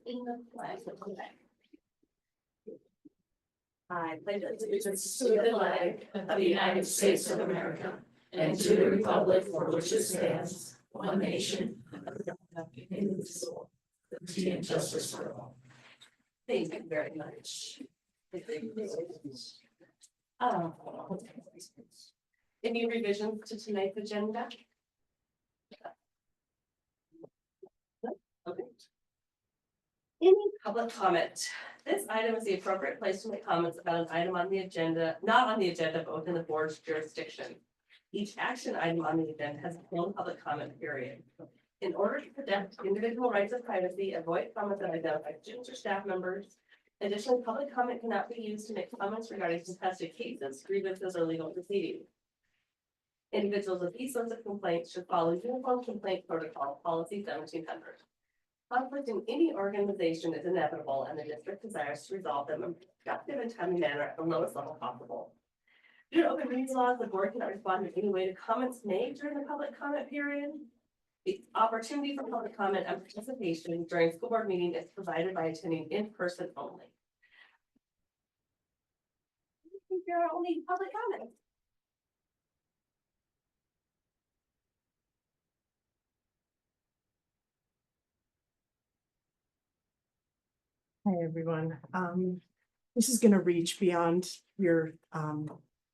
in the flag of the flag. I pledge allegiance to the flag of the United States of America and to the republic for which it stands, one nation, indivisible, with liberty and justice for all. Thank you very much. Any revisions to tonight's agenda? Okay. Any public comment? This item is the appropriate place to make comments about an item on the agenda, not on the agenda, but within the board's jurisdiction. Each action item on the agenda has its own public comment period. In order to protect individual rights of privacy, avoid comments that identify students or staff members. Additionally, public comment cannot be used to make comments regarding contested cases, grievances, or legal proceedings. Individuals with these sorts of complaints should follow Uniform Complaint Protocol, Policy 1700. Conflict in any organization is inevitable, and the district desires to resolve them in a productive and timely manner at the lowest level possible. Due to open meetings laws, the board cannot respond in any way to comments made during the public comment period. The opportunity for public comment and participation during school board meeting is provided by attending in person only. I think there are only public comments. Hi, everyone. This is going to reach beyond your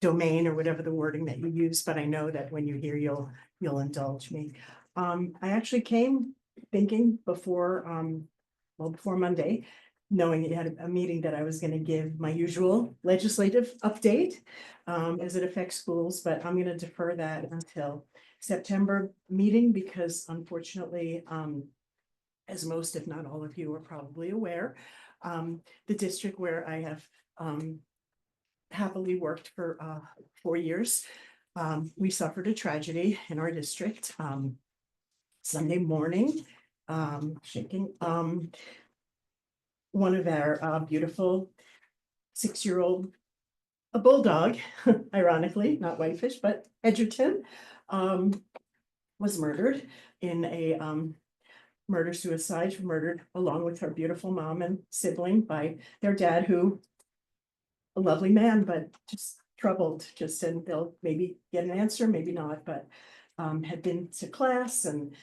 domain or whatever the wording that you use, but I know that when you hear, you'll indulge me. I actually came thinking before Monday, knowing you had a meeting that I was going to give my usual legislative update as it affects schools, but I'm going to defer that until September meeting because unfortunately, as most, if not all of you are probably aware, the district where I have happily worked for 4 years, we suffered a tragedy in our district Sunday morning, shaking. One of our beautiful 6-year-old, a bulldog, ironically, not Whitefish, but Edgerton, was murdered in a murdered along with her beautiful mom and sibling by their dad, who a lovely man, but just troubled, just and they'll maybe get an answer, maybe not, but had been to class and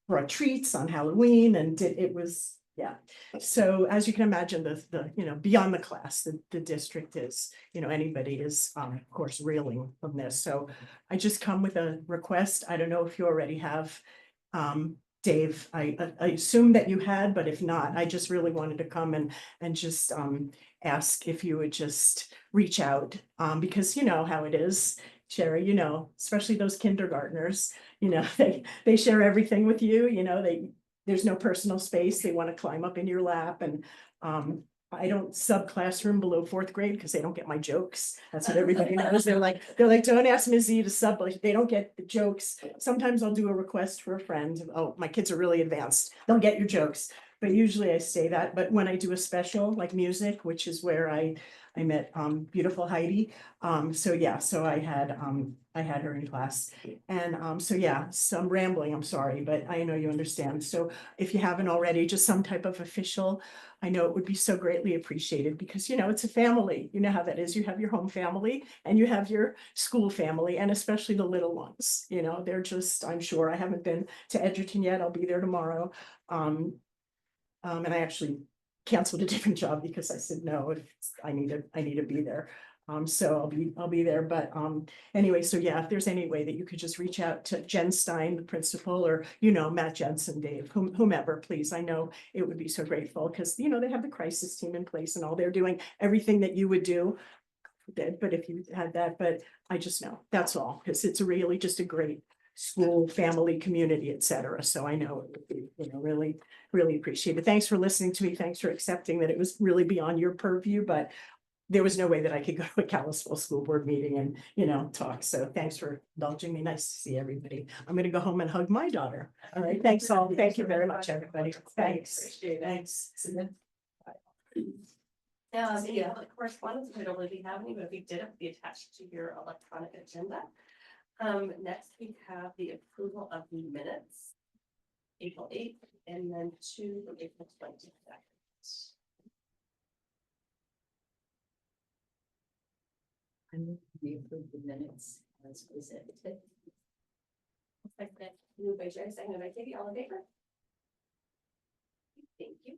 brought treats on Halloween and it was, yeah. So as you can imagine, the beyond the class, the district is, anybody is of course reeling from this. So I just come with a request. I don't know if you already have Dave, I assume that you had, but if not, I just really wanted to come and just ask if you would just reach out because you know how it is, Sherry, especially those kindergartners, they share everything with you, there's no personal space. They want to climb up in your lap and I don't sub classroom below 4th grade because they don't get my jokes. That's what everybody knows. They're like, don't ask Missy to sub, like they don't get the jokes. Sometimes I'll do a request for a friend. Oh, my kids are really advanced. They'll get your jokes. But usually I say that. But when I do a special like music, which is where I met beautiful Heidi. So I had her in class. And so I'm rambling, I'm sorry, but I know you understand. So if you haven't already, just some type of official, I know it would be so greatly appreciated because, it's a family. You know how that is. You have your home family and you have your school family and especially the little ones, they're just, I'm sure I haven't been to Edgerton yet. I'll be there tomorrow. And I actually canceled a different job because I said, no, if I need to be there. So I'll be there. But anyway, so yeah, if there's any way that you could just reach out to Jen Stein, the principal, or Matt Jensen, Dave, whomever, please. I know it would be so grateful because they have the crisis team in place and all they're doing everything that you would do. But if you had that, but I just know that's all because it's really just a great school, family, community, etc. So I know it would be, really, really appreciated. Thanks for listening to me. Thanks for accepting that it was really beyond your purview, but there was no way that I could go to a Kalispell school board meeting and, talk. So thanks for indulging me. Nice to see everybody. I'm going to go home and hug my daughter. All right. Thanks all. Thank you very much, everybody. Thanks. Thanks. Public correspondence, I don't really have any, but if we did, it would be attached to your electronic agenda. Next, we have the approval of the minutes. April 8th, and then 2 from April 22nd. We approve the minutes as presented. Like that, moved by Jerry, seconded by Katie, all in favor? Thank you.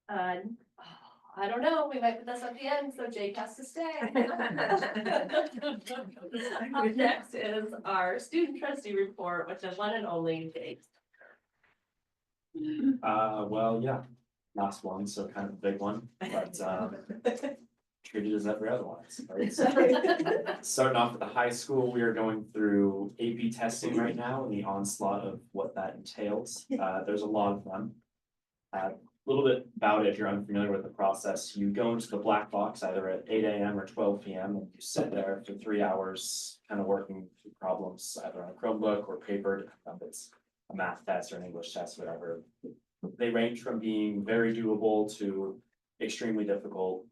I don't know, we might put this at the end, so Jake has to stay. Up next is our student trustee report, which is one and only Jake. Well, yeah, last one, so kind of a big one, but treated as every other one, I suppose. Starting off at the high school, we are going through AP testing right now and the onslaught of what that entails. There's a lot of them. A little bit about it, if you're unfamiliar with the process, you go into the black box either at 8 AM or 12 PM and you sit there for 3 hours, kind of working through problems either on a Chromebook or paper, depending if it's a math test or an English test, whatever. They range from being very doable to extremely difficult.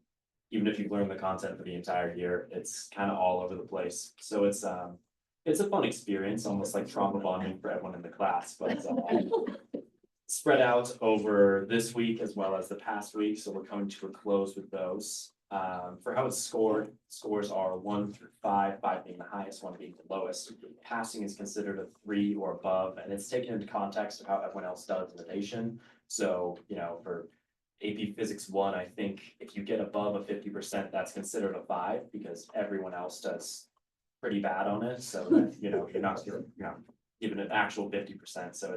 Even if you've learned the content for the entire year, it's kind of all over the place. So it's a fun experience, almost like trauma bonding for everyone in the class, but spread out over this week as well as the past week. So we're coming to a close with those. For how it's scored, scores are 1 through 5, 5 being the highest, 1 being the lowest. Passing is considered a 3 or above, and it's taken into context of how everyone else does in the nation. So, you know, for AP Physics 1, I think if you get above a 50%, that's considered a 5 because everyone else does pretty bad on it. So that, you know, you're not given an actual 50%. So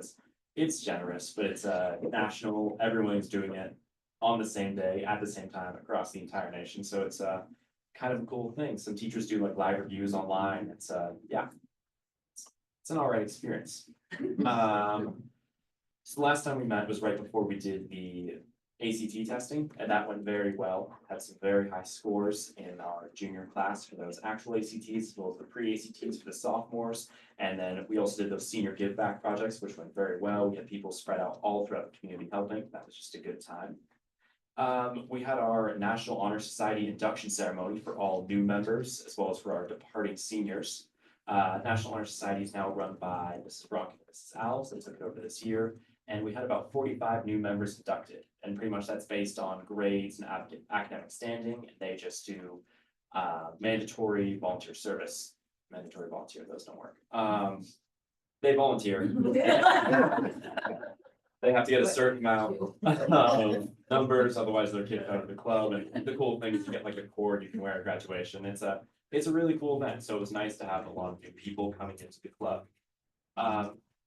it's generous, but it's national. Everyone's doing it on the same day at the same time across the entire nation. So it's kind of a cool thing. Some teachers do like live reviews online. It's yeah, it's an all right experience. So the last time we met was right before we did the ACT testing, and that went very well. Had some very high scores in our junior class for those actual ACTs, as well as the pre-ACTs for the sophomores. And then we also did those senior give back projects, which went very well. We had people spread out all throughout the community helping. That was just a good time. We had our National Honor Society induction ceremony for all new members, as well as for our departing seniors. National Honor Society is now run by Mrs. Brock and Mrs. Alves. They took it over this year. And we had about 45 new members inducted, and pretty much that's based on grades and academic standing, and they just do mandatory volunteer service. Mandatory volunteer, those don't work. They volunteer. They have to get a certain amount of numbers, otherwise they're kicked out of the club. And the cool thing is you get like a cord you can wear at graduation. It's a really cool event, so it was nice to have a lot of new people coming into the club.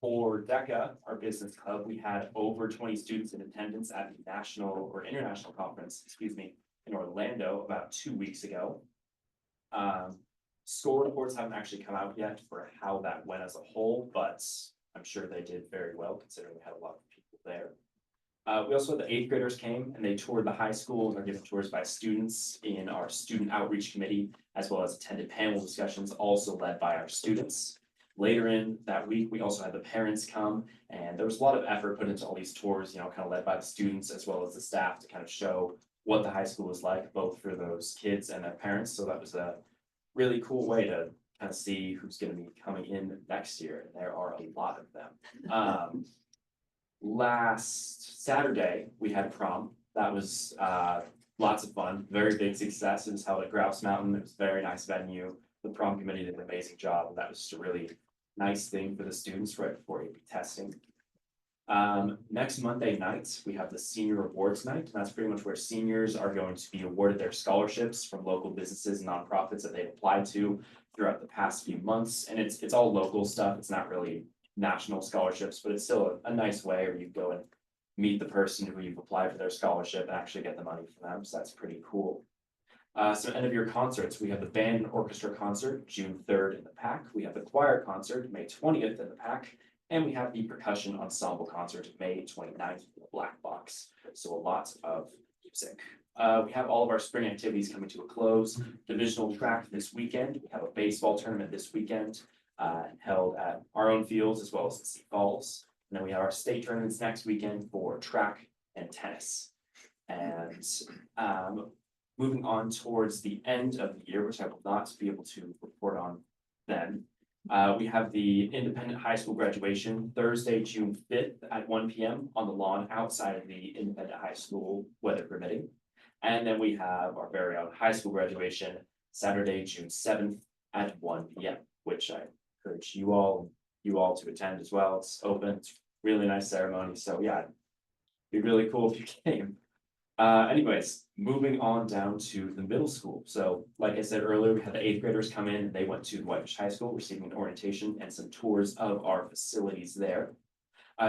For DECA, our business club, we had over 20 students in attendance at the national or international conference, in Orlando about 2 weeks ago. Score reports haven't actually come out yet for how that went as a whole, but I'm sure they did very well considering we had a lot of people there. We also had the 8th graders came and they toured the high school, and they're given tours by students in our student outreach committee, as well as attended panel discussions also led by our students. Later in that week, we also had the parents come, and there was a lot of effort put into all these tours, you know, kind of led by the students as well as the staff to kind of show what the high school is like, both for those kids and their parents. So that was a really cool way to kind of see who's going to be coming in next year. And there are a lot of them. Last Saturday, we had prom. That was lots of fun, very big success. It was held at Grouse Mountain. It was a very nice venue. The prom committee did an amazing job, and that was just a really nice thing for the students right before AP testing. Next Monday night, we have the senior awards night, and that's pretty much where seniors are going to be awarded their scholarships from local businesses and nonprofits that they've applied to throughout the past few months. And it's all local stuff. It's not really national scholarships, but it's still a nice way where you go and meet the person who you've applied for their scholarship and actually get the money from them. So that's pretty cool. So end of year concerts, we have the band and orchestra concert, June 3rd in the PAC. We have the choir concert, May 20th in the PAC. And we have the percussion ensemble concert, May 29th in the Black Box. So a lot of music. We have all of our spring activities coming to a close. Divisional track this weekend. We have a baseball tournament this weekend, held at our own fields as well as at St. Falls. And then we have our state tournaments next weekend for track and tennis. And moving on towards the end of the year, which I will not be able to report on then, We have the independent high school graduation Thursday, June 5th at 1 p.m. on the lawn outside of the independent high school, weather permitting. And then we have our very own high school graduation Saturday, June 7th at 1 p.m., which I encourage you all to attend as well. It's open, it's really nice ceremony. So yeah, it'd be really cool if you came. Anyways, moving on down to the middle school. So like I said earlier, we had the 8th graders come in and they went to Whitefish High School, receiving an orientation and some tours of our facilities there.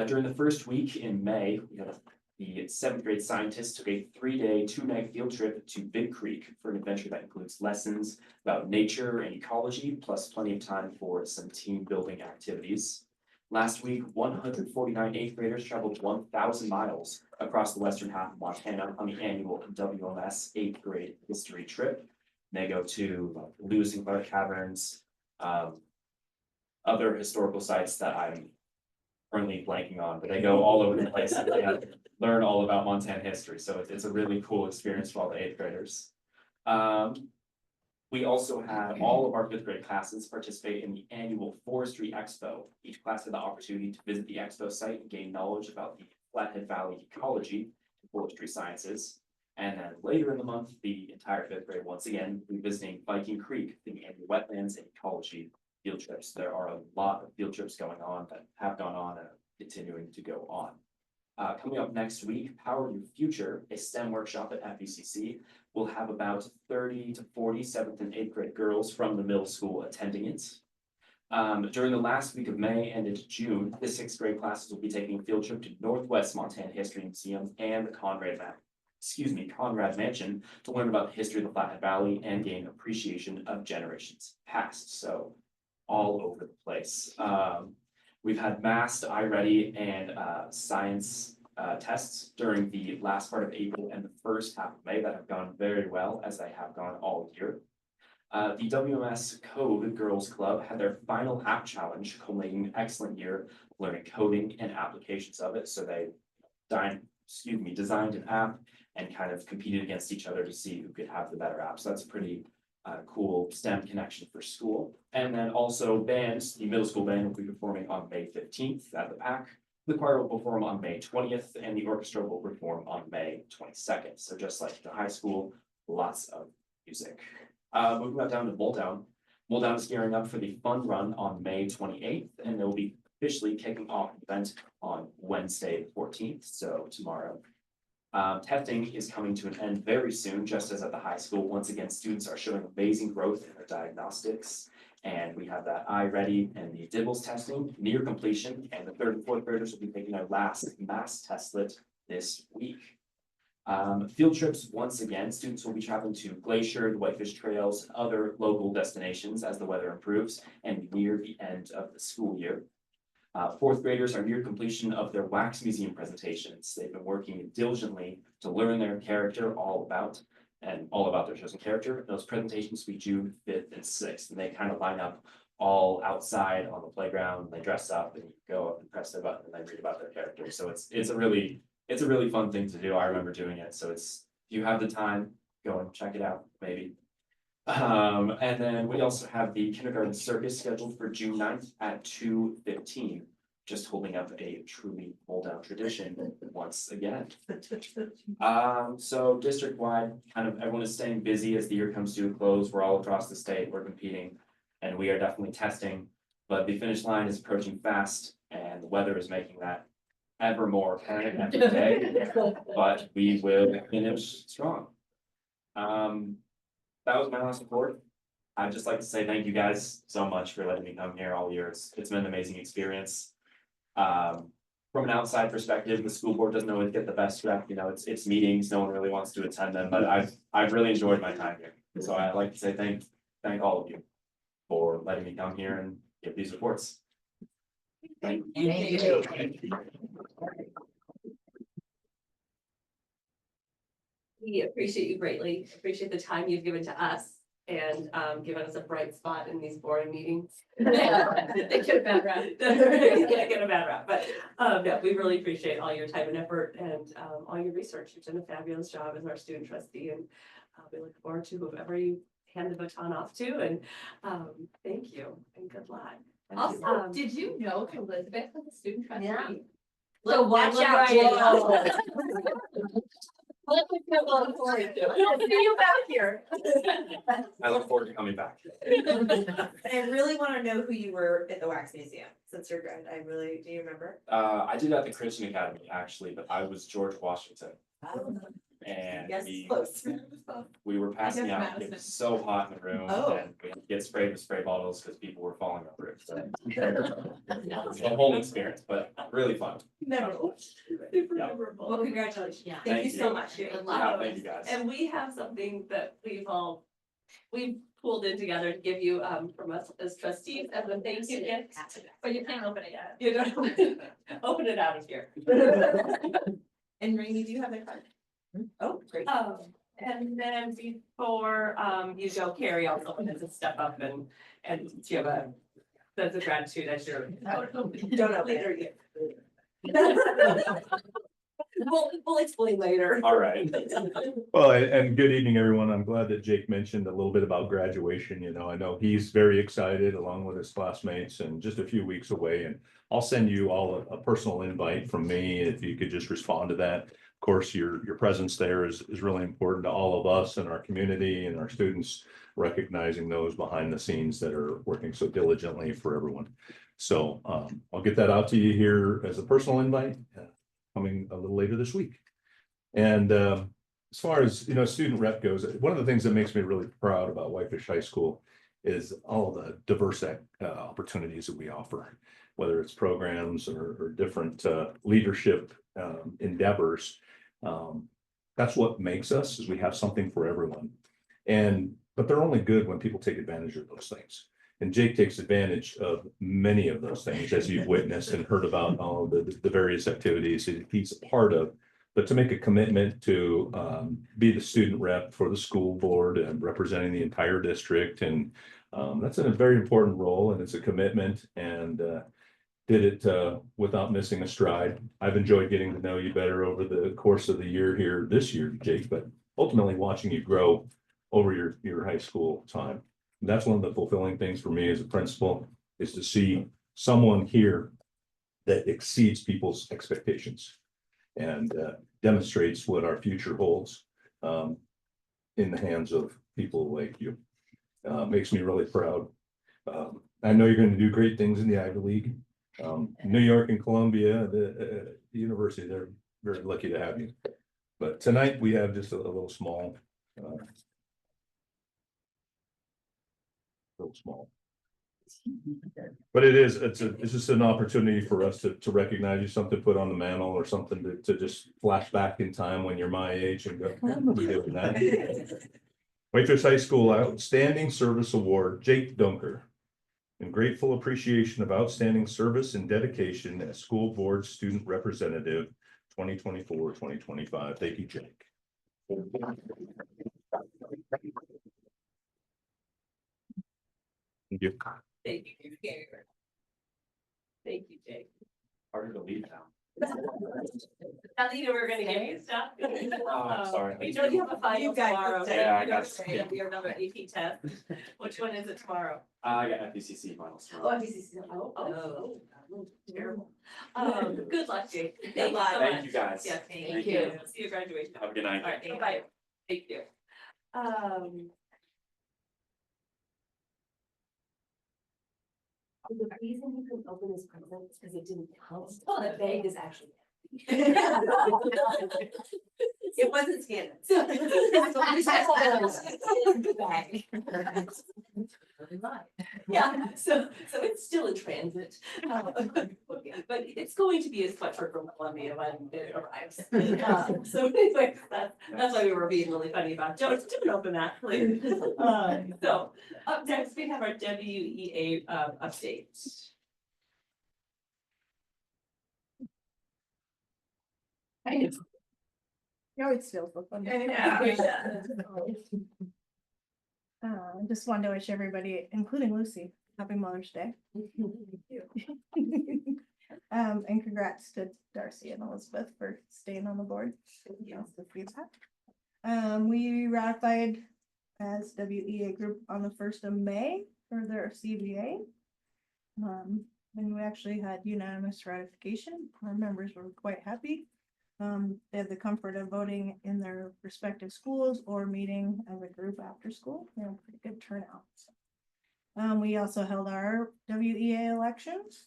During the first week in May, we had the 7th grade scientists took a 3-day, 2-night field trip to Big Creek for an adventure that includes lessons about nature and ecology, plus plenty of time for some team building activities. Last week, 149 8th graders traveled 1,000 miles across the western half of Montana on the annual WMS 8th grade history trip. They go to Lewis and Clark Caverns, other historical sites that I'm currently blanking on, but they go all over the place and learn all about Montana history. So it's a really cool experience for all the 8th graders. We also had all of our 5th grade classes participate in the annual Forestry Expo. Each class had the opportunity to visit the expo site and gain knowledge about the Flathead Valley ecology and forestry sciences. And then later in the month, the entire 5th grade once again will be visiting Viking Creek, the annual wetlands and ecology field trips. There are a lot of field trips going on that have gone on and are continuing to go on. Coming up next week, Power Your Future, a STEM workshop at FVCC, will have about 30 to 40 7th and 8th grade girls from the middle school attending it. During the last week of May and into June, the 6th grade classes will be taking a field trip to Northwest Montana History Museum and the Conrad Mansion to learn about the history of the Flathead Valley and gain appreciation of generations past. So all over the place. We've had math, iReady, and science tests during the last part of April and the first half of May that have gone very well, as they have gone all year. The WMS Code Girls Club had their final app challenge, culminating an excellent year learning coding and applications of it. So they designed an app and kind of competed against each other to see who could have the better app. So that's a pretty cool STEM connection for school. And then also bands, the middle school band will be performing on May 15th at the PAC. The choir will perform on May 20th and the orchestra will perform on May 22nd. So just like the high school, lots of music. Moving on down to Bulldown. Bulldown is gearing up for the fun run on May 28th and they'll be officially kicking off the event on Wednesday, the 14th, so tomorrow. Testing is coming to an end very soon, just as at the high school. Once again, students are showing amazing growth in their diagnostics. And we have that iReady and the Dibbles testing near completion. And the 3rd and 4th graders will be taking their last mass testlet this week. Field trips, once again, students will be traveling to Glacier, the Whitefish Trails, and other local destinations as the weather improves and near the end of the school year. 4th graders are near completion of their wax museum presentations. They've been working diligently to learn their character all about their chosen character. Those presentations will be June 5th and 6th, and they kind of line up all outside on the playground. They dress up and go up and press their button and they read about their character. So it's a really fun thing to do. I remember doing it. So if you have the time, go and check it out, maybe. And then we also have the kindergarten circus scheduled for June 9th at 2:15, just holding up a truly Bulldown tradition once again. So district-wide, kind of everyone is staying busy as the year comes to a close. We're all across the state, we're competing, and we are definitely testing, but the finish line is approaching fast, and the weather is making that ever more apparent every day, but we will finish strong. That was my last report. I'd just like to say thank you guys so much for letting me come here all year. It's been an amazing experience. From an outside perspective, the school board doesn't always get the best rep, it's meetings, no one really wants to attend them, but I've really enjoyed my time here. So I'd like to say thank all of you for letting me come here and give these reports. Thank you. We appreciate you greatly, appreciate the time you've given to us and given us a bright spot in these boring meetings. They get a bad rap. Yeah, get a bad rap, but no, we really appreciate all your time and effort and all your research. You've done a fabulous job as our student trustee, and we look forward to whoever you hand the baton off to, and, thank you and good luck. Also, did you know Elizabeth was a student trustee? Yeah. So watch look out, right Jake. at We'll see you back here. I look forward to coming back. I really want to know who you were at the Wax Museum, since you're good. Do you remember? I did it at the Christian Academy, actually, but I was George Washington. And Yes, we close. were passing guess out, Madison. it was so hot in the room, Oh. and we had to get sprayed with spray bottles because people were falling over it, so. It's a whole experience, but really fun. Memorable. Super Yeah. memorable. Well, congratulations. Yeah. Thank you Thank so you. much. Good Yeah, luck. thank you guys. And we have something that we've pulled in together to give you, from us as trustees as a thank you gift. But you can't open it yet. You don't, open it out of here. And Rainey, do you have that card? Oh, great. And then before, you go, Carrie also wanted to step up and do you have a sense of gratitude as your. Don't open it. We'll explain later. All right. Well, and good evening, everyone. I'm glad that Jake mentioned a little bit about graduation. You know, I know he's very excited along with his classmates and just a few weeks away. And I'll send you all a personal invite from me if you could just respond to that. Of course, your presence there is really important to all of us and our community and our students, recognizing those behind the scenes that are working so diligently for everyone. So I'll get that out to you here as a personal invite. Coming a little later this week. And as far as, you know, student rep goes, one of the things that makes me really proud about Whitefish High School is all the diverse opportunities that we offer, whether it's programs or different leadership endeavors. That's what makes us, is we have something for everyone. But they're only good when people take advantage of those things. And Jake takes advantage of many of those things, as you've witnessed and heard about all the various activities that he's a part of. But to make a commitment to be the student rep for the school board and representing the entire district, and that's a very important role, and it's a commitment, and did it without missing a stride. I've enjoyed getting to know you better over the course of the year here this year, Jake, but ultimately watching you grow over your high school time. That's one of the fulfilling things for me as a principal, is to see someone here that exceeds people's expectations and demonstrates what our future holds in the hands of people like you. Makes me really proud. I know you're going to do great things in the Ivy League. New York and Columbia, the university, they're very lucky to have you. But tonight we have just a little small. Small. But it's just an opportunity for us to recognize you, something to put on the mantle, or something to just flash back in time when you're my age and go, I'm gonna be doing that. Whitefish High School Outstanding Service Award, Jake Dunker. In grateful appreciation of outstanding service and dedication as school board student representative 2024-2025. Thank you, Jake. Thank you. Thank you. Thank you, Jake. Harder to leave now. Now that you know we're gonna give you stuff. Oh, sorry. We know you have a final You guys tomorrow. can say- Yeah, I You know, got it's great. We have another AP test. Which one is it tomorrow? I got FBCC finals Oh, tomorrow. FBCC. Terrible. Good luck, Jake. Thank you luck. so Thank much. you, guys. Yeah, Thank thank you. you. See you at graduation. Have a good night. All right, bye. Thank you. The reason you couldn't open his present is because it didn't come. Oh, the bag is actually. It wasn't scanned. Yeah, so it's still in transit. But it's going to be a sweatshirt from Columbia when it arrives. So anyway, that's why we were being really funny about, don't open that, please. So up next, we have our WEA update. You always feel so fun. Just wanted to wish everybody, including Lucy, happy Mother's Day. And congrats to Darcy and Elizabeth for staying on the board. We ratified as WEA group on the 1st of May for their CBA. And we actually had unanimous ratification. Our members were quite happy. They had the comfort of voting in their respective schools or meeting as a group after school. They had a pretty good turnout. We also held our WEA elections.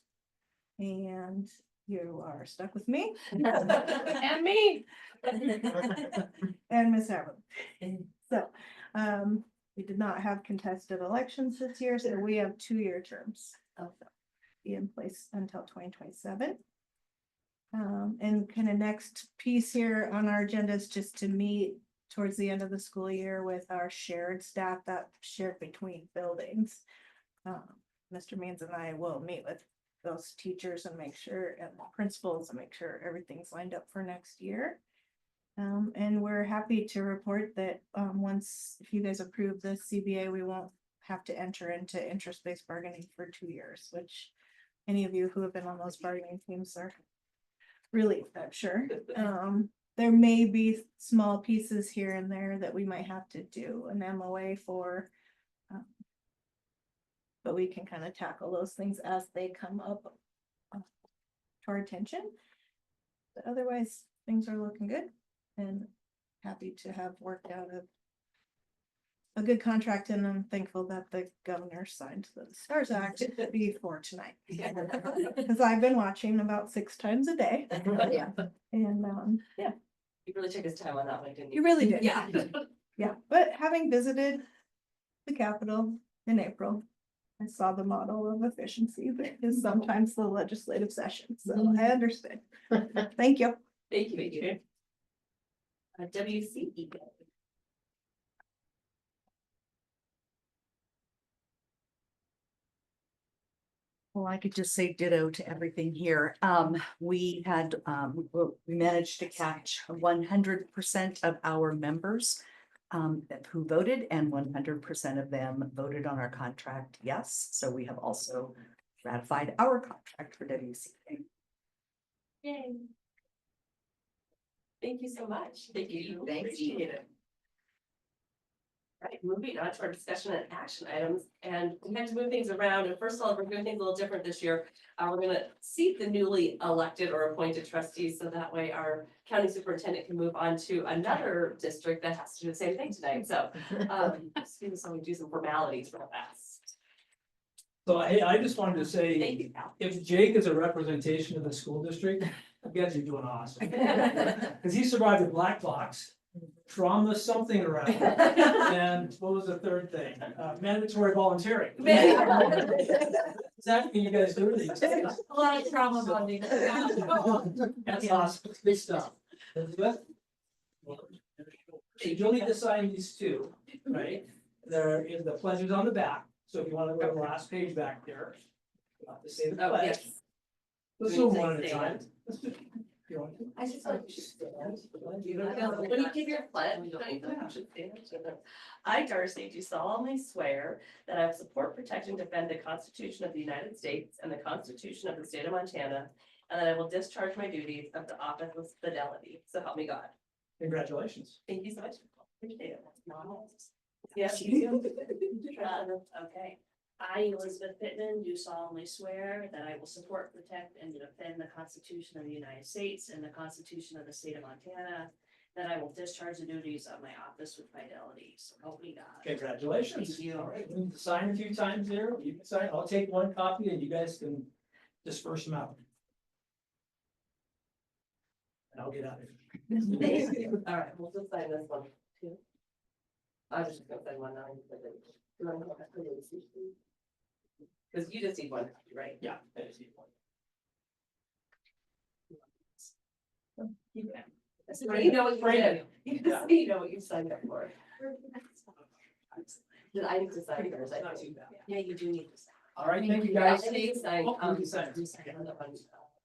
And you are stuck with me. And me. And Miss Everett. So, we did not have contested elections this year, so we have 2-year terms. Be in place until 2027. And kind of next piece here on our agenda is just to meet towards the end of the school year with our shared staff that shared between buildings. Mr. Means and I will meet with those teachers and make sure, and the principals, and make sure everything's lined up for next year. And we're happy to report that, once, if you guys approve the CBA, we won't have to enter into interest-based bargaining for 2 years, which any of you who have been on those bargaining teams are relieved, I'm sure. There may be small pieces here and there that we might have to do an MOA for. But we can kind of tackle those things as they come up to our attention. But otherwise, things are looking good and happy to have worked out a good contract, and I'm thankful that the governor signed the STARS Act before tonight. Because I've been watching about 6 times a day. Yeah. And yeah, You really took his time on that one, didn't you you? really did. Yeah. Yeah, but having visited the Capitol in April, I saw the model of efficiency that is sometimes the legislative session, so I understand. Thank you. Thank you, Adrian. WCE. Well, I could just say ditto to everything here. We managed to catch 100% of our members who voted, and 100% of them voted on our contract, yes. So we have also ratified our contract for WCA. Yay. Thank you so much. Thank you. Thanks. Appreciate it. Right, moving on to our discussion and action items, and we had to move things around, and first of all, we're doing things a little different this year. We're gonna seat the newly elected or appointed trustees, so that way our county superintendent can move on to another district that has to do the same thing tonight, so. Excuse me, we do some formalities real fast. So I just wanted to Thank say, you, Al. if Jake is a representation of the school district, you guys are doing awesome. Cause he survived a black box, trauma something around, and what was the third thing? Mandatory volunteering. Exactly, you guys do these things. A lot of trauma bonding. That's awesome, good stuff. So you'll need to sign these 2, right? There is the pledges on the back, so if you wanna go to the last page back there. You'll have to say the Oh, pledge. yes. Let's Do do we one at a say time. stand? Let's do- you want to? I just like you should stand. When you give your pledge, don't you feel like you should stand? I, Darcy, do solemnly swear that I will support, protect, and defend the Constitution of the United States and the Constitution of the State of Montana, and that I will discharge my duties of the office with fidelity. So help me God. Congratulations. Thank you so much. Appreciate it. Yes, you do. Okay, I, Elizabeth Pittman, do solemnly swear that I will support, protect, and defend the Constitution of the United States and the Constitution of the State of Montana. That I will discharge the duties of my office with fidelity, so help me God. Congratulations. Thank you. All right, we need to sign a few times there. You can sign, I'll take one copy and you guys can disperse them out. And I'll get out of here. Thank you. All right, we'll just sign this one too. I was just gonna sign one now. Because you just need one copy, right? Yeah. I just need one. So you know what you did. You Yeah. just, you know what you signed up for. Did I need to sign yours? I Not do. too bad. Yeah, you do need to sign. All right, thank you Yeah, guys. I need to sign. Oh, you can sign. another one.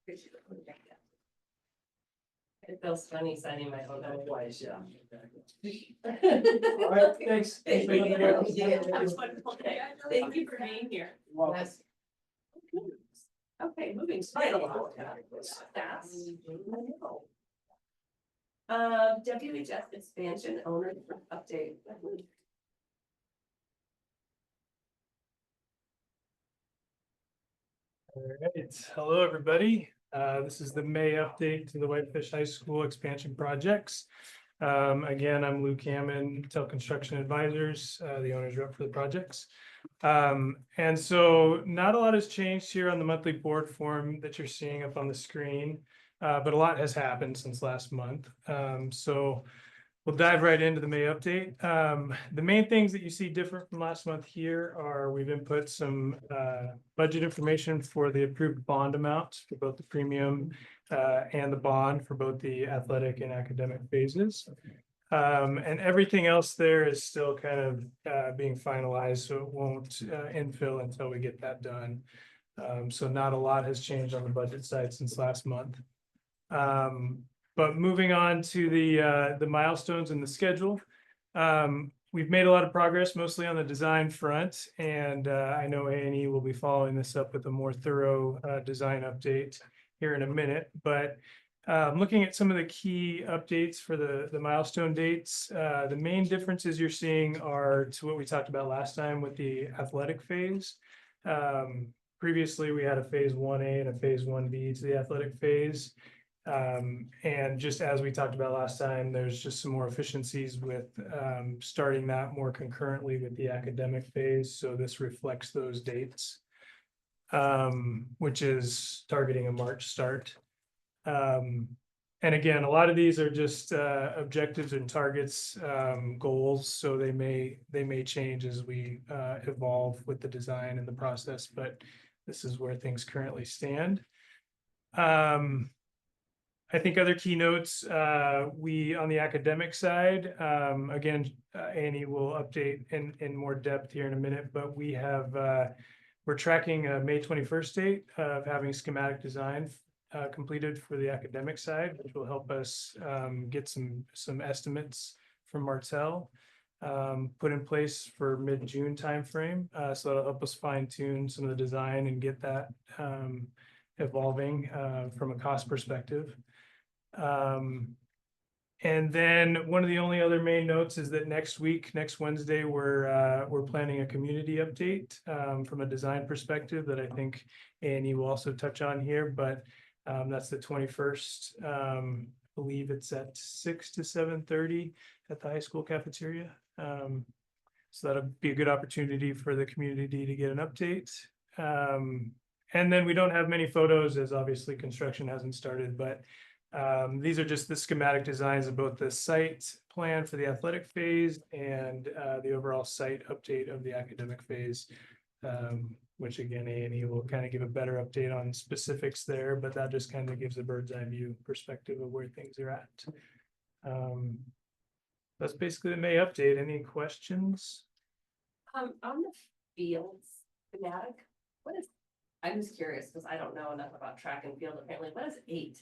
Appreciate it. It feels funny signing my own twice, yeah. All right, thanks. Thank for being you. here. Have a wonderful day. Thank you for being here. Welcome. Okay, moving right along. Fast. WHS expansion owner update. All right, hello, everybody. This is the May update to the Whitefish High School expansion projects. Again, I'm Luke Hammond, Tel Construction Advisors, the owner's rep for the projects. And so not a lot has changed here on the monthly board form that you're seeing up on the screen, but a lot has happened since last month. So we'll dive right into the May update. The main things that you see different from last month here are we've input some budget information for the approved bond amounts for both the premium and the bond for both the athletic and academic phases. And everything else there is still kind of being finalized, so it won't infill until we get that done. So not a lot has changed on the budget side since last month. But moving on to the milestones and the schedule. We've made a lot of progress, mostly on the design front, and I know A&E will be following this up with a more thorough design update here in a minute. But looking at some of the key updates for the milestone dates, the main differences you're seeing are to what we talked about last time with the athletic phase. Previously, we had a phase 1A and a phase 1B to the athletic phase. And just as we talked about last time, there's just some more efficiencies with starting that more concurrently with the academic phase. So this reflects those dates, which is targeting a March start. And again, a lot of these are just objectives and targets, goals. So they may change as we evolve with the design and the process, but this is where things currently stand. I think other keynotes, we on the academic side, again, Annie will update in more depth here in a minute, but we have, we're tracking a May 21st date of having schematic design completed for the academic side, which will help us get some estimates from Martell, put in place for mid-June timeframe. So that'll help us fine tune some of the design and get that evolving from a cost perspective. And then one of the only other main notes is that next Wednesday, we're planning a community update from a design perspective that I think Annie will also touch on here, but that's the 21st. I believe it's at 6 to 7:30 at the high school cafeteria. So that'll be a good opportunity for the community to get an update. And then we don't have many photos as obviously construction hasn't started, but these are just the schematic designs of both the site plan for the athletic phase and the overall site update of the academic phase, which again, A&E will kind of give a better update on specifics there, but that just kind of gives a bird's eye view perspective of where things are at. That's basically the May update. Any questions? On the fields schematic, I'm just curious because I don't know enough about track and field apparently. What is 8?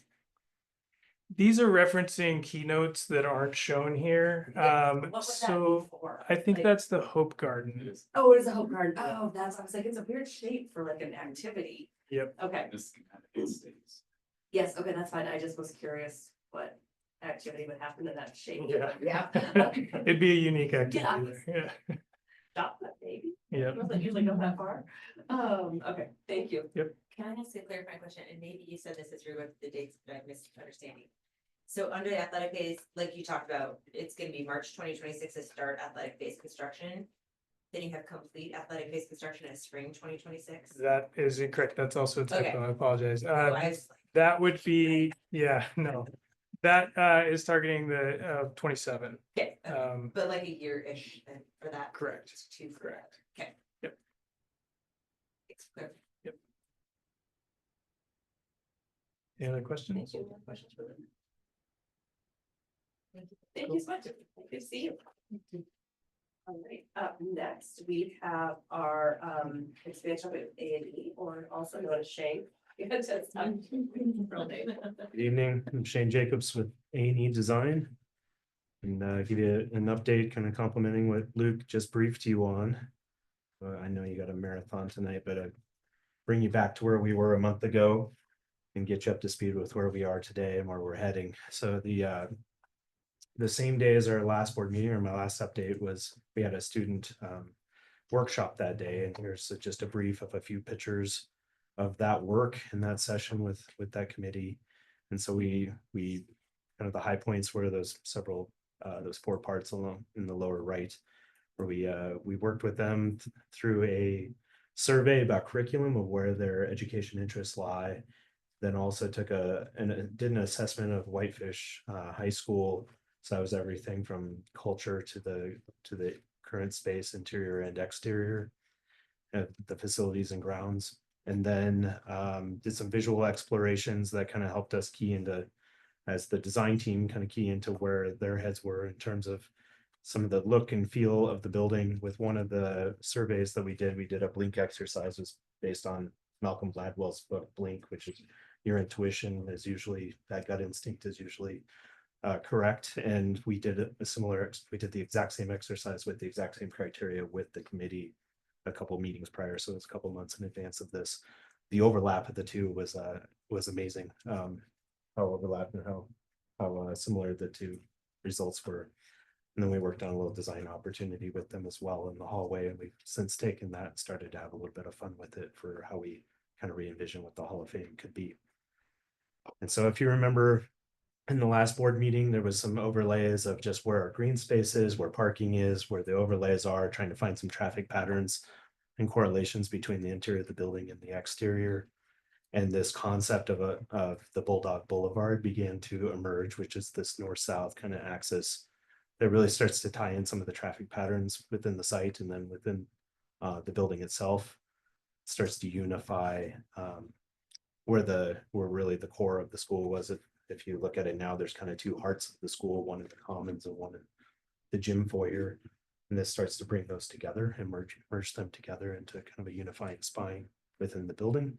These are referencing keynotes that aren't shown here. What would that be for? I think Like- that's the Hope Garden. Oh, it is a Hope Garden. Oh, I was like, it's a weird shape for like an activity. Yep. Okay, This kind of states. yes, okay, that's fine. I just was curious what activity would happen in that shape. Yeah. Okay. It'd be a unique activity Yeah. there. Yeah. Stop that, maybe. Yeah. Doesn't usually go that far. Okay, thank you. Can I ask a clarifying question? And maybe you said this is with the dates, but I'm misunderstanding. So under the athletic phase, like you talked about, it's gonna be March 2026 to start athletic phase construction. Then you have complete athletic phase construction in spring 2026. That is incorrect. That's also a typo. Okay. I apologize. So I was like, That would be, yeah, no. That is targeting the 27. okay, Um, but like a year-ish then for that. Correct. Two for Correct. that. Okay. Yep. It's clear. Any other questions? Thank you. Any questions for them? Thank you so much. Good to see you. All right, up next, we have our expansion with A&E, or also known as Shane. Real name. Good evening, I'm Shane Jacobs with A&E Design. And give you an update, kind of complimenting what Luke just briefed you on. I know you got a marathon tonight, but bring you back to where we were a month ago and get you up to speed with where we are today and where we're heading. So the same day as our last board meeting, or my last update, was we had a student workshop that day, and here's just a brief of a few pictures of that work in that session with that committee. And so we kind of the high points were those those 4 parts along in the lower right, where we worked with them through a survey about curriculum of where their education interests lie. Then also took did an assessment of Whitefish High School. So that was everything from culture to the current space, interior and exterior, the facilities and grounds. And then did some visual explorations that kind of helped us key into, as the design team kind of key into where their heads were in terms of some of the look and feel of the building. With one of the surveys that we did a blink exercise, was based on Malcolm Gladwell's book Blink, which is your intuition is usually, that gut instinct is usually correct. And we did we did the exact same exercise with the exact same criteria with the committee a couple meetings prior. So it's a couple months in advance of this. The overlap of the two was amazing. How overlapped and how similar the two results were. And then we worked on a little design opportunity with them as well in the hallway. And we've since taken that and started to have a little bit of fun with it for how we kind of re-envision what the Hall of Fame could be. And so if you remember in the last board meeting, there was some overlays of just where our green space is, where parking is, where the overlays are, trying to find some traffic patterns and correlations between the interior of the building and the exterior. And this concept of the Bulldog Boulevard began to emerge, which is this north-south kind of axis that really starts to tie in some of the traffic patterns within the site, and then within the building itself starts to unify where really the core of the school was. If you look at it now, there's kind of 2 hearts of the school, one in the commons and one in the gym foyer. And this starts to bring those together and merge them together into kind of a unifying spine within the building.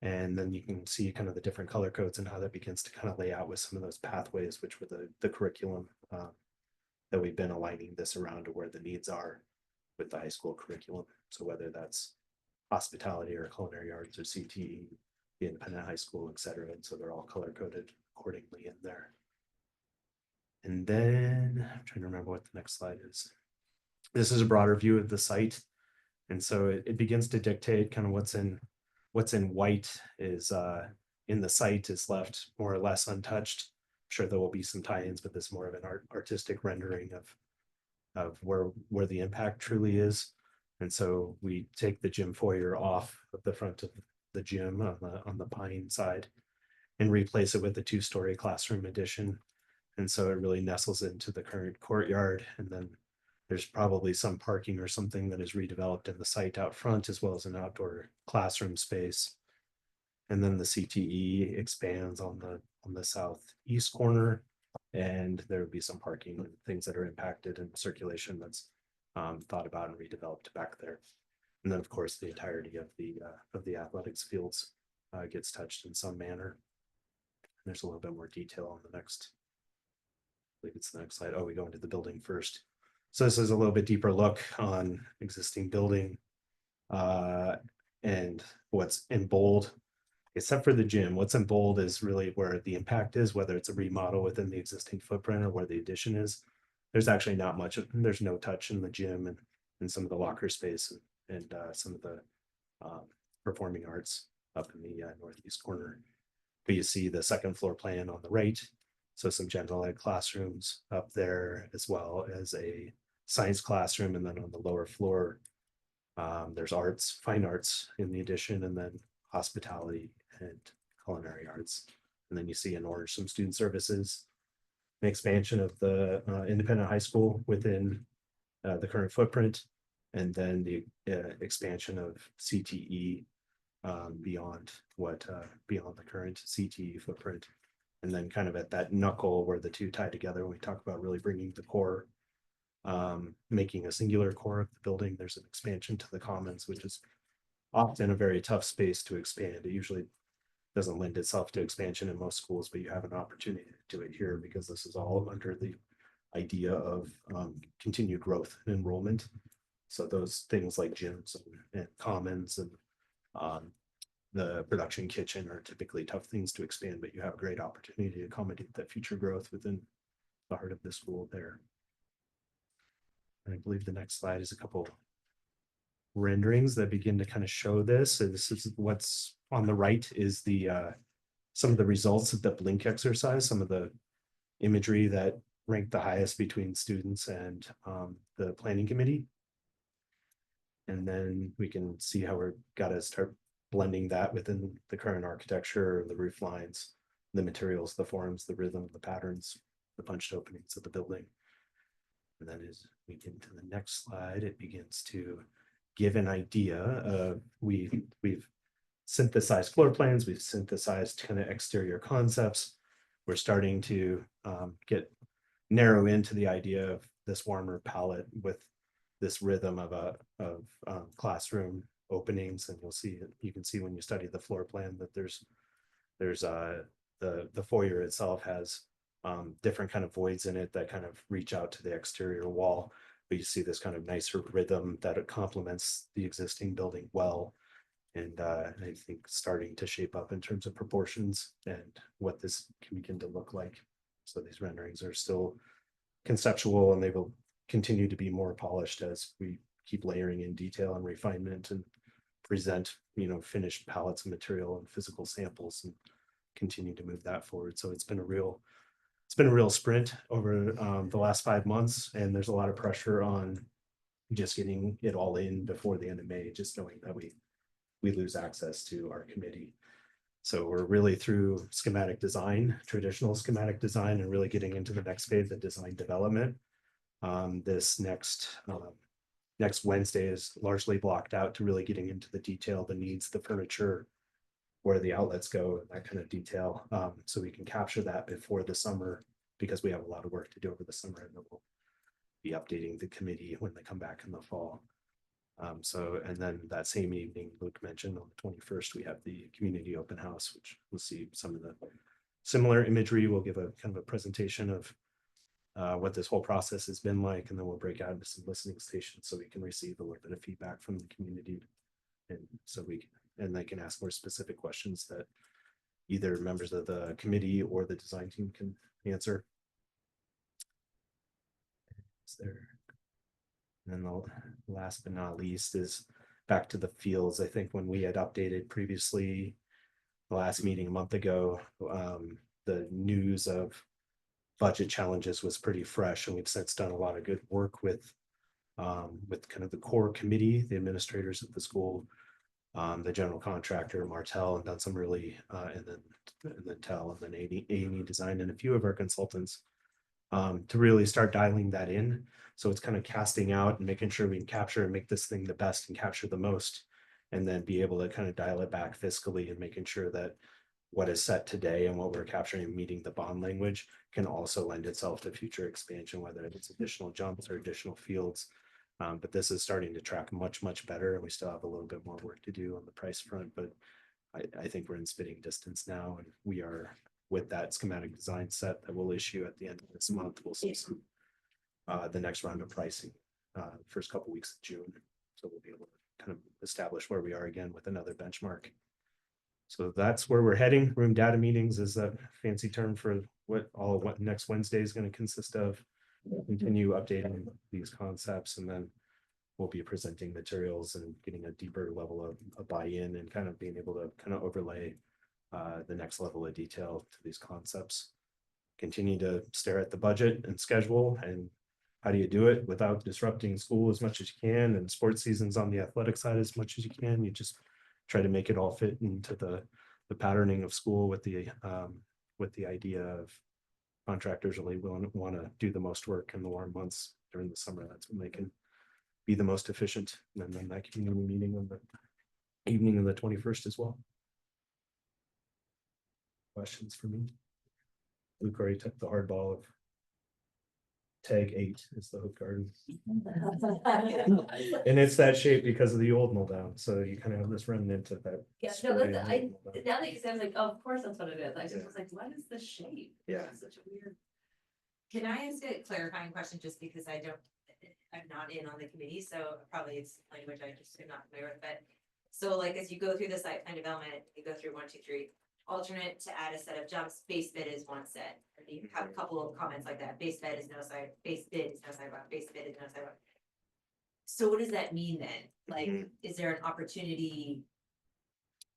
And then you can see kind of the different color codes and how that begins to kind of lay out with some of those pathways, which were the curriculum that we've been aligning this around to where the needs are with the high school curriculum. So whether that's hospitality or culinary arts or CTE, the independent high school, et cetera. And so they're all color coded accordingly in there. And then I'm trying to remember what the next slide is. This is a broader view of the site. And so it begins to dictate kind of what's in white is in the site is left more or less untouched. I'm sure there will be some tie-ins, but this is more of an artistic rendering of where the impact truly is. And so we take the gym foyer off of the front of the gym on the pine side and replace it with a 2-story classroom addition. And so it really nestles into the current courtyard. And then there's probably some parking or something that is redeveloped in the site out front, as well as an outdoor classroom space. And then the CTE expands on the southeast corner, and there would be some parking and things that are impacted and circulation that's thought about and redeveloped back there. And then, of course, the entirety of the athletics fields gets touched in some manner. And there's a little bit more detail on the next. I believe it's the next slide. Oh, we go into the building first. So this is a little bit deeper look on existing building and what's in bold. Except for the gym, what's in bold is really where the impact is, whether it's a remodel within the existing footprint or where the addition is. There's actually not much, there's no touch in the gym and some of the locker space and some of the performing arts up in the northeast corner. But you see the second floor plan on the right. So some general ed classrooms up there, as well as a science classroom. And then on the lower floor, there's arts, fine arts in the addition, and then hospitality and culinary arts. And then you see in orange some student services, an expansion of the independent high school within the current footprint, and then the expansion of CTE beyond the current CTE footprint. And then kind of at that knuckle where the two tie together, when we talk about really bringing the core, making a singular core of the building, there's an expansion to the commons, which is often a very tough space to expand. It usually doesn't lend itself to expansion in most schools, but you have an opportunity to do it here because this is all under the idea of continued growth and enrollment. So those things like gyms and commons and the production kitchen are typically tough things to expand, but you have a great opportunity to accommodate that future growth within the heart of the school there. And I believe the next slide is a couple renderings that begin to kind of show this. So this is what's on the right is the some of the results of the blink exercise, some of the imagery that ranked the highest between students and the planning committee. And then we can see how we're got to start blending that within the current architecture, the roof lines, the materials, the forms, the rhythm, the patterns, the punched openings of the building. And then as we get into the next slide, it begins to give an idea of we've synthesized floor plans, we've synthesized kind of exterior concepts. We're starting to get narrow into the idea of this warmer palette with this rhythm of classroom openings, and you can see when you study the floor plan that there's the foyer itself has different kind of voids in it that kind of reach out to the exterior wall, but you see this kind of nicer rhythm that it complements the existing building well. And I think starting to shape up in terms of proportions and what this can begin to look like. So these renderings are still conceptual, and they will continue to be more polished as we keep layering in detail and refinement and present, finished palettes of material and physical samples and continue to move that forward. So it's been a real sprint over the last 5 months, and there's a lot of pressure on just getting it all in before the end of May, just knowing that we lose access to our committee. So we're really through schematic design, traditional schematic design, and really getting into the next phase of design development. This next Wednesday is largely blocked out to really getting into the detail, the needs, the furniture, where the outlets go, that kind of detail. So we can capture that before the summer, because we have a lot of work to do over the summer, and then we'll be updating the committee when they come back in the fall. And then that same evening, Luke mentioned on the 21st, we have the community open house, which we'll see some of the similar imagery. We'll give a kind of a presentation of what this whole process has been like, and then we'll break out into some listening stations so we can receive a little bit of feedback from the community. And so they can ask more specific questions that either members of the committee or the design team can answer. And then the last but not least is back to the fields. I think when we had updated previously, the last meeting a month ago, the news of budget challenges was pretty fresh, and we've since done a lot of good work with kind of the core committee, the administrators at the school, the general contractor, Martel, and done some really, and then Tel, and then A&E Design, and a few of our consultants to really start dialing that in. So it's kind of casting out and making sure we can capture and make this thing the best and capture the most, and then be able to kind of dial it back fiscally and making sure that what is set today and what we're capturing and meeting the bond language can also lend itself to future expansion, whether it's additional jumps or additional fields. But this is starting to track much, much better, and we still have a little bit more work to do on the price front, but I think we're in spitting distance now, and we are with that schematic design set that we'll issue at the end of this month. We'll see some the next round of pricing first couple weeks of June, so we'll be able to kind of establish where we are again with another benchmark. So that's where we're heading. Room data meetings is a fancy term for what next Wednesday is going to consist of. We'll continue updating these concepts, and then we'll be presenting materials and getting a deeper level of buy-in and kind of being able to kind of overlay the next level of detail to these concepts. Continue to stare at the budget and schedule, and how do you do it without disrupting school as much as you can, and sports seasons on the athletic side as much as you can. You just try to make it all fit into the patterning of school with the idea of contractors really want to do the most work in the warm months during the summer. That's when they can be the most efficient. And then that community meeting on the evening of the 21st as well. Questions for me? Luke already took the hard ball of tag 8 is the hook garden. And it's that shape because of the old mold down. So you kind of have this remnant of that. Yeah, no, now that you said, I was like, oh, of course that's what it is. I just was like, what is the shape? Yeah. It's such a weird. Can I ask a clarifying question, just because I'm not in on the committee, so probably it's language I just am not familiar with, but. So like, as you go through the site plan development, you go through 1, 2, 3, alternate to add a set of jumps, base bid is one set. Or you have a couple of comments like that, base bid is no side, base bid is no sidewalk, base bid is no sidewalk. So what does that mean then? Like, Mhm. is there an opportunity?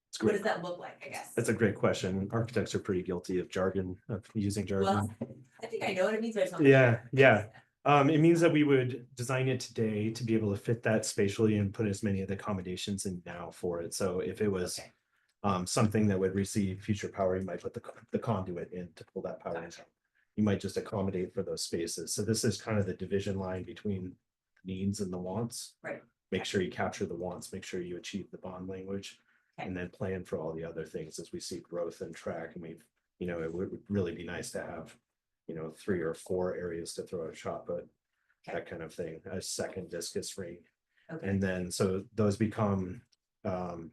It's What great. does that look like, I guess? That's a great question. Architects are pretty guilty of jargon, of using jargon. Well, I think I know what it means, but it's not. Yeah, yeah. It means that we would design it today to be able to fit that spatially and put as many of the accommodations in now for it. So if it was Okay. something that would receive future power, you might put the conduit in to pull that power in. Gotcha. You might just accommodate for those spaces. So this is kind of the division line between needs and the wants. Right. Make sure you capture the wants, make sure you achieve the bond language. Okay. And then plan for all the other things as we see growth and track. And we've, it would really be nice to have, 3 or 4 areas to throw a shot put. Okay. That kind of thing, a second discus ring. Okay. And then, so those become part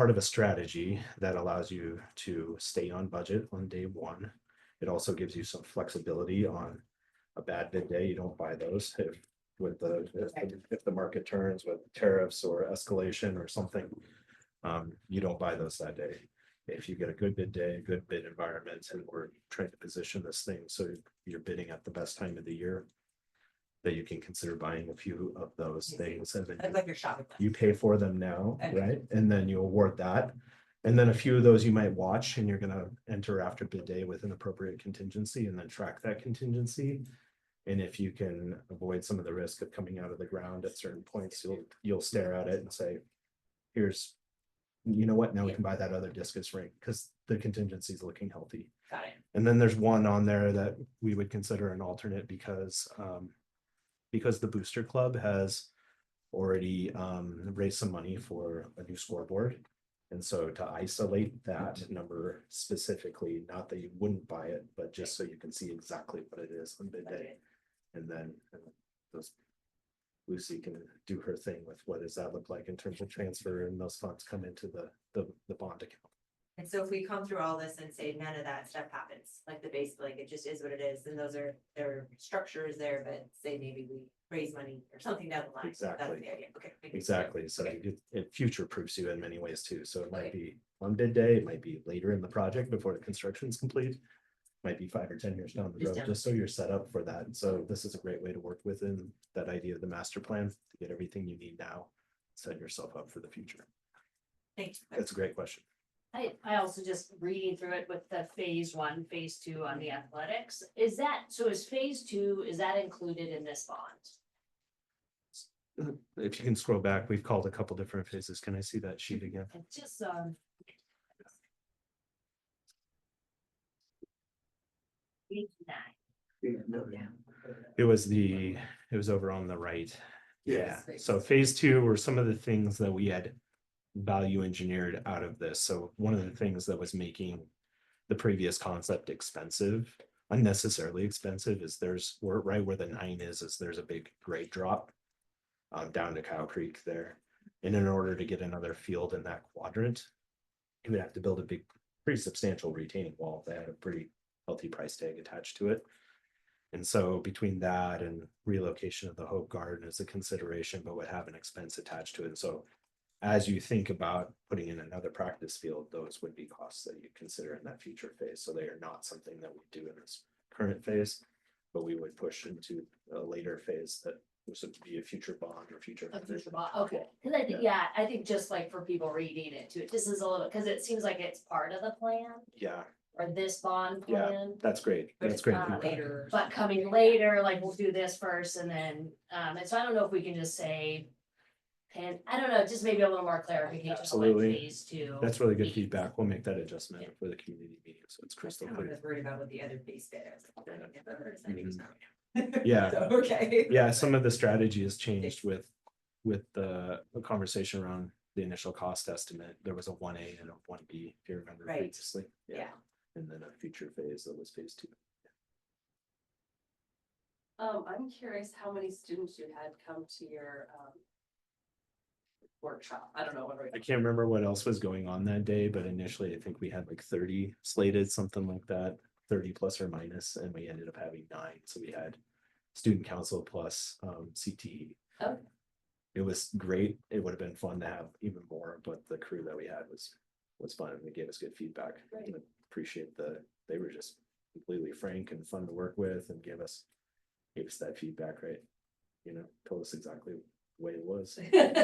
of a strategy that allows you to stay on budget on day one. It also gives you some flexibility on a bad bid day. You don't buy those if the market turns with tariffs or escalation or something. You don't buy those that day. If you get a good bid day, a good bid environment, and we're trying to position this thing so you're bidding at the best time of the year, that you can consider buying a few of those things, and then Like your shopping list. you pay for them now, Okay. right? And then you award that. And then a few of those you might watch, and you're gonna enter after bid day with an appropriate contingency and then track that contingency. And if you can avoid some of the risk of coming out of the ground at certain points, you'll stare at it and say, here's, you know what, now we can buy that other discus ring because the contingency is looking healthy. Got it. And then there's one on there that we would consider an alternate because the Booster Club has already raised some money for a new scoreboard. And so to isolate that number specifically, not that you wouldn't buy it, but just so you can see exactly what it is on bid day. And then those Lucy can do her thing with what does that look like in terms of transfer, and those funds come into the bond account. And so if we come through all this and say none of that stuff happens, like the base, like it just is what it is, and those are, their structures there, but say maybe we raise money or something down the line. That's Exactly. the idea. Okay. Exactly. So Okay. it future proofs you in many ways too. So it might Okay. be on bid day, it might be later in the project before the construction is complete. Might be 5 or 10 years down the Just road, down. just so you're set up for that. So this is a great way to work within that idea of the master plan to get everything you need now, set yourself up for the future. Thanks. That's a great question. I also just reading through it with the phase 1, phase 2 on the athletics. Is phase 2, is that included in this bond? If you can scroll back, we've called a couple different phases. Can I see that sheet again? It's just, page 9. It was over on the right. Yeah, so phase 2 were some of the things that we had value engineered out of this. So one of the things that was making the previous concept expensive, unnecessarily expensive, is right where the 9 is there's a big grade drop down to Cow Creek there. And in order to get another field in that quadrant, you would have to build a pretty substantial retaining wall that had a pretty healthy price tag attached to it. And so between that and relocation of the Hope Garden is a consideration, but would have an expense attached to it. And so as you think about putting in another practice field, those would be costs that you consider in that future phase. So they are not something that we do in this current phase, but we would push into a later phase that was to be a future bond or future. Okay, cause I think, yeah, I think just like for people reading into it, this is a little, cause it seems like it's part of the plan Yeah, or this bond Yeah. plan. that's great. But That's it's great. not later. But coming later, like we'll do this first and then, and so I don't know if we can just say. And I don't know, just maybe a little more clarification on what Absolutely. phase 2. That's really good means. feedback. We'll make that adjustment for the community meeting. So it's crystal I clear. was worried about what the other base bid is. Yeah. So, okay. Yeah, some of the strategy has changed with the conversation around the initial cost estimate. There was a 1A and a 1B, if you remember Right. previously. Yeah. And then a future phase that was phase 2. I'm curious how many students you had come to your workshop. I don't know what. I can't remember what else was going on that day, but initially I think we had like 30 slated, something like that, 30 plus or minus, and we ended up having 9. So we had student council plus CTE. Oh. It was great. It would have been fun to have even more, but the crew that we had was fun and they gave us good feedback. Great. I appreciate they were just completely frank and fun to work with and gave us that feedback, right? you know, told us exactly the way it was. Good,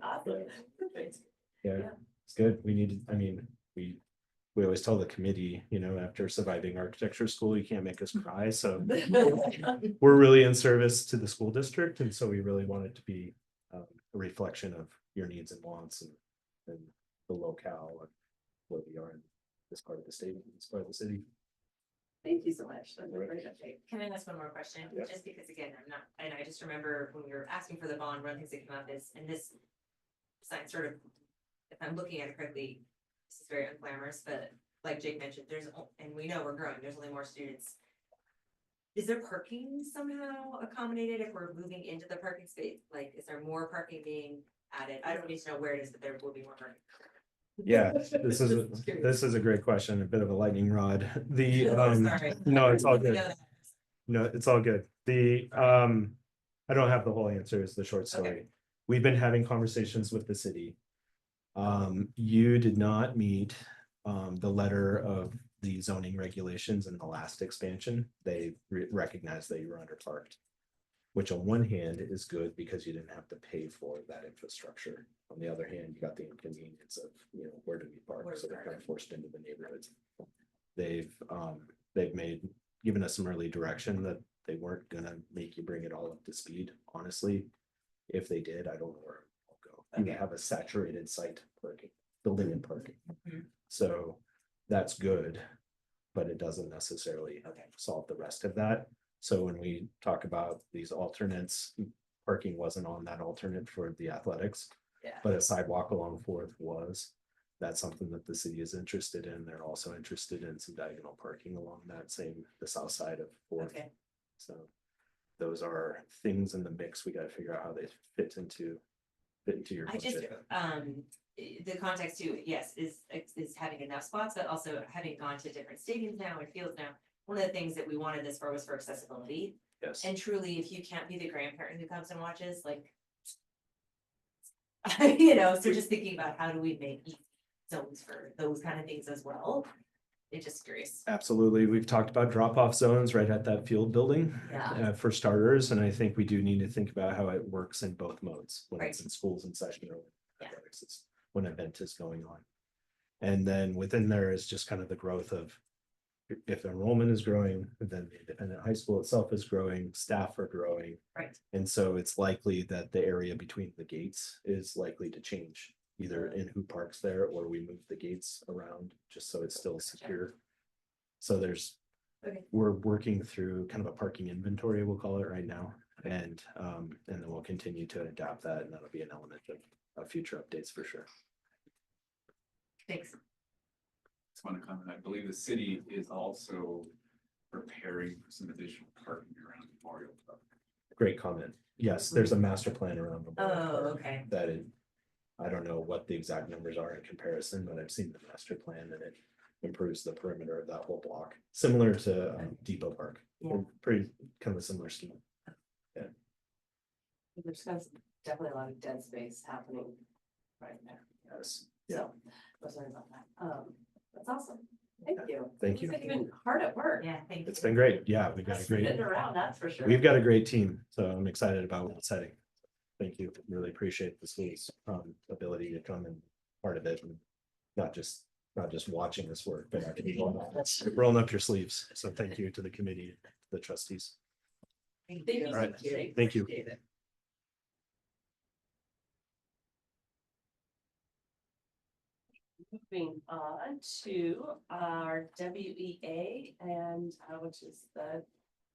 awesome. Perfect. Yeah, Yeah. it's good. We need, I mean, we always tell the committee, you know, after surviving architecture school, you can't make us cry, so we're really in service to the school district, and so we really want it to be a reflection of your needs and wants and the locale and where we are in this part of the state, this part of the city. Thank you so much. That's a great update. Can I ask one more question? Yeah. Just because again, I'm not, and I just remember when we were asking for the bond, one of the things that came up is, and this sign sort of, if I'm looking at it correctly, this is very unglamorous, but like Jake mentioned, and we know we're growing, there's only more students. Is there parking somehow accommodated if we're moving into the parking space? Like, is there more parking being added? I don't need to know where it is, but there will be more parking. Yeah, this is a great question, a bit of a lightning rod. The, Sorry. no, it's all You good. know that. No, it's all good. The, I don't have the whole answer is the short story. Okay. We've been having conversations with the city. You did not meet, the letter of the zoning regulations in the last expansion. They recognized that you were underparked. Which on one hand is good because you didn't have to pay for that infrastructure. On the other hand, you got the inconvenience of, you know, where do we park? Where So to they're park. kind of forced into the neighborhoods. They've given us some early direction that they weren't gonna make you bring it all up to speed. Honestly, if they did, I don't know where I'll go. You have a saturated site parking, building and parking. Mhm. So that's good, but it doesn't necessarily solve the rest of that. So when we talk about these alternates, parking wasn't on that alternate for the athletics. Yeah. But a sidewalk along Fourth was. That's something that the city is interested in. They're also interested in some diagonal parking along the south side of Fourth. Okay. So those are things in the mix. We gotta figure out how they fit into your I just, budget. the context too, yes, is having enough spots, but also having gone to different stadiums now and fields now. One of the things that we wanted this for was for accessibility. Yes. And truly, if you can't be the grandparent who comes and watches, like. You know, so just thinking about how do we make zones for those kind of things as well. It's just curious. Absolutely. We've talked about drop-off zones right at that field building. Yeah. For starters, and I think we do need to think about how it works in both modes, when it's Right. in schools in session or Yeah. athletics, it's when an event is going on. And then within there is just kind of the growth of if enrollment is growing, then the independent high school itself is growing, staff are growing. Right. And so it's likely that the area between the gates is likely to change, either in who parks there or we move the gates around just so it's still secure. So Okay. we're working through kind of a parking inventory, we'll call it right now. And then we'll continue to adapt that, and that'll be an element of future updates for sure. Thanks. Just want to comment, I believe the city is also preparing for some additional parking around Memorial Park. Great comment. Yes, there's a master plan around. Memorial Oh, Park okay. That is, I don't know what the exact numbers are in comparison, but I've seen the master plan and it improves the perimeter of that whole block, similar to Depot Park. Yeah. Pretty kind of a similar scheme. There's definitely a lot of dead space happening right there. Yes. So, I'm sorry about that. That's awesome. Thank you. Thank you. You've been hard at work. Yeah, thank you. It's been great. Yeah, we've got a great, Sitting around, that's for sure. we've got a great team, so I'm excited about what's heading. Thank you. Really appreciate the school's ability to come and part of it and not just watching us work, but actually rolling up your sleeves. So thank you to the committee, the trustees. Thank you. All right. Jake. Thank you. Appreciate it. Moving on to our WEA and which is the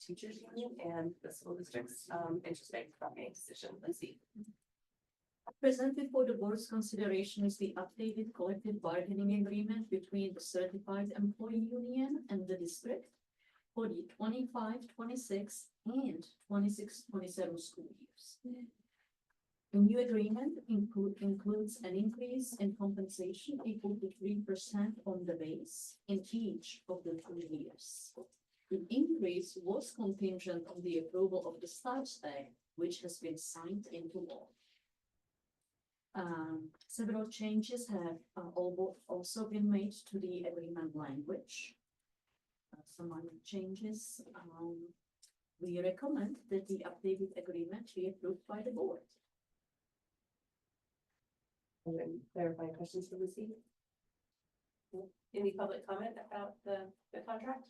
teachers union and the school district's interest rate decision. Lucy. Presented for the board's consideration is the updated collective bargaining agreement between the certified employee union and the district for the 25-26 and 26-27 school years. The new agreement includes an increase in compensation equal to 3% on the base in each of the 2 years. The increase was contingent on the approval of the staff stag, which has been signed into law. Several changes have also been made to the agreement language. Some minor changes. We recommend that the updated agreement be approved by the board. And then clarifying questions for Lucy? Any public comment about the contract?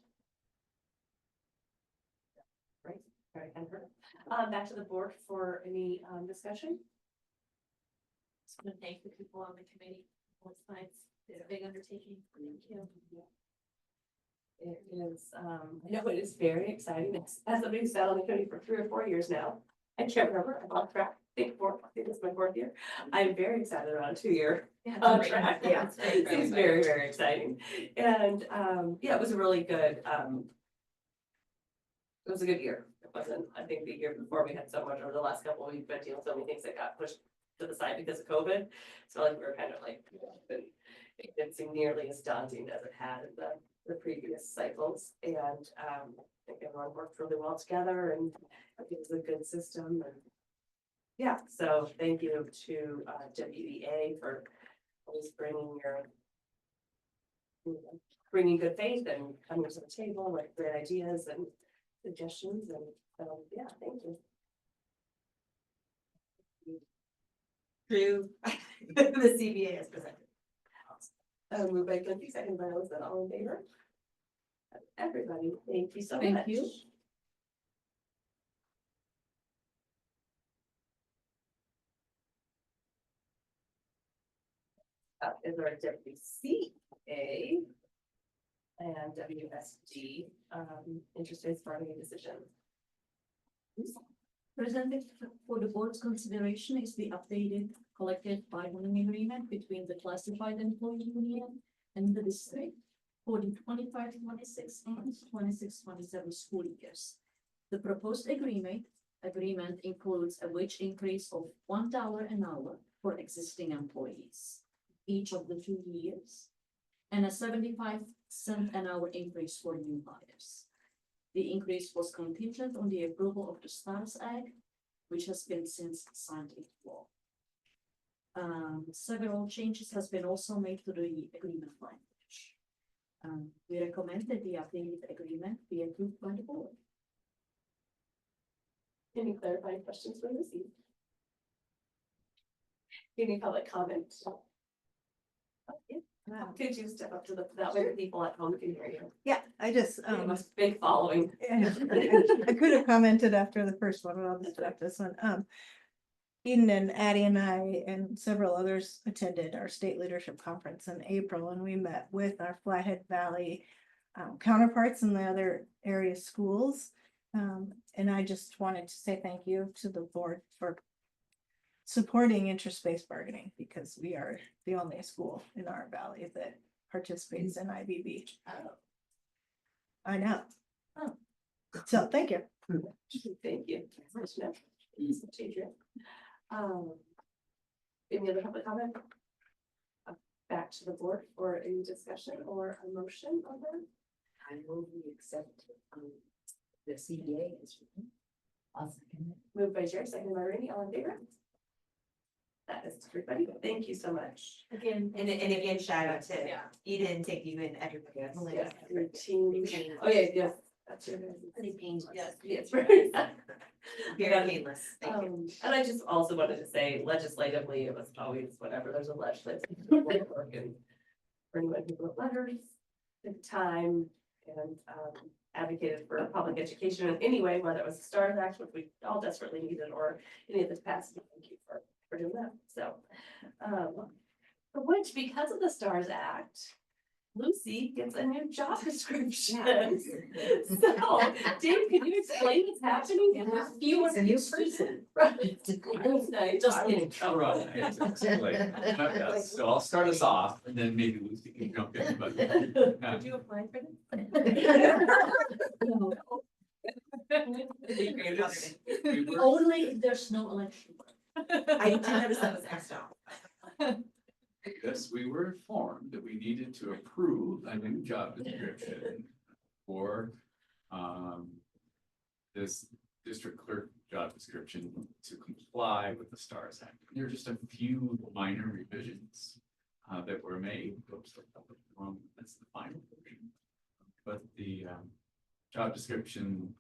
Right, very unheard. Back to the board for any discussion. Just want to thank the people on the committee. Both sides did a big undertaking. Thank you. It is, I know it is very exciting. As somebody who's sat on the committee for 3 or 4 years now, I can't remember, I lost track, I think it's my 4th year. I'm very excited about a 2-year contract. Yeah, it's very, It's very, very exciting. And, yeah, it was a really good, it was a good year. It wasn't, I think the year before we had so much, over the last couple of weeks, been dealing with so many things that got pushed to the side because of COVID. So like we were kind of like, it didn't seem nearly as daunting as it had in the previous cycles. And I think everyone worked really well together and I think it was a good system. And yeah, so thank you to WEA for always bringing bringing good faith and coming to the table with great ideas and suggestions. And yeah, thank you. Through the CBA as presented. Moved by Lindsay, second by Elizabeth, all in favor? Everybody, thank you so much. Thank you. Is our WCA and WSD, interest-based bargaining decision. Presented for the board's consideration is the updated collective bargaining agreement between the classified employee union and the district for the 25-26 and 26-27 school years. The proposed agreement includes a wage increase of $1 an hour for existing employees each of the 2 years, and a 75-cent an hour increase for new hires. The increase was contingent on the approval of the STARS Act, which has been since signed into law. Several changes has been also made to the agreement language. We recommend that the updated agreement be approved by the board. Any clarifying questions for Lucy? Any public comment? Could you step up to that way the people at home can hear you? Yeah, I just, You have a big following. I could have commented after the first one, but I'll just after this one. Eden and Addie and I and several others attended our state leadership conference in April, and we met with our Flathead Valley counterparts in the other area schools. And I just wanted to say thank you to the board for supporting interest-based bargaining, because we are the only school in our valley that participates in IBB. I know. Oh. So thank you. Thank you. Any other public comment? Back to the board for any discussion or a motion on that? I move we accept the CBA as written. I'll second it. Moved by Jerry, second by Rainey, all in favor? That is everybody. Thank you so much. Again, and again, shout out to Eden, thank you and everybody else. Yes, your team. Oh, yeah, yes. That's your guys'. Pretty painless. Yes, very. Very painless. Thank you. And I just also wanted to say legislatively, it was always whenever there's a legislative work and for anyone who wrote letters, took time and advocated for public education in any way, whether it was the STARS Act, which we all desperately needed, or any of the capacity. Thank you for doing that. So, for which, because of the STARS Act, Lucy gets a new job description. So, Dave, can you explain what's happening? You was a new person. Right. Just kidding. All right. So I'll start us off and then maybe Lucy can jump in, but. Did you apply for this? We were- Only if there's no election. I did notice that was Xed off. Yes, we were informed that we needed to approve a new job description for this district clerk job description to comply with the STARS Act. There are just a few minor revisions that were made. Oops, that's the final version. But the job description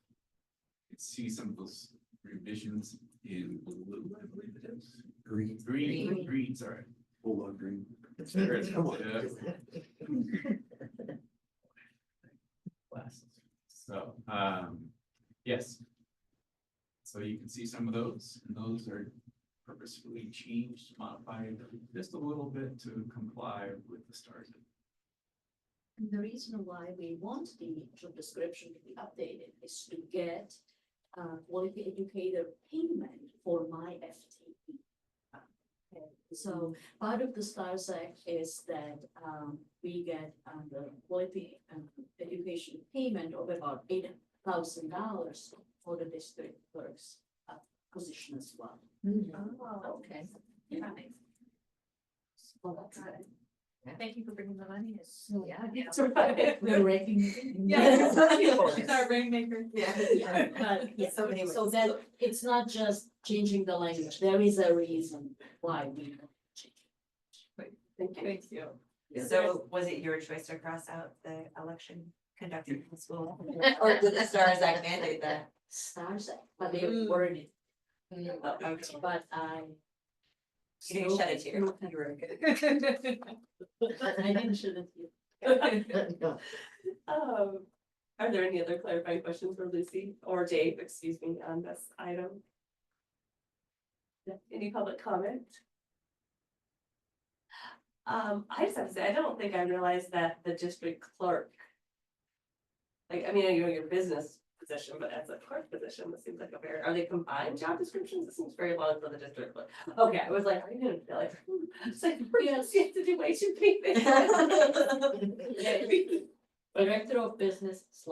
can see some of those revisions in blue, I believe it is. Green. Green, sorry. Full on green. There it is, yeah. Glasses. So, yes. So you can see some of those, and those are purposefully changed, modified just a little bit to comply with the stars. And the reason why we want the job description to be updated is to get quality educator payment for my FTE. So part of the STARS Act is that we get the quality education payment of about $8,000 for the district clerk's position as well. Oh, okay. Yeah. Well, that's good. Thank you for bringing the money. Yeah, That's right. we're raking. It's our rainmaker. Yeah. But yeah, So anyway. so that it's not just changing the language. There is a reason why we want to change. Thank you. So was it your choice to cross out the election conducted in the school? Or did the Stars Act mandate that? Stars Act, but they worded it. Okay. But I. You didn't shed a tear. I didn't shed a tear. Are there any other clarifying questions for Lucy or Dave, excuse me, on this item? Any public comment? I just have to say, I don't think I realized that the district clerk. Like, I mean, I know your business position, but as a clerk position, this seems like are they combined job descriptions? It seems very long for the district clerk. Okay, I was like, I didn't feel like, it's like, yes, you have to do way too many things. Director of Business /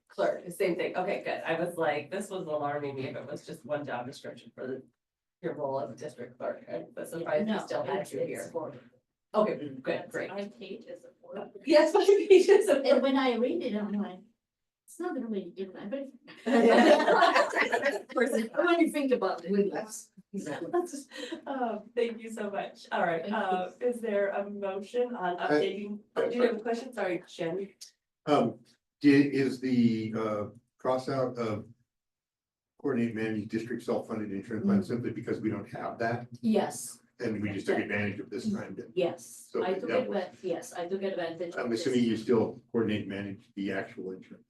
Clerk, same thing. Okay, good. I was like, this was alarming me if it was just one job description for your role as a district clerk. But surprised you still had you here. Okay, good, great. I hate as a board. Yes, my page is a. And when I read it, I'm like, it's not really in my, but. When you think about it. Thank you so much. All right, is there a motion on updating? Oh, do you have a question? Sorry, Jen. Is the cross out of coordinate managed district self-funded insurance plan simply because we don't have that? Yes, And we just took advantage of this time. yes, So I took that advantage, yes, I took advantage. of I'm this. assuming you still coordinate manage the actual insurance.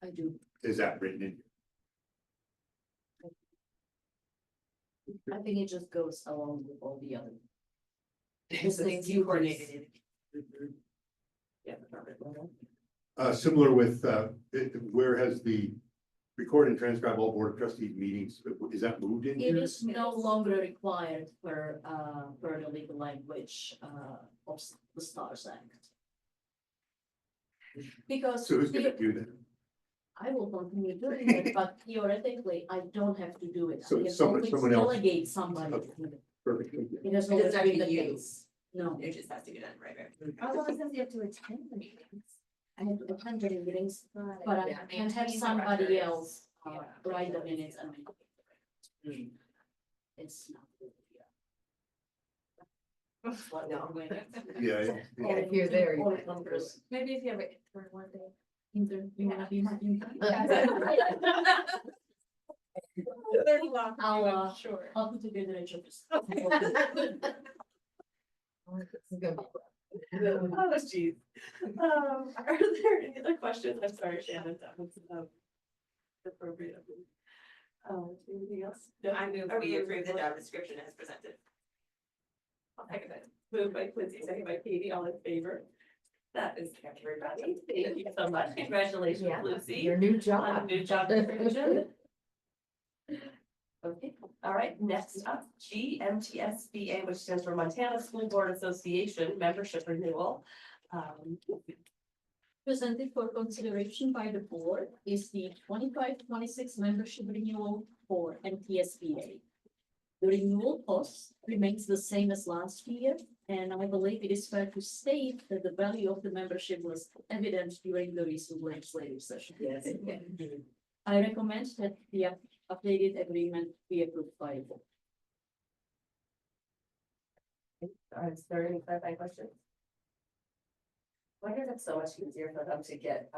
I do. Is that written in? I think it just goes along with all the other. So things you coordinated. Yeah. Similar with, where has the record and transcribe all board of trustees meetings, is that moved in? It here? is no longer required per the legal language of the STARS Act. Because So who's gonna do that? I will continue doing it, but theoretically, I don't have to do it. So I can someone always else- delegate somebody to do it. Perfect. It doesn't It doesn't have to have be to the be you. case. No. It just has to be done, right? How long does you have to attend the meetings? I have to attend the meetings. But I can have somebody else write the minutes and make it. It's not. Yeah. If you're there, you Or can. numbers. Maybe if you have it for one day. You wanna be my intern? Sure. I'll put together a job. Oh, geez. Are there any other questions? I'm sorry, Shannon, that was appropriate. Anything else? No? I move we approve the job description as presented. I'll second it. Moved by Quincy, second by Katie, all in favor. That is everybody. Thank you so much. Congratulations, Yeah, Lucy. Your new On the job. new job description. Okay, all right, next up, GMTSBA, which stands for Montana School Board Association Membership Renewal. Presented for consideration by the board is the 25-26 membership renewal for MTSBA. The renewal cost remains the same as last year, and I believe it is fair to state that the value of the membership was evident during the recent legislative session. Yes. I recommend that the updated agreement be approved by the board. Is there any clarifying questions? Why is it so much easier for them to get,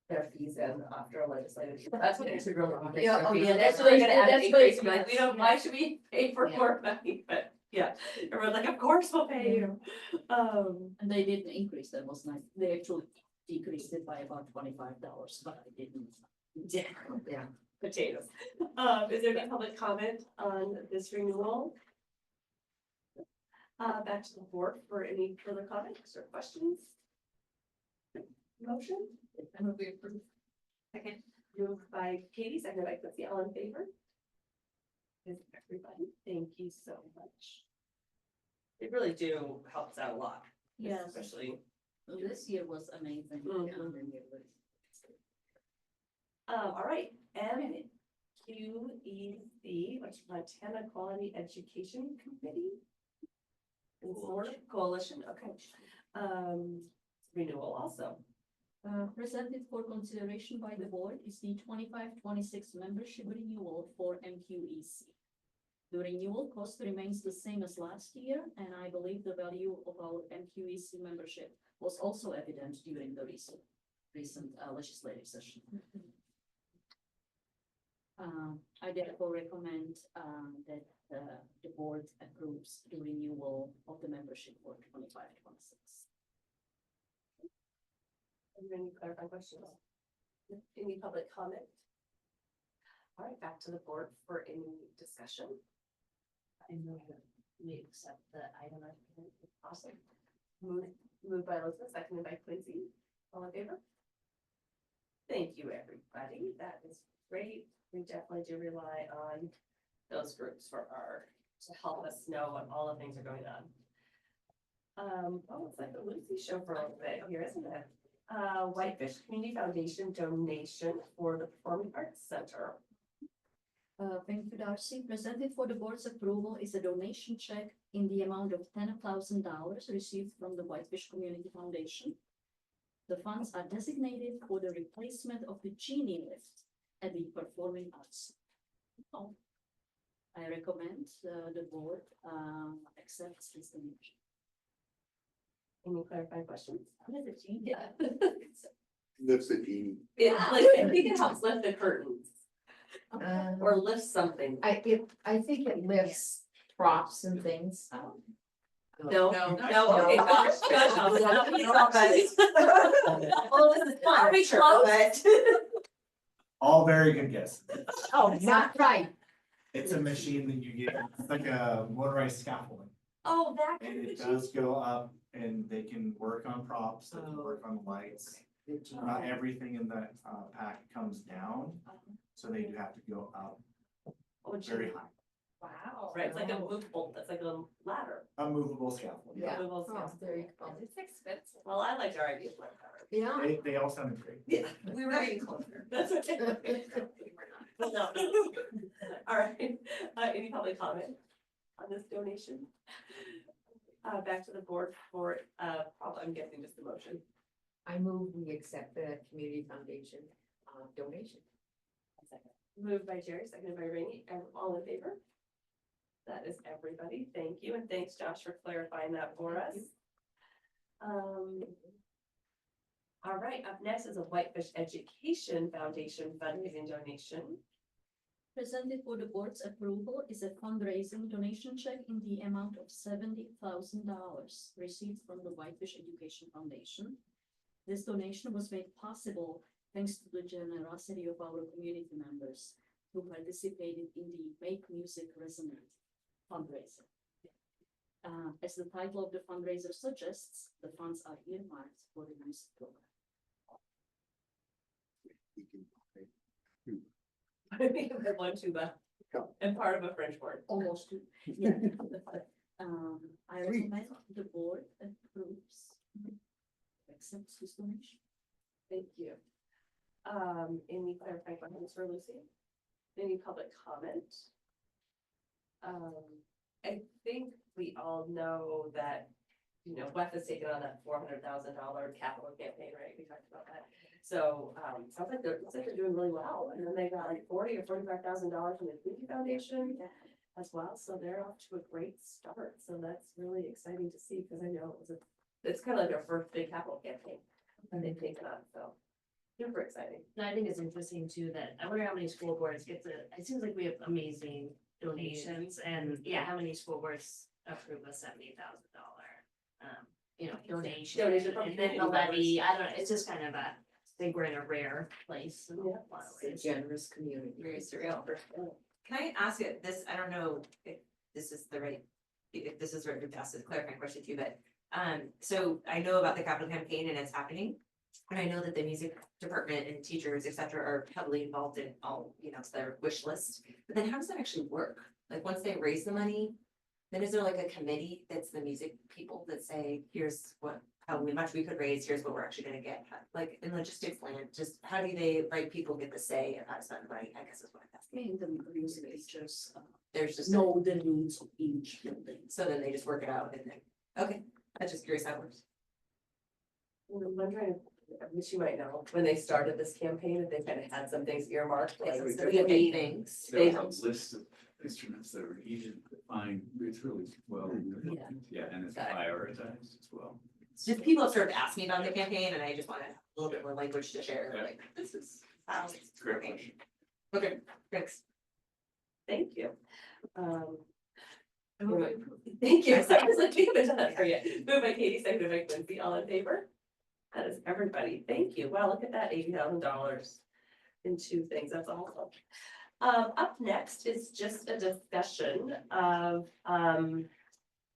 their fees in after a legislative. That's what they should really. Yeah, oh, yeah, That's what they're gonna add an that's increase, what- be like, we don't, why should we pay for Yeah. more money, but yeah, everyone's like, of course we'll pay you. And they didn't increase, that was nice, they actually decreased it by about $25, but I didn't. Yeah. Potatoes. Is there any public comment on this renewal? Back to the board for any further comments or questions? Motion? I move we approve. Second. Moved by Katie, seconded by Quincy, all in favor? Is everybody, thank you so much. They really do help us out a lot. Yes. Especially, This year was amazing. Mhm. All right, MQEC, which is Montana Quality Education Committee. Coalition, okay. Renewal also. Presented for consideration by the board is the 25-26 membership renewal for MQEC. The renewal cost remains the same as last year, and I believe the value of our MQEC membership was also evident during the recent legislative session. I therefore recommend that the board approves the renewal of the membership for 25-26. Are there any clarifying questions? Any public comment? All right, back to the board for any discussion. I know that we accept the item. Awesome. Moved by Elizabeth, seconded by Quincy. All in favor? Thank you, everybody. That is great. We definitely do rely on those groups to help us know what all the things are going on. Oh, it's like the Lucy show for a little bit here, isn't it? Whitefish Community Foundation donation for the Performing Arts Center. Thank you, Darcy. Presented for the board's approval is a donation check in the amount of $10,000 received from the Whitefish Community Foundation. The funds are designated for the replacement of the genie lift at the Performing Arts. Oh. I recommend the board accepts this donation. Any clarifying questions? What is it, genie? Yeah. Lifts the genie. Like, I think it helps lift the curtains or lift something. I think it lifts props and things. No, okay, gosh, Well, this is fun. Make sure, but. All very good guesses. Oh, not right. It's a machine that you get, it's like a motorized scaffolding. Oh, that And kind of it does go up and they can work on props, they can work on lights. Not everything in that pack comes down, so they do have to go up very high. Wow. Right, it's like a movable, it's like a ladder. A movable scaffold. Yeah. Movable Oh, scaffold. there you go. It's expensive. Well, I liked our idea. Like that. Yeah. They all sounded great. Yeah, we were getting closer. That's okay. Well, no. All right, any public comment on this donation? Back to the board for, probably, I'm guessing just the motion. I move we accept the community foundation donation. Moved by Jerry, seconded by Rainey, all in favor? That is everybody, thank you, and thanks Josh for clarifying that for us. All right, up next is a Whitefish Education Foundation fundraising donation. Presented for the board's approval is a fundraising donation check in the amount of $70,000 received from the Whitefish Education Foundation. This donation was made possible thanks to the generosity of our community members who participated in the Make Music Resonate fundraiser. As the title of the fundraiser suggests, the funds are earmarked for the music program. We have one tuba and part of a French word. Almost two. Yeah. I recommend the board approves, accepts this donation. Thank you. Any clarifying questions for Lucy? Any public comment? I think we all know that, you know, WEF has taken on that $400,000 capital campaign, right? We talked about that. So, sounds like they're doing really well. And then they got like $40,000 or $45,000 from the Community Foundation as well. So they're off to a great start. So that's really exciting to see because I know it's kind of like their first big capital campaign that they've taken on. So super exciting. And I think it's interesting too that I wonder how many school boards get to, it seems like we have amazing donations and yeah, how many school boards approve a $70,000 donation. Donation from And then the community levy, I don't know, it's just kind of I think we're in a rare place in a lot of ways. Generous community. Very surreal. Can I ask you this, I don't know if this is the right, if this is right to ask a clarifying question too, but, so I know about the capital campaign and it's happening. And I know that the music department and teachers, et cetera, are heavily involved in all, it's their wish list. But then how does that actually work? Like, once they raise the money, then is there like a committee that's the music people that say, here's how much we could raise, here's what we're actually gonna get? Like, in logistics land, just how do they, like, people get the say of how to spend the money, I guess is what I'm asking. The music teachers There's just, know the needs of each building. so then they just work it out and then, okay, I'm just curious how it works. I'm wondering, which you might know, when they started this campaign, if they kind of had some things earmarked, like. It's we the could big be- things. They There's a list of instruments that are needed, fine, it's really well, yeah, and it's Got it. prioritized as well. Just people have sort of asked me about the campaign and I just wanted a little bit more language to share, like, this is how it's Great working. question. Okay, thanks. Thank you. I move it. Thank you. I was like, we haven't done that for yet. Moved by Katie, seconded by Quincy, all in favor? That is everybody. Thank you. Wow, look at that, $80,000 in two things. That's awesome. Up next is just a discussion of,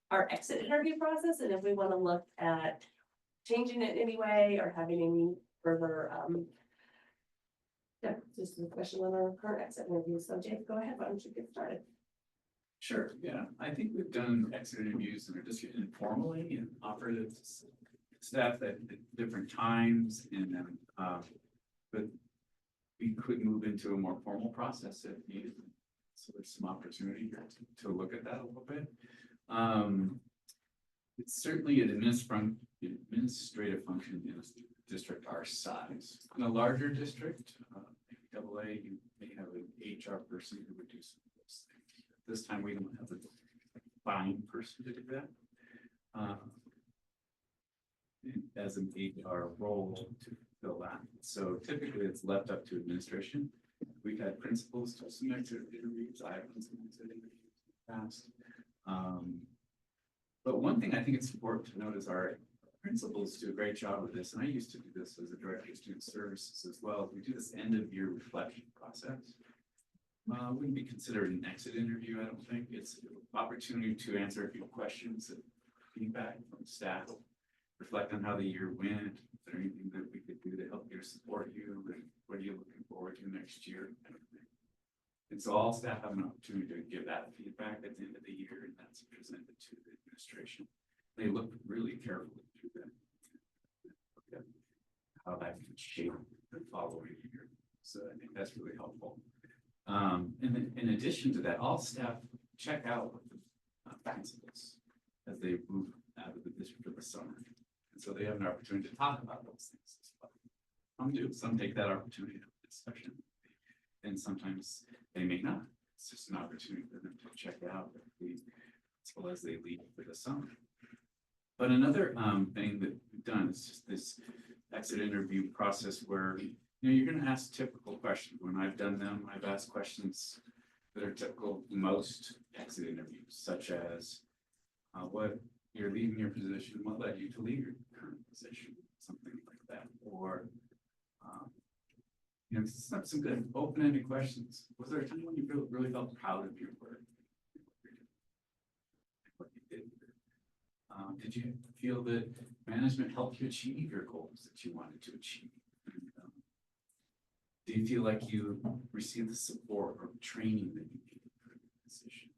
our exit interview process and if we want to look at changing it in any way or having any further, yeah, just a question on our current exit interview. So Jake, go ahead. Why don't you get started? Sure, yeah, I think we've done exit interviews and are just informally and offered it to staff at different times and then, but we could move into a more formal process if needed. So there's some opportunity here to look at that a little bit. It's certainly an administrative function in a district our size. In a larger district, maybe AA, you may have an HR person who would do some of those things. This time we don't have a fine person to do that. As an HR role to fill that. So typically it's left up to administration. We've had principals do some exit interviews. I have done some exit interviews in the past. But one thing I think it's important to note is our principals do a great job with this. And I used to do this as a director of student services as well. We do this end of year reflection process. Wouldn't be considered an exit interview, I don't think. It's an opportunity to answer a few questions and feedback from staff, reflect on how the year went. Is there anything that we could do to help you support you? And what are you looking forward to next year? And so all staff have an opportunity to give that feedback at the end of the year, and that's presented to the administration. They look really carefully through that. Look at how that can shape the following year. So I think that's really helpful. And then in addition to that, all staff check out with the principals as they move out of the district for the summer. And so they have an opportunity to talk about those things as well. Some do, some take that opportunity to have a discussion. And sometimes they may not. It's just an opportunity for them to check out as well as they leave for the summer. But another thing that we've done is just this exit interview process where you're going to ask typical questions. When I've done them, I've asked questions that are typical to most exit interviews, such as what you're leaving your position, what led you to leave your current position, something like that, or some good open-ended questions. Was there a time when you really felt proud of your work? What you did? Did you feel that management helped you achieve your goals that you wanted to achieve? Do you feel like you received the support or training that you needed for your position?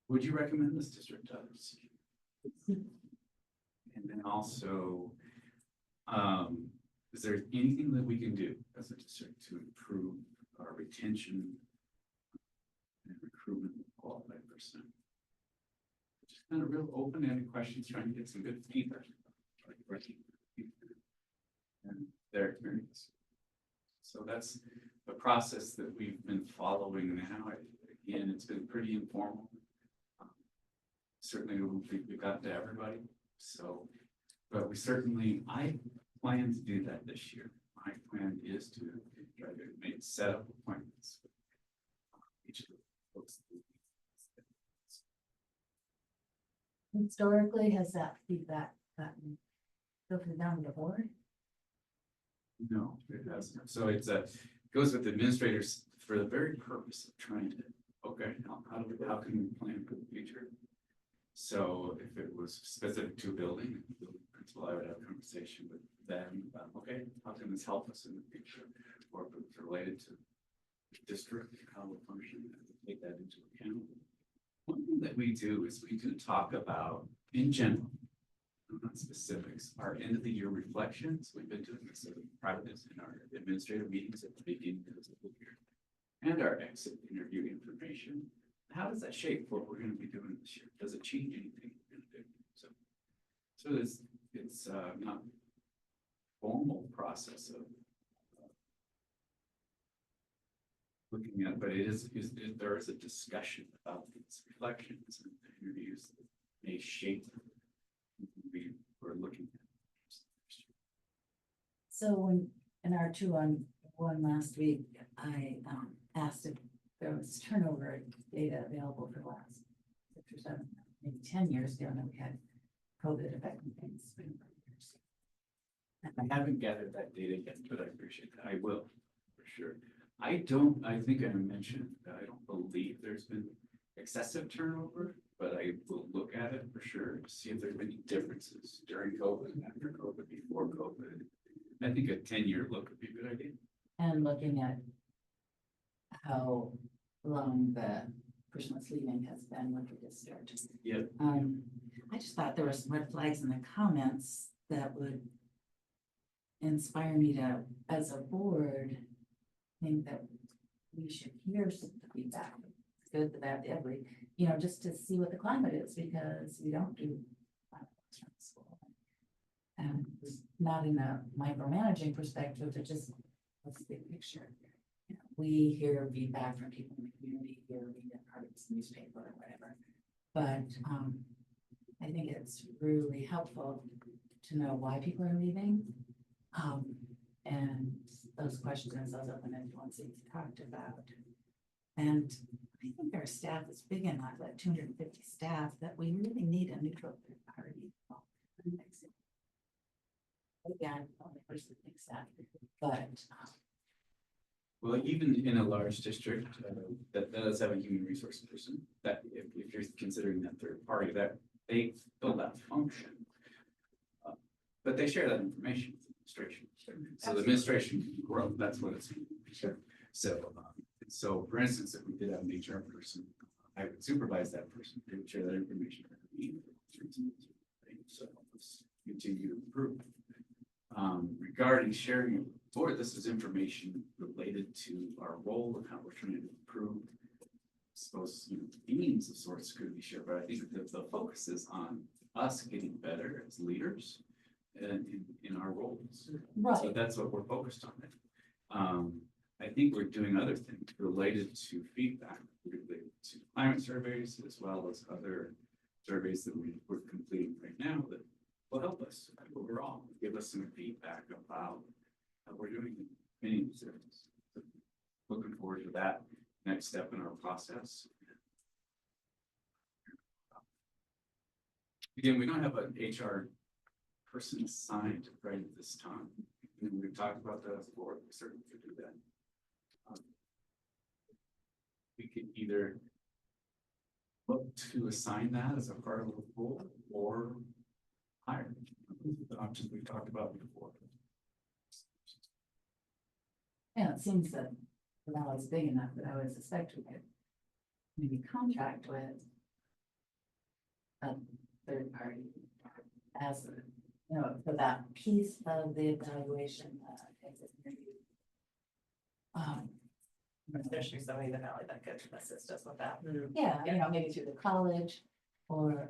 Would you recommend this district to others? And then also, is there anything that we can do as a district to improve our retention and recruitment of qualified personnel? Just kind of real open-ended questions, trying to get some good feedback. And their experience. So that's the process that we've been following now. Again, it's been pretty informal. Certainly, we got to everybody. So But we certainly, I plan to do that this year. My plan is to try to make set up appointments. with Each of the folks. Historically, has that feedback gotten filtered down to the board? No, it doesn't. So it's goes with administrators for the very purpose of trying to, okay, how can we plan for the future? So if it was specific to a building, the building principal, I would have a conversation with them about, okay, how can this help us in the future? Or if it's related to the district, how we function, take that into account. One thing that we do is we do talk about, in general, not specifics, our end of the year reflections. We've been doing this in private in our administrative meetings at the beginning of the school year. And our exit interview information. How does that shape what we're going to be doing this year? Does it change anything we're going to do? So it's not formal process of looking at, but there is a discussion about these reflections and interviews that may shape we're looking at. So when, in our 2-on-1 last week, I asked if there was turnover data available for the last 6 or 7, maybe 10 years ago, and we had COVID affecting things. I haven't gathered that data yet, but I appreciate that. I will, for sure. I think I mentioned that I don't believe there's been excessive turnover, but I will look at it for sure to see if there's any differences during COVID, after COVID, before COVID. I think a 10-year look would be a good idea. And looking at how long the person that's leaving has been with the district. Yeah. I just thought there were some red flags in the comments that would inspire me to, as a board, think that we should hear some feedback. Good, the bad, the ugly, just to see what the climate is, because we don't do from school. And not in a micromanaging perspective, but just what's the big picture. We hear feedback from people in the community, here read it part of this newspaper or whatever. But I think it's really helpful to know why people are leaving. And those questions, those open ended ones that you talked about. And I think our staff is big enough, like 250 staff, that we really need a neutral third party. Again, I'm the only person that thinks that, but Well, even in a large district that does have a human resource person, that if you're considering that third party, that they fill that function. But they share that information with the administration. So the administration can grow. That's what it's. Sure. So for instance, if we did have an HR person, I would supervise that person. They would share that information. So let's continue to improve. Regarding sharing it with the board, this is information related to our role and how we're trying to improve. I suppose themes of sorts could be shared, but I think that the focus is on us getting better as leaders in our roles. right. So that's what we're focused on. I think we're doing other things related to feedback, related to climate surveys, as well as other surveys that we're completing right now that will help us overall, give us some feedback about how we're doing in many of these areas. So looking forward to that next step in our process. Again, we don't have an HR person assigned right at this time. And we've talked about that before. We certainly could do that. We could either look to assign that as a part of the pool or hire. The options we've talked about before. Yeah, it seems that the valley is big enough that I would suspect we could maybe contract with a third party as for that piece of the evaluation. Especially somebody in the valley that could assist us with that. Yeah, maybe through the college or.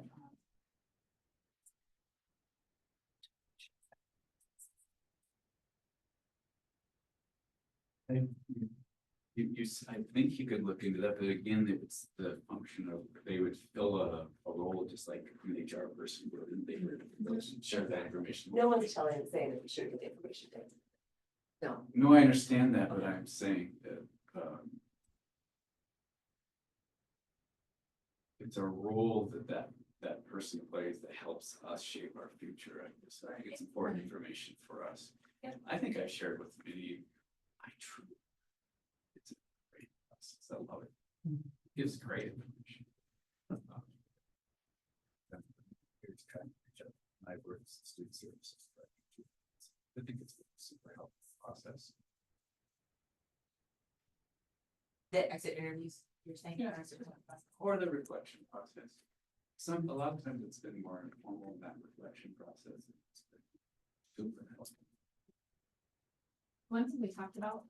I think you could look into that, but again, it's the function of, they would fill a role just like an HR person would, and they would share that information. No one's telling, saying that we should get the information. to them. No. No, I understand that, but I'm saying that, it's a role that person plays that helps us shape our future. I guess I think it's important information for us. Yeah. I think I've shared with many, I truly. It's a great process. I love it. Gives great information. Here's trying to reach out. I've worked with student services. I think it's a super helpful process. The exit interviews, you're saying? Yeah. Or the reflection process. A lot of times it's been more informal in that reflection process. It's been super helpful. One thing we talked about,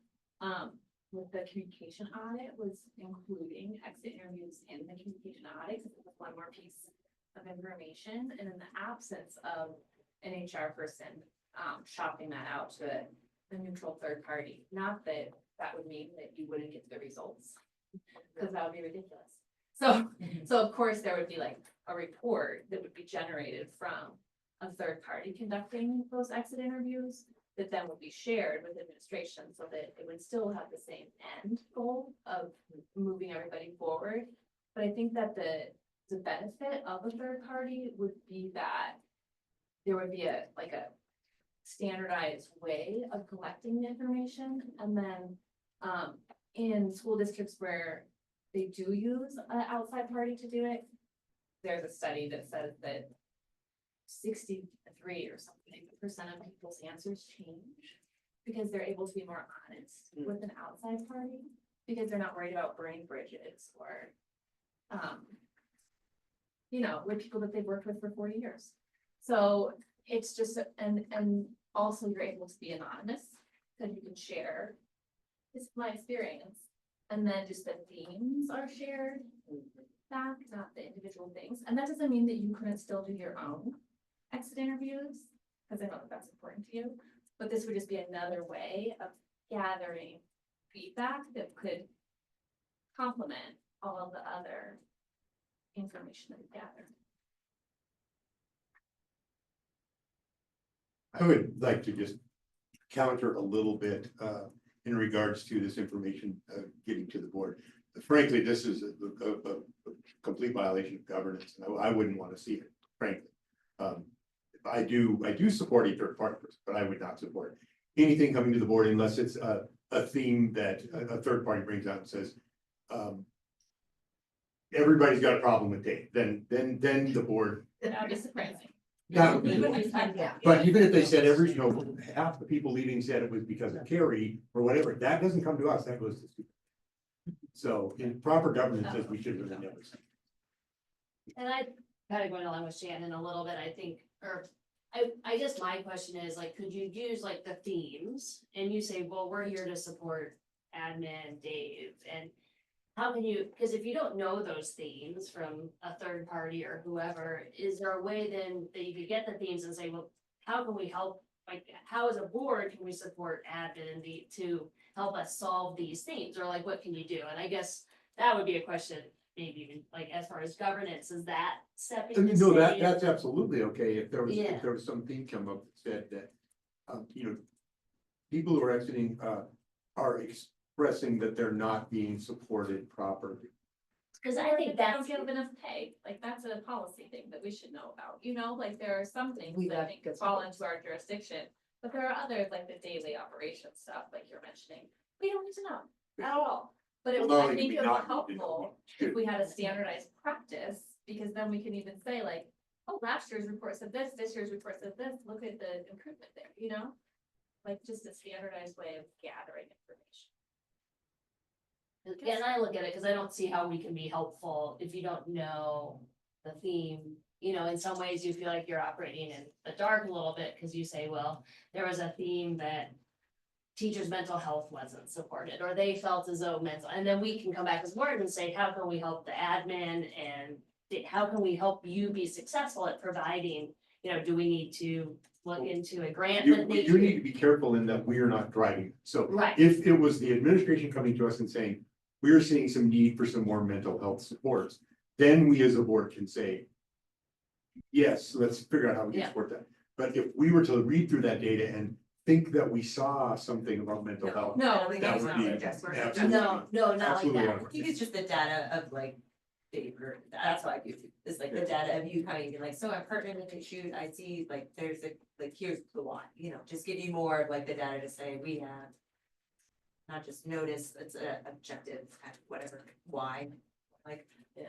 with the communication audit was including exit interviews in the communication audit, because it was one more piece of information, and in the absence of an HR person, shopping that out to a neutral third party. Not that that would mean that you wouldn't get the results, because that would be ridiculous. So, so of course, there would be like a report that would be generated from a third party conducting those exit interviews that then would be shared with administration, so that it would still have the same end goal of moving everybody forward. But I think that the benefit of a third party would be that there would be a standardized way of collecting the information, and then in school districts where they do use an outside party to do it, there's a study that says that 63 or something % of people's answers change because they're able to be more honest with an outside party, because they're not worried about burning bridges or with people that they've worked with for 40 years. So it's just, and also you're able to be anonymous, because you can share, this is my experience. And then just the themes are shared back, not the individual things. And that doesn't mean that you couldn't still do your own exit interviews, because I know that that's important to you. But this would just be another way of gathering feedback that could complement all of the other information that we gather. I would like to just counter a little bit in regards to this information getting to the board. Frankly, this is a complete violation of governance, and I wouldn't want to see it, frankly. I do support a third party person, but I would not support anything coming to the board unless it's a theme that a third party brings out and says, everybody's got a problem with date, then the board. That would be surprising. That would be, but even if they said half the people leaving said it was because of Carrie or whatever, that doesn't come to us, that goes to students. So in proper governance says we should really never see. And I kind of going along with Shannon a little bit, I think, or I guess my question is like, could you use like the themes and you say, well, we're here to support admin, Dave, and how can you, because if you don't know those themes from a third party or whoever, is there a way then that you could get the themes and say, well, how can we help? Like, how as a board can we support admin to help us solve these themes, or like, what can you do? And I guess that would be a question, maybe even like as far as governance, is that stepping? No, that's absolutely okay. If there was some theme come up that said that, people who are exiting are expressing that they're not being supported properly. Because I think that don't give enough pay, like that's a policy thing that we should know about, like there are some things that I think fall into our jurisdiction. But there are others like the daily operation stuff, like you're mentioning, we don't need to know at all. But I think it would be helpful if we had a standardized practice, because then we can even say like, oh, last year's report said this year's report said this, look at the improvement there, like just a standardized way of gathering information. And I look at it because I don't see how we can be helpful if you don't know the theme. In some ways you feel like you're operating in the dark a little bit because you say, well, there was a theme that teachers' mental health wasn't supported, or they felt as though and then we can come back as board and say, how can we help the admin, and how can we help you be successful at providing, do we need to look into a grant You, that we they. do need to be careful in that we are not driving. So Right. if it was the administration coming to us and saying, we're seeing some need for some more mental health supports, then we as a board can say, yes, let's figure out how we can Yeah. support that. But if we were to read through that data and think that we saw something about mental health, I don't think that that's would not be like just. absolutely- No, not like absolutely that. I unrealistic. think it's just the data of like. Favor, that's why I do, it's like the data of you coming and like, so I'm partnering with a shoot, I see like, there's a, like, here's the why, you know, just give you more of like the data to say, we have. Not just notice, it's a objective, kind of whatever, why, like, yeah.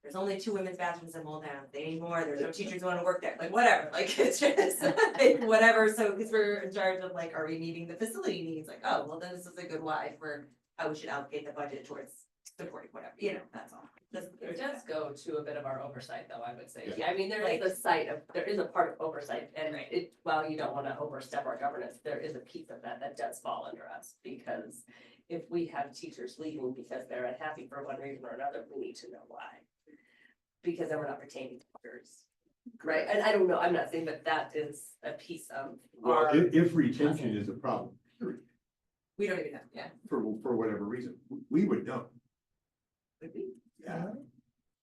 There's only 2 women's bathrooms in Moldtown, they need more, there's no teachers who wanna work there, like, whatever, like, it's just, like, whatever, so, cause we're in charge of like, are we meeting the facility needs, like, oh, well, then this is a good why for how we should allocate the budget towards supporting whatever, you know, that's all. It does go to a bit of our oversight, though, I would say. Yeah. I mean, there is a site of, there is a part of oversight, and it, while you don't wanna overstep our governance, there is a piece of that that does fall under us. Because if we have teachers leaving because they're unhappy for one reason or another, we need to know why. Because then we're not retaining teachers, right? And I don't know, I'm not saying that that is a piece of Well, our. if retention is a problem, period, We don't even know, yeah. for whatever reason, we would know. Would we? Yeah,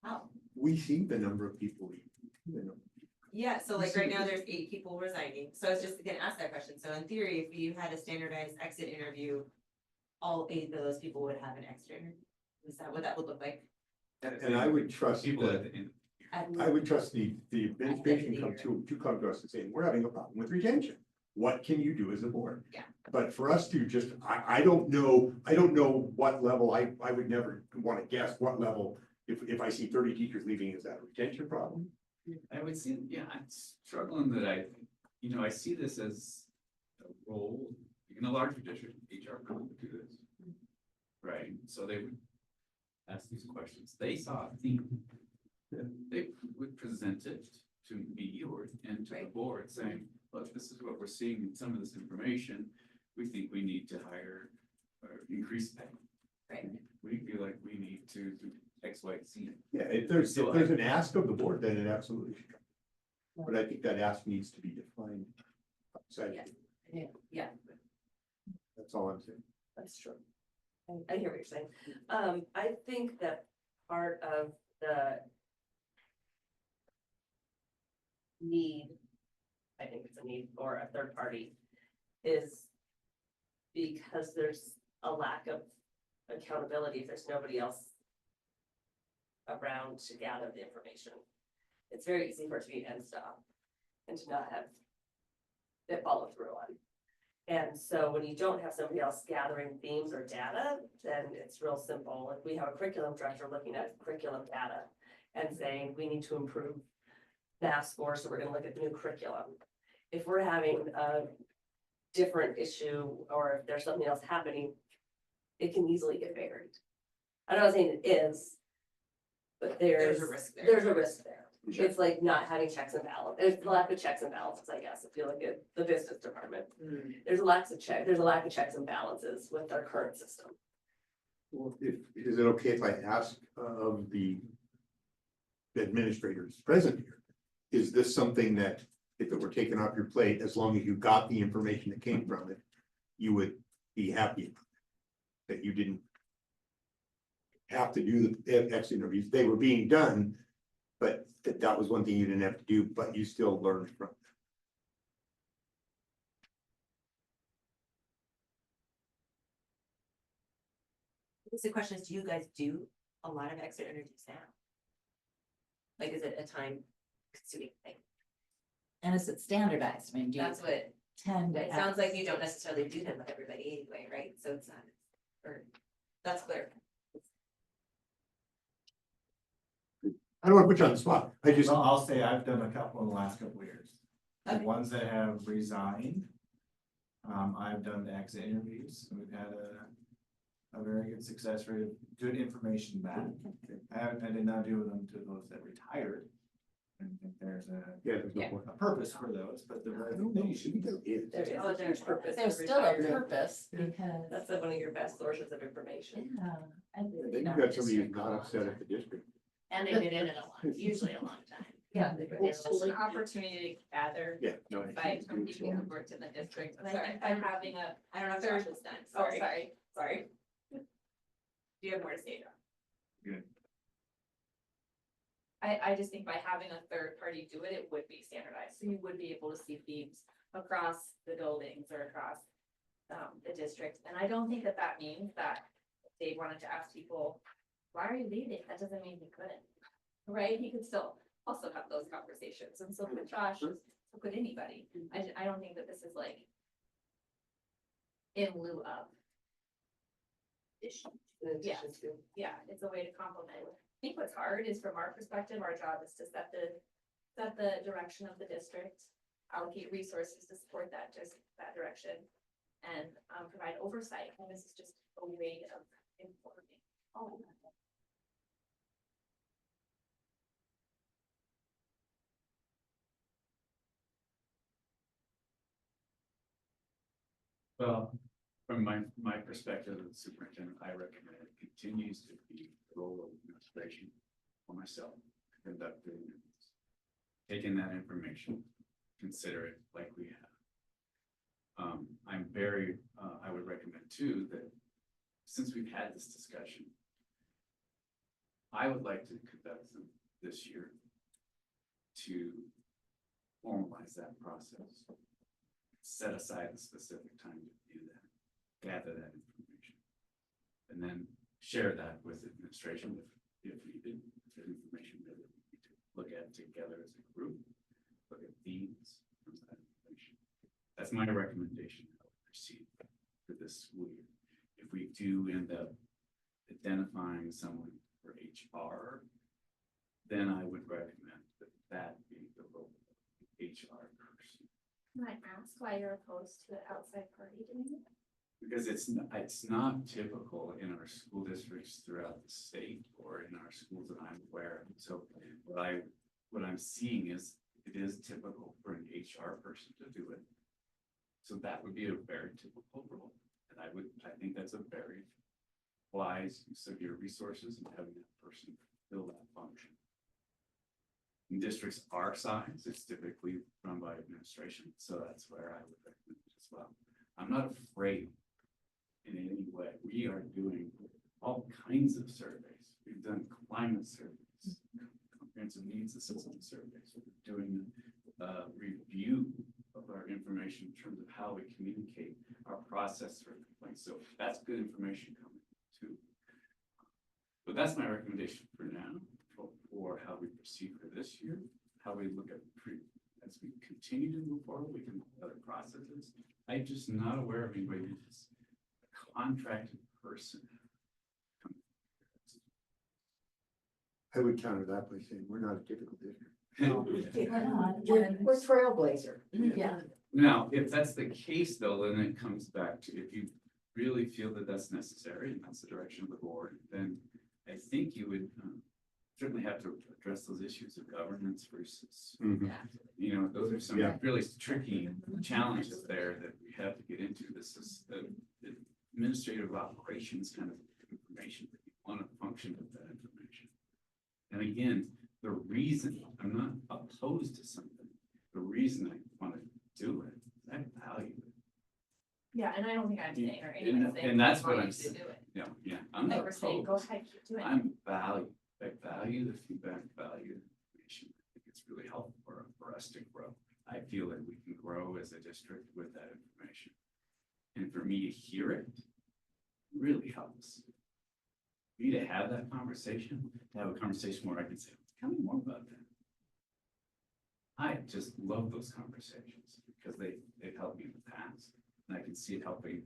How? we see the number of people leave, you know. Yeah, so like right now, there's 8 people resigning, so I was just gonna ask that question, so in theory, if you had a standardized exit interview. All 8 of those people would have an exit interview, is that what that would look like? And I would trust People at that, the end. I would trust the administration to come to us and say, we're having a problem with retention. What can you do as a board? Yeah. But for us to just, I don't know what level, I would never wanna guess what level. If I see 30 teachers leaving, is that a retention problem? I would see, yeah, I'm struggling that I see this as a role in a larger district, HR probably would do this. Right, so they would ask these questions, they saw a theme. They would present it to me and to the board saying, look, this is what we're seeing in some of this information. We think we need to hire or increase pay. Right. We feel like we need to do X, Y, Z. Yeah, if there's an ask of the board, then it absolutely should come. But I think that ask needs to be defined. outside. Yeah, That's all I'm saying. that's true. I hear what you're saying. I think that part of the need, I think it's a need for a third party, is because there's a lack of accountability if there's nobody else around to gather the information. It's very easy for it to be end stop and to not have it follow through on. And so when you don't have somebody else gathering themes or data, then it's real simple. If we have a curriculum director looking at curriculum data and saying, we need to improve math scores, so we're gonna look at the new curriculum. If we're having a different issue or if there's something else happening, it can easily get buried. I'm not saying it is, but there's a risk there. There's a risk there. It's like not having checks and balances. There's a lack of checks and balances, I guess, if you look at the business department. There's a lack of checks and balances with our current system. Well, is it okay if I ask of the administrators present here? Is this something that, if it were taken off your plate, as long as you got the information that came from it, you would be happy about it? That you didn't have to do the exit interviews, they were being done, but that was one thing you didn't have to do, but you still learned from them. I guess the question is, do you guys do a lot of exit interviews now? Like, is it a time consuming thing? And is it standardized? I mean, do you That's what, tend to? it sounds like you don't necessarily do them with everybody anyway, right? So it's not, or, that's clear. I don't want to put you on the spot, I just. I'll say I've done a couple in the last couple of years. The Okay. ones that have resigned. I've done the exit interviews, and we've had a very good success rate of good information back. I did not do them to those that retired. I think there's a purpose for those, but the resignation. There's purpose. There's for still a retirement. purpose because. That's one of your best sources of information. Yeah. I Then lived in you've our got somebody who's district not a long upset time. at the district. And they've been in it usually a long time. Yeah, it's just an opportunity to gather Yeah, no. insight from people who worked in the district. And I Sorry, think by I'm having a, I don't know if Josh was done, Oh, sorry. Sorry. Do you have more to say, Josh? Good. I just think by having a third party do it, it would be standardized, so you would be able to see themes across the buildings or across the district, and I don't think that that means that if Dave wanted to ask people, why are you leaving? That doesn't mean he couldn't, right? He could still also have those conversations, and so could Josh, so could anybody. I don't think that this is like in lieu of. Yeah, it's a way to complement. I think what's hard is from our perspective, our job is to set the direction of the district, allocate resources to support that, just that direction, and provide oversight. And this is just a way of informing. Oh. Well, from my perspective as superintendent, I recommend it continues to be the role of administration for myself, to conduct the interviews. Taking that information, consider it like we have. I'm very, I would recommend too, that since we've had this discussion, I would like to conduct them this year to formalize that process. Set aside a specific time to do that, gather that information, and then share that with administration if needed, if there's information that we need to look at together as a group, look at themes from that information. That's my recommendation how we proceed for this school year. If we do end up identifying someone for HR, then I would recommend that that be the role of the HR person. Can I ask why you're opposed to an outside party doing it? Because it's not typical in our school districts throughout the state or in our schools that I'm aware of. So what I'm seeing is it is typical for an HR person to do it. So that would be a very typical role. And I think that's a very wise use of your resources and having that person fill that function. In districts our size, it's typically run by administration, so that's where I would recommend it as well. I'm not afraid in any way. We are doing all kinds of surveys. We've done climate surveys, comprehensive needs assessment surveys. We're doing a review of our information in terms of how we communicate our process for complaints. So that's good information coming too. But that's my recommendation for now. For how we proceed for this year, how we look at as we continue to move forward, we can look at other processes. I'm just not aware of anybody who's a contracted person. I would counter that by saying we're not a typical district. We're trailblazer. Yeah. Now, if that's the case though, then it comes back to if you really feel that that's necessary and that's the direction of the board, then I think you would certainly have to address those issues of governance versus, you know, those are some really tricky challenges there that we have to get into. This is the administrative operations kind of information that you want to function with that information. And again, the reason I'm not opposed to something, the reason I want to do it, I value it. Yeah, and I don't think I'm saying or anyone saying. And that's I want what you I'm to saying. do it. Yeah, I'm Like not we're saying, go opposed. ahead, keep doing it. I value the feedback, value the information. I think it's really helpful for us to grow. I feel that we can grow as a district with that information. And for me to hear it really helps. For me to have that conversation, to have a conversation where I can say, tell me more about that. I just love those conversations because they've helped me in the past. And I can see it helping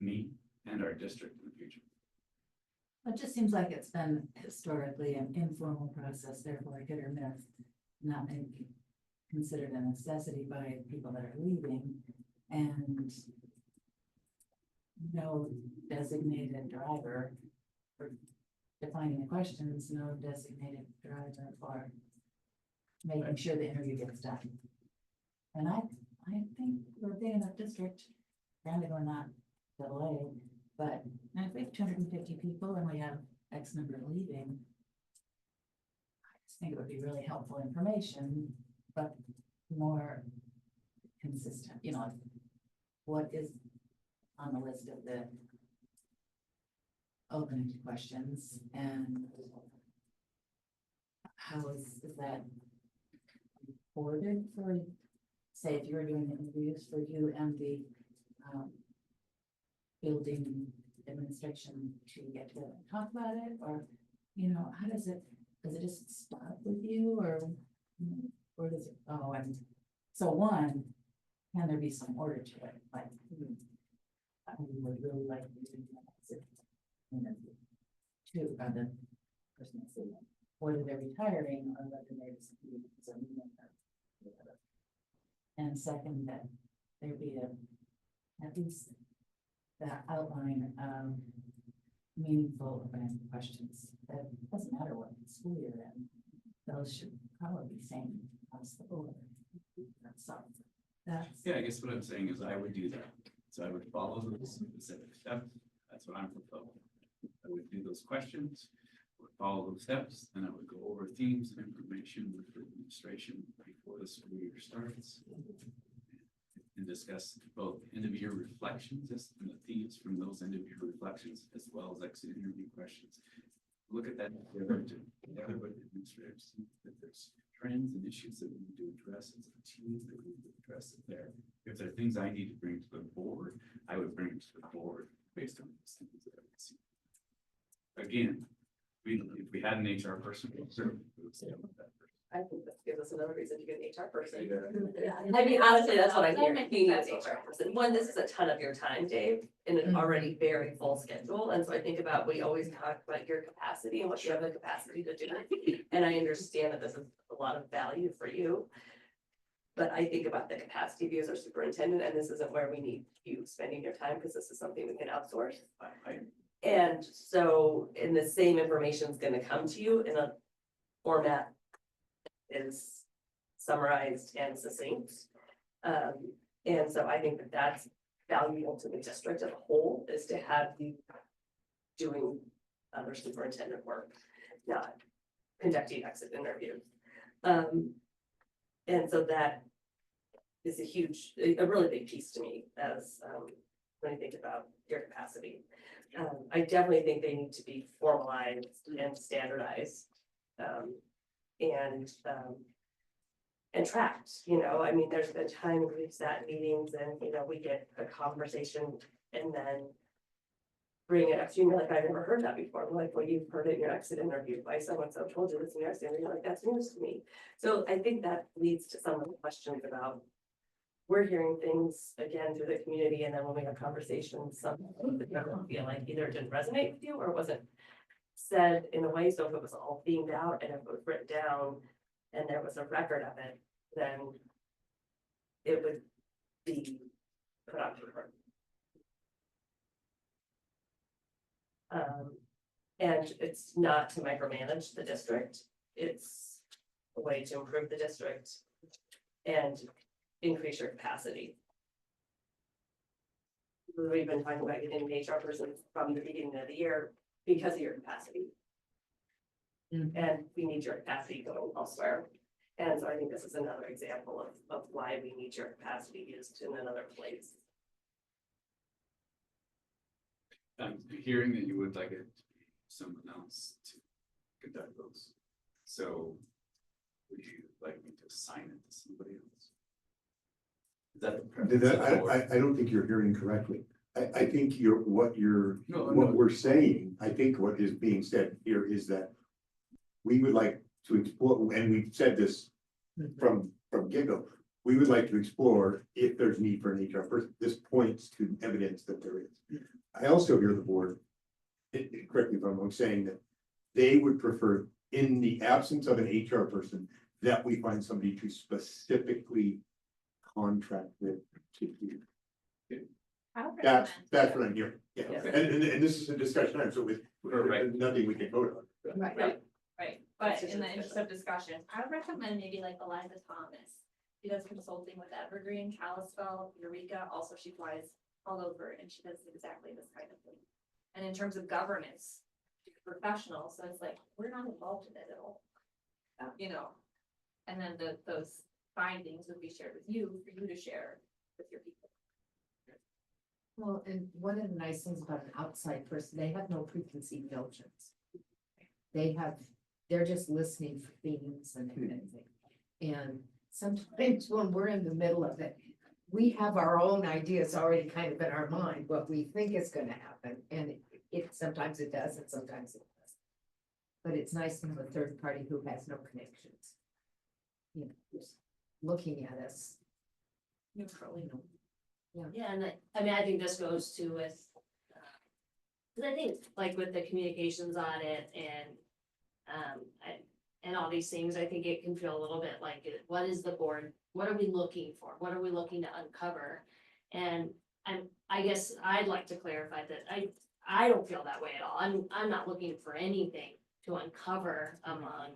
me and our district in the future. It just seems like it's been historically an informal process, therefore hit or miss, not maybe considered a necessity by people that are leaving, and no designated driver for defining the questions, no designated driver for making sure the interview gets done. And I think we're a big enough district, granted we're not AA, but if we have 250 people and we have X number leaving, I just just think it would be really helpful information, but more consistent, you know, like what is on the list of the open questions and how is that reported for, say, if you were doing interviews for you and the building administration to get to talk about it, or, you know, how does it just start with you, or does it, oh, and so one, can there be some order to it, like, I would really like to do that. Two, the person that's in, whether they're retiring or whether they're just. And second, that there be at least the outline of meaningful random questions. That doesn't matter what school you're in, those should probably be same across the board. That's. Yeah, I guess what I'm saying is I would do that. So I would follow those specific steps. That's what I'm proposing. I would do those questions, would follow those steps, and I would go over themes and information with the administration before the school year starts. And discuss both end of year reflections and the themes from those end of year reflections, as well as exit interview questions. Look at that together with the administrators, see that there's trends and issues that we need to address as a team that we need to address it there. If there are things I need to bring to the board, I would bring them to the board based on these things that I would see. Again, if we had an HR person, we would say about that. I think that gives us another reason to get an HR person. I mean, honestly, that's what I'm hearing, being an HR person. One, this is a ton of your time, Dave, in an already very full schedule. And so I think about, we always talk about your capacity and what you have the capacity to do. And I understand that this is a lot of value for you. But I think about the capacity of you as our superintendent, and this isn't where we need you spending your time, because this is something we can outsource. And so, and the same information is gonna come to you in a format is summarized and succinct. And so I think that that's valuable to the district as a whole, is to have you doing other superintendent work, not conducting exit interviews. And so that is a really big piece to me as when I think about your capacity. I definitely think they need to be formalized and standardized. And tracked, you know, I mean, there's been times we've sat in meetings and, you know, we get a conversation and then bring it up to you, and you're like, I've never heard that before. I'm like, well, you've heard it in your exit interview by so-and-so told you this in your exit interview. You're like, that's news to me. So I think that leads to some of the questions about, we're hearing things again through the community, and then when we have conversations, some feel like either it didn't resonate with you or wasn't said in a way. So if it was all themed out and if it was written down and there was a record of it, then it would be put on paper. And it's not to micromanage the district. It's a way to improve the district and increase your capacity. We've been talking about getting an HR person from the beginning of the year because of your capacity. And we need your capacity going elsewhere. And so I think this is another example of why we need your capacity used in another place. I'm hearing that you would like it to be someone else to conduct those. So would you like me to assign it to somebody else? Is that the preference? I don't think you're hearing correctly. I think what No. we're saying, I think what is being said here is that we would like to explore, and we've said this from get-go, we would like to explore if there's need for an HR person. This points to evidence that there is. I also hear the board, correct me if I'm wrong, saying that they would prefer, in the absence of an HR person, that we find somebody to specifically contract with to do. That's what I'm hearing. Yeah, and this is a discussion, so with nothing we can vote on. Right, but in the interest of discussion, I would recommend maybe like Eliza Thomas. She does consulting with Evergreen, Kalispell, Eureka, also she flies all over and she does exactly this kind of thing. And in terms of governance, she's a professional, so it's like, we're not involved in it at all. you know. And then those findings would be shared with you, for you to share with your people. Well, and one of the nice things about an outside person, they have no preconceived notions. They're just listening for themes and everything. And sometimes when we're in the middle of it, we have our own ideas already kind of in our mind, what we think is gonna happen, and it sometimes it does and sometimes it doesn't. But it's nice to have a third party who has no connections. You know, just looking at us. Neutrally. Yeah, and I mean, I think this goes to with. Cause I think like with the communications audit and, and all these things, I think it can feel a little bit like, what is the board, what are we looking for? What are we looking to uncover? And I guess I'd like to clarify that I don't feel that way at all. I'm not looking for anything to uncover among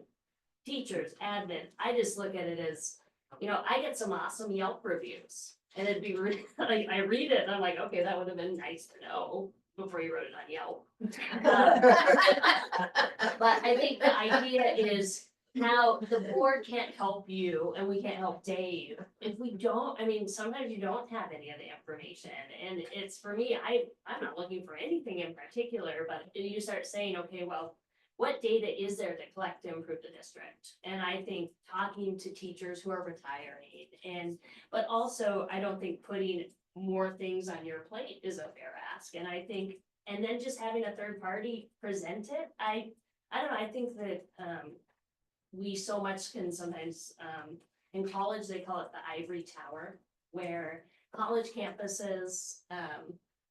teachers, admin. I just look at it as, you know, I get some awesome Yelp reviews. And it'd be really, like, I read it and I'm like, okay, that would have been nice to know before you wrote it on Yelp. But I think the idea is how the board can't help you and we can't help Dave if we don't, I mean, sometimes you don't have any of the information. And it's for me, I'm not looking for anything in particular, but you start saying, okay, well, what data is there to collect to improve the district? And I think talking to teachers who are retiring but also I don't think putting more things on your plate is a fair ask. And I think, and then just having a third party present it, I don't know, I think that, we so much can sometimes, in college, they call it the ivory tower, where college campuses,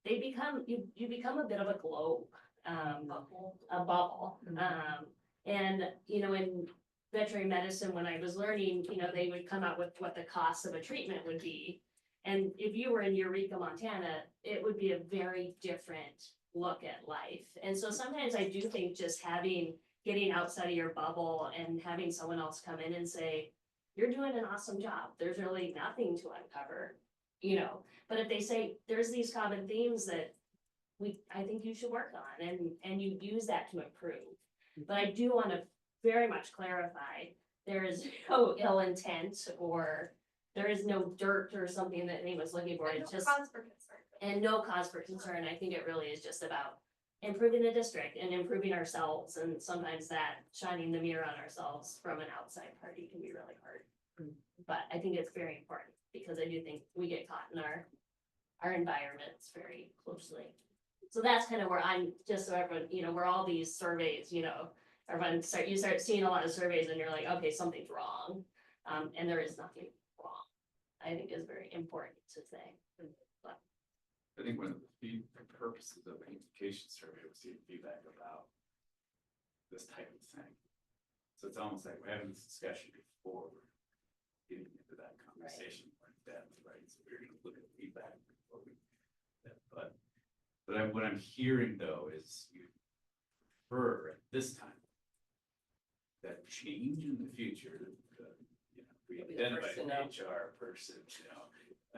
they become, you become a bit of a globe. A bubble. And, you know, in veterinary medicine, when I was learning, you know, they would come out with what the cost of a treatment would be. And if you were in Eureka, Montana, it would be a very different look at life. And so sometimes I do think just getting outside of your bubble and having someone else come in and say, you're doing an awesome job. There's really nothing to uncover, you know. But if they say, there's these common themes that I think you should work on and you use that to improve. But I do want to very much clarify, there is no ill intent or there is no dirt or something that anyone's looking for. It's just. Cause for concern. And no cause for concern. I think it really is just about improving the district and improving ourselves. And sometimes that shining the mirror on ourselves from an outside party can be really hard. But I think it's very important because I do think we get caught in our environments very closely. So that's kind of where I'm, just so everyone, you know, where all these surveys, you know, you start seeing a lot of surveys and you're like, okay, something's wrong. And there is nothing wrong, I think is very important to say. But I think one of the purposes of the communication survey was to get feedback about this type of thing. So it's almost like we're having this discussion before we're getting into that conversation more in depth, right? So we're gonna look at feedback before we, but what I'm hearing though is you prefer at this time that change in the future, you know, we You'll be the identify first to an know. HR person, you know,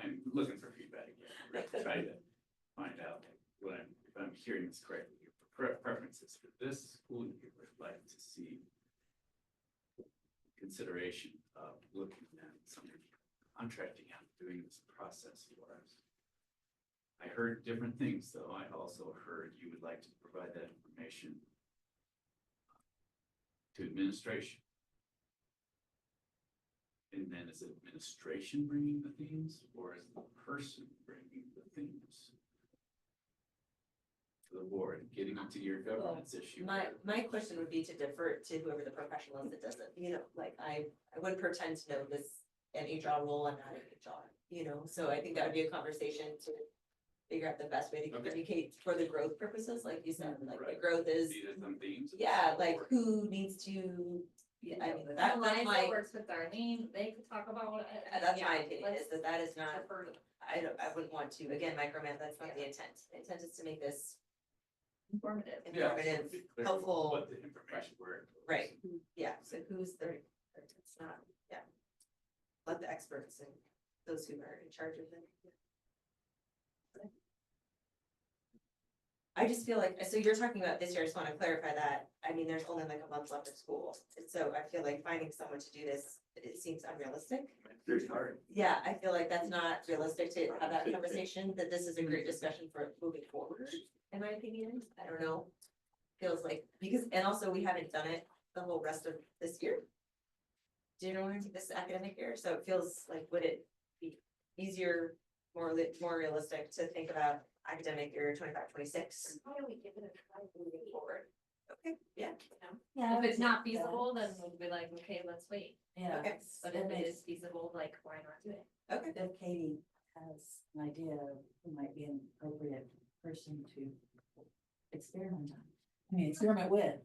I'm looking for feedback again. We're gonna try to find out if I'm hearing this correctly, your preferences for this school year would like to see consideration of looking at some contracting out, doing this process for us. I heard different things, though. I also heard you would like to provide that information to administration. And then is it administration bringing the themes or is the person bringing the themes to the board, getting into your governance issue? My question would be to defer to whoever the professional is that does it, you know, like I wouldn't pretend to know this an HR role, I'm not an HR, you know, so I think that would be a conversation to figure out the best way to communicate for the growth purposes, like you said, like the growth is. These are some themes. Yeah, like who needs to, yeah, I mean, that's my. Works with Darlene, they could talk about it. That's Yeah, my opinion, is let's that is not, defer to them. I wouldn't want to, again, micromanage, that's not the intent. The intent is to make this Informative. informative, helpful. What the information were. Right, yeah, so who's the, it's not, yeah. Let the experts and those who are in charge of it. I just feel like, so you're talking about this year, I just wanna clarify that, I mean, there's only like a month left of school, and so I feel like finding someone to do this, it seems unrealistic. Very hard. Yeah, I feel like that's not realistic to have that conversation, that this is a great discussion for moving forward, in my opinion, I don't know. Feels like, because, and also we haven't done it the whole rest of this year. Generally, this academic year, so it feels like, would it be easier, more realistic to think about academic year 25-26? Why don't we give it a try moving forward? Okay, yeah. Yeah, If it's not yeah. feasible, then we'll be like, okay, let's wait. Yeah. Okay. But if it is feasible, like, why not do it? Okay. If Katie has an idea of who might be an appropriate person to experiment on. I mean, experiment with.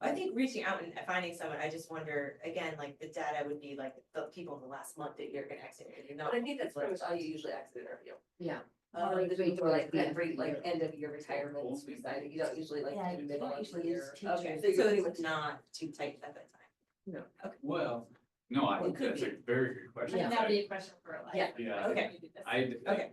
I think reaching out and finding someone, I just wonder, again, like the data would be like the people in the last month that you're gonna exit, you know. But I think that's pretty much all you usually exit interview. Yeah. Like the people like every like end of year retirement, suicide, you don't usually like Yeah, do you middle don't of usually year. use Okay, teachers. so So you it's not too tight at that time. Well, no, I think that's a very good question. And that'd be a question for like. Yeah. Yeah. Okay. Okay.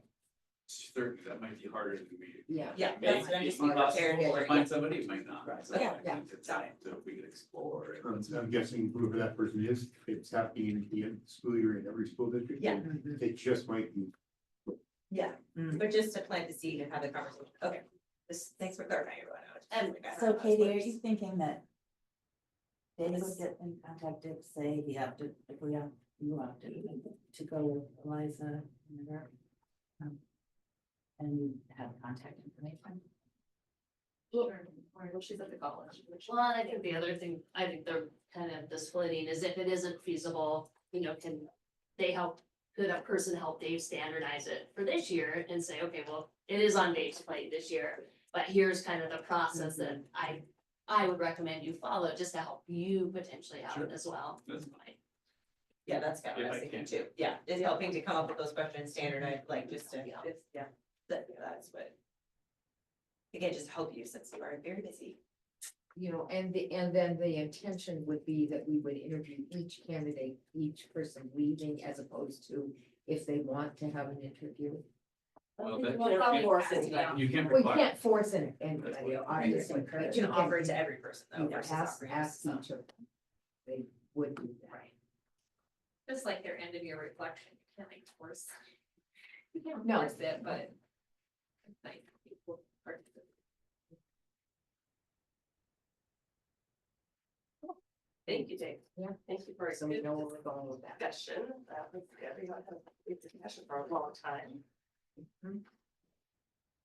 Certainly, that might be harder than we. Yeah. Yeah, Maybe that's what I'm just it's possible prepared to for. find somebody, it might not. So Yeah, I think it's got it. So if we could explore it. I'm guessing whoever that person is, it's happening in the end of the school year in every school district. Yeah. It just might be. Yeah, but just to plant the seed and have the conversation, okay, this, thanks for clarifying everyone. So Katie, are you thinking that Dave would get in contact if, say, he opted, if we opt, you opted to go with Eliza and her, and have contact information? Well, she's at the college. Well, and I think the other thing, I think they're kind of the splitting is if it isn't feasible, can they help, could a person help Dave standardize it for this year and say, okay, well, it is on Dave's plate this year, but here's kind of the process that I would recommend you follow just to help you potentially out Sure. as well. That's Yeah, that's kind of what I was thinking too, yeah, is helping to come up with those questions, standardize, like, just to, it's, yeah, that's what. Again, just help you since you are very busy. And then the intention would be that we would interview each candidate, each person leaving, as opposed to if they want to have an interview. Well, Well, that- not force it, yeah. You can't We require. can't force anybody, obviously. You can offer it to every person though. You can versus ask offering each some. of them. They would do that. Right. Just like their end of year reflection, you can't like force. You can't No. force it, but. It's nice. People participate. Thank you, Jake. Yeah. Thank you for a So we good know where we're going with that. discussion. Everyone had a good discussion for a long time.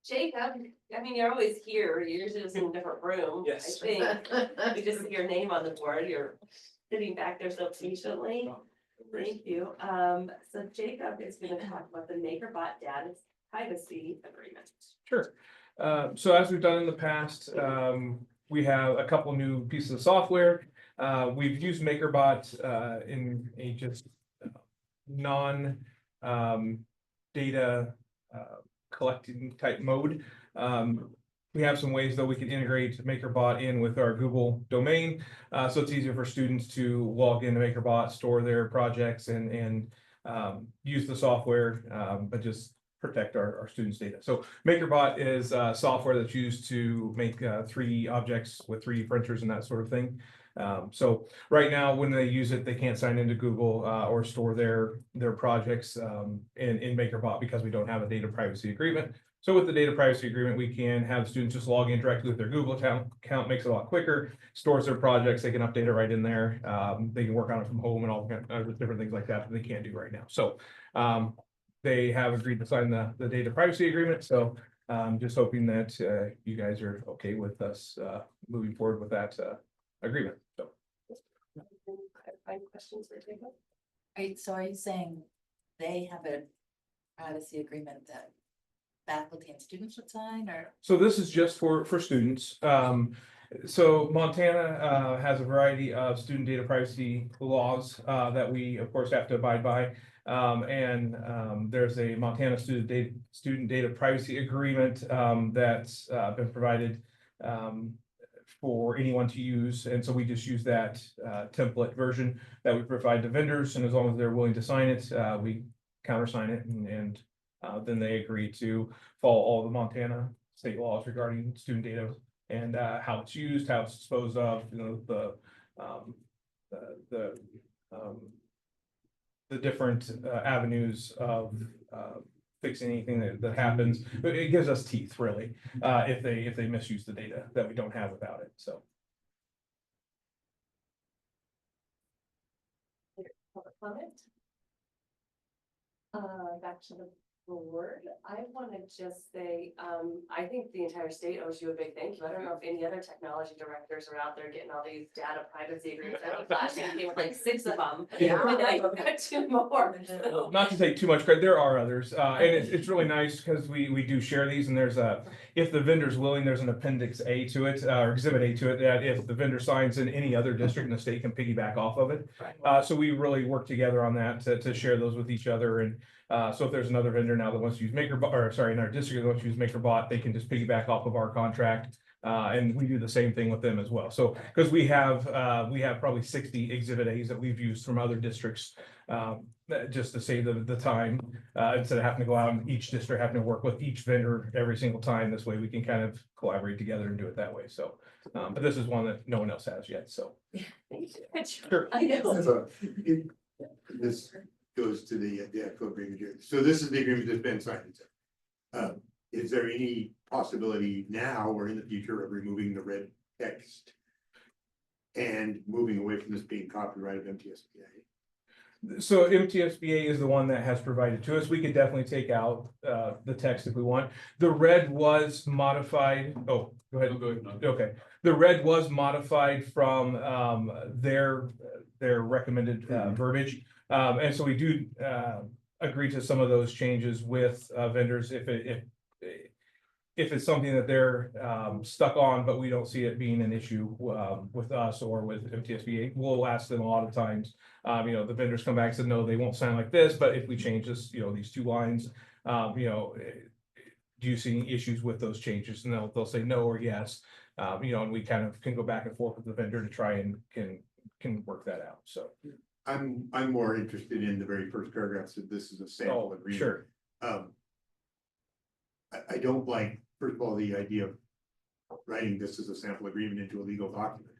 Jacob, I mean, you're always here. You're usually just in a different room. Yes. I think we just see your name on the board. You're sitting back there so patiently. Thank you. So Jacob is gonna talk about the MakerBot data privacy agreement. Sure. So as we've done in the past, we have a couple new pieces of software. We've used MakerBot in a just non data collecting type mode. We have some ways though we can integrate MakerBot in with our Google domain. So it's easier for students to log into MakerBot, store their projects and use the software, but just protect our students' data. So MakerBot is software that's used to make 3D objects with 3D printers and that sort of thing. So right now, when they use it, they can't sign into Google or store their projects in MakerBot because we don't have a data privacy agreement. So with the data privacy agreement, we can have students just log in directly with their Google account, makes it a lot quicker, stores their projects, they can update it right in there. They can work on it from home and all different things like that they can't do right now. So they have agreed to sign the data privacy agreement. So just hoping that you guys are okay with us moving forward with that agreement. So. Clarifying questions for Jacob? Are you saying they have a privacy agreement that faculty and students would sign, or? So this is just for students. So Montana has a variety of student data privacy laws that we, of course, have to abide by. There's a Montana student data privacy agreement that's been provided for anyone to use. And so we just use that template version that we provide to vendors. And as long as they're willing to sign it, we countersign it and then they agree to follow all the Montana state laws regarding student data and how it's used, how it's disposed of, you know, the different avenues of fixing anything that happens. But it gives us teeth, really, if they misuse the data that we don't have without it, so. Public comment? Back to the board, I want to just say, I think the entire state owes you a big thank you. I don't know if any other technology directors are out there getting all these data privacy agreements. I think last year came with like 6 of them. Yeah. And now you've got 2 more. So. Not to take too much credit, there are others, and it's really nice because we do share these, and there's if the vendor's willing, there's an appendix A to it, or exhibit A to it, that if the vendor signs in any other district in the state can piggyback off of it. So we really work together on that to share those with each other, and so if there's another vendor now that wants to use MakerBot, or sorry, in our district that wants to use MakerBot, they can just piggyback off of our contract. And we do the same thing with them as well. So, because we have probably 60 exhibit A's that we've used from other districts, just to save the time, instead of having to go out and each district having to work with each vendor every single time. This way we can kind of collaborate together and do it that way. So, but this is one that no one else has yet, so. Sure. I know. So, this goes to the actual agreement here. So this is the agreement that's been signed. Is there any possibility now or in the future of removing the red text and moving away from this being copyright of MTSBA? So MTSBA is the one that has provided to us. We could definitely take out the text if we want. The red was modified. Oh, go ahead. No, go ahead. Okay. The red was modified from their recommended verbiage. And so we do agree to some of those changes with vendors if it's something that they're stuck on, but we don't see it being an issue with us or with MTSBA. We'll ask them a lot of times. You know, the vendors come back and say, no, they won't sound like this, but if we change this, you know, these 2 lines, you know, do you see any issues with those changes? And they'll say no or yes. You know, and we kind of can go back and forth with the vendor to try and can work that out. So I'm more interested in the very first paragraph, so this is a sample agreement. Sure. I don't like, first of all, the idea of writing this as a sample agreement into a legal document.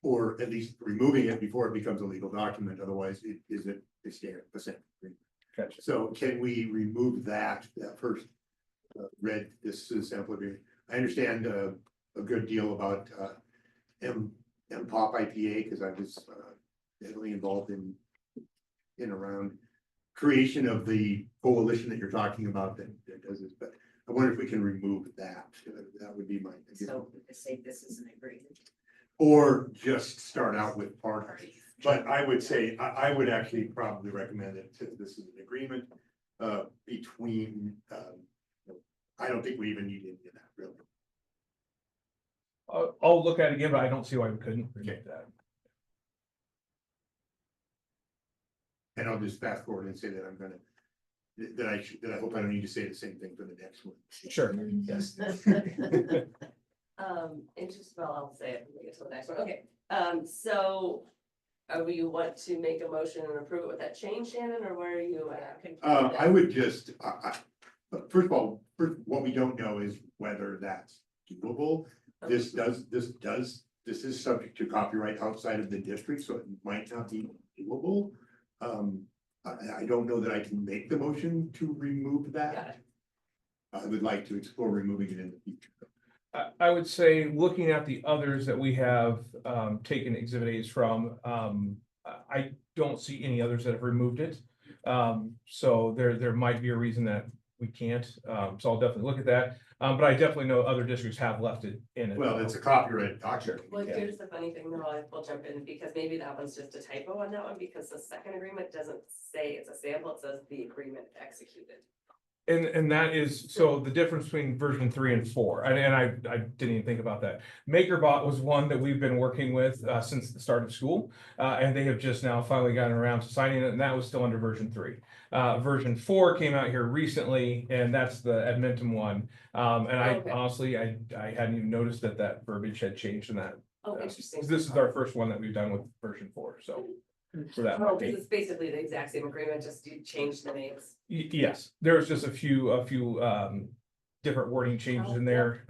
Or at least removing it before it becomes a legal document, otherwise it is a standard sample agreement. Gotcha. So can we remove that first read, this is a sample agreement? I understand a good deal about MPOP IPA, because I was heavily involved in around creation of the coalition that you're talking about that does this, but I wonder if we can remove that. That would be my. So we could say this is an agreement. Or just start out with part. But I would say, I would actually probably recommend that this is an agreement between, I don't think we even need any of that, really. I'll look at it again, but I don't see why we couldn't reject that. And I'll just fast forward and say that I'm gonna, that I hope I don't need to say the same thing for the next one. Sure, yes. Well, I'll say it when we get to the next one. Okay, so we want to make a motion and approve it with that change, Shannon, or where are you at? I would just, first of all, what we don't know is whether that's doable. This is subject to copyright outside of the district, so it might not be doable. I don't know that I can make the motion to remove that. I would like to explore removing it in the future. I would say, looking at the others that we have taken exhibit A's from, I don't see any others that have removed it. So there might be a reason that we can't. So I'll definitely look at that. But I definitely know other districts have left it in it. Well, it's a copyright document. Well, here's the funny thing, though, I will jump in, because maybe that was just a typo on that one, because the second agreement doesn't say it's a sample, it says the agreement executed. And that is, so the difference between version 3 and 4, and I didn't even think about that. MakerBot was one that we've been working with since the start of school, and they have just now finally gotten around to signing it, and that was still under version 3. Version 4 came out here recently, and that's the Edmonton one. And honestly, I hadn't even noticed that verbiage had changed in that. Oh, interesting. This is our first one that we've done with version 4, so. For that. Oh, because it's basically the exact same agreement, just you change the names. Yes, there's just a few different wording changes in there.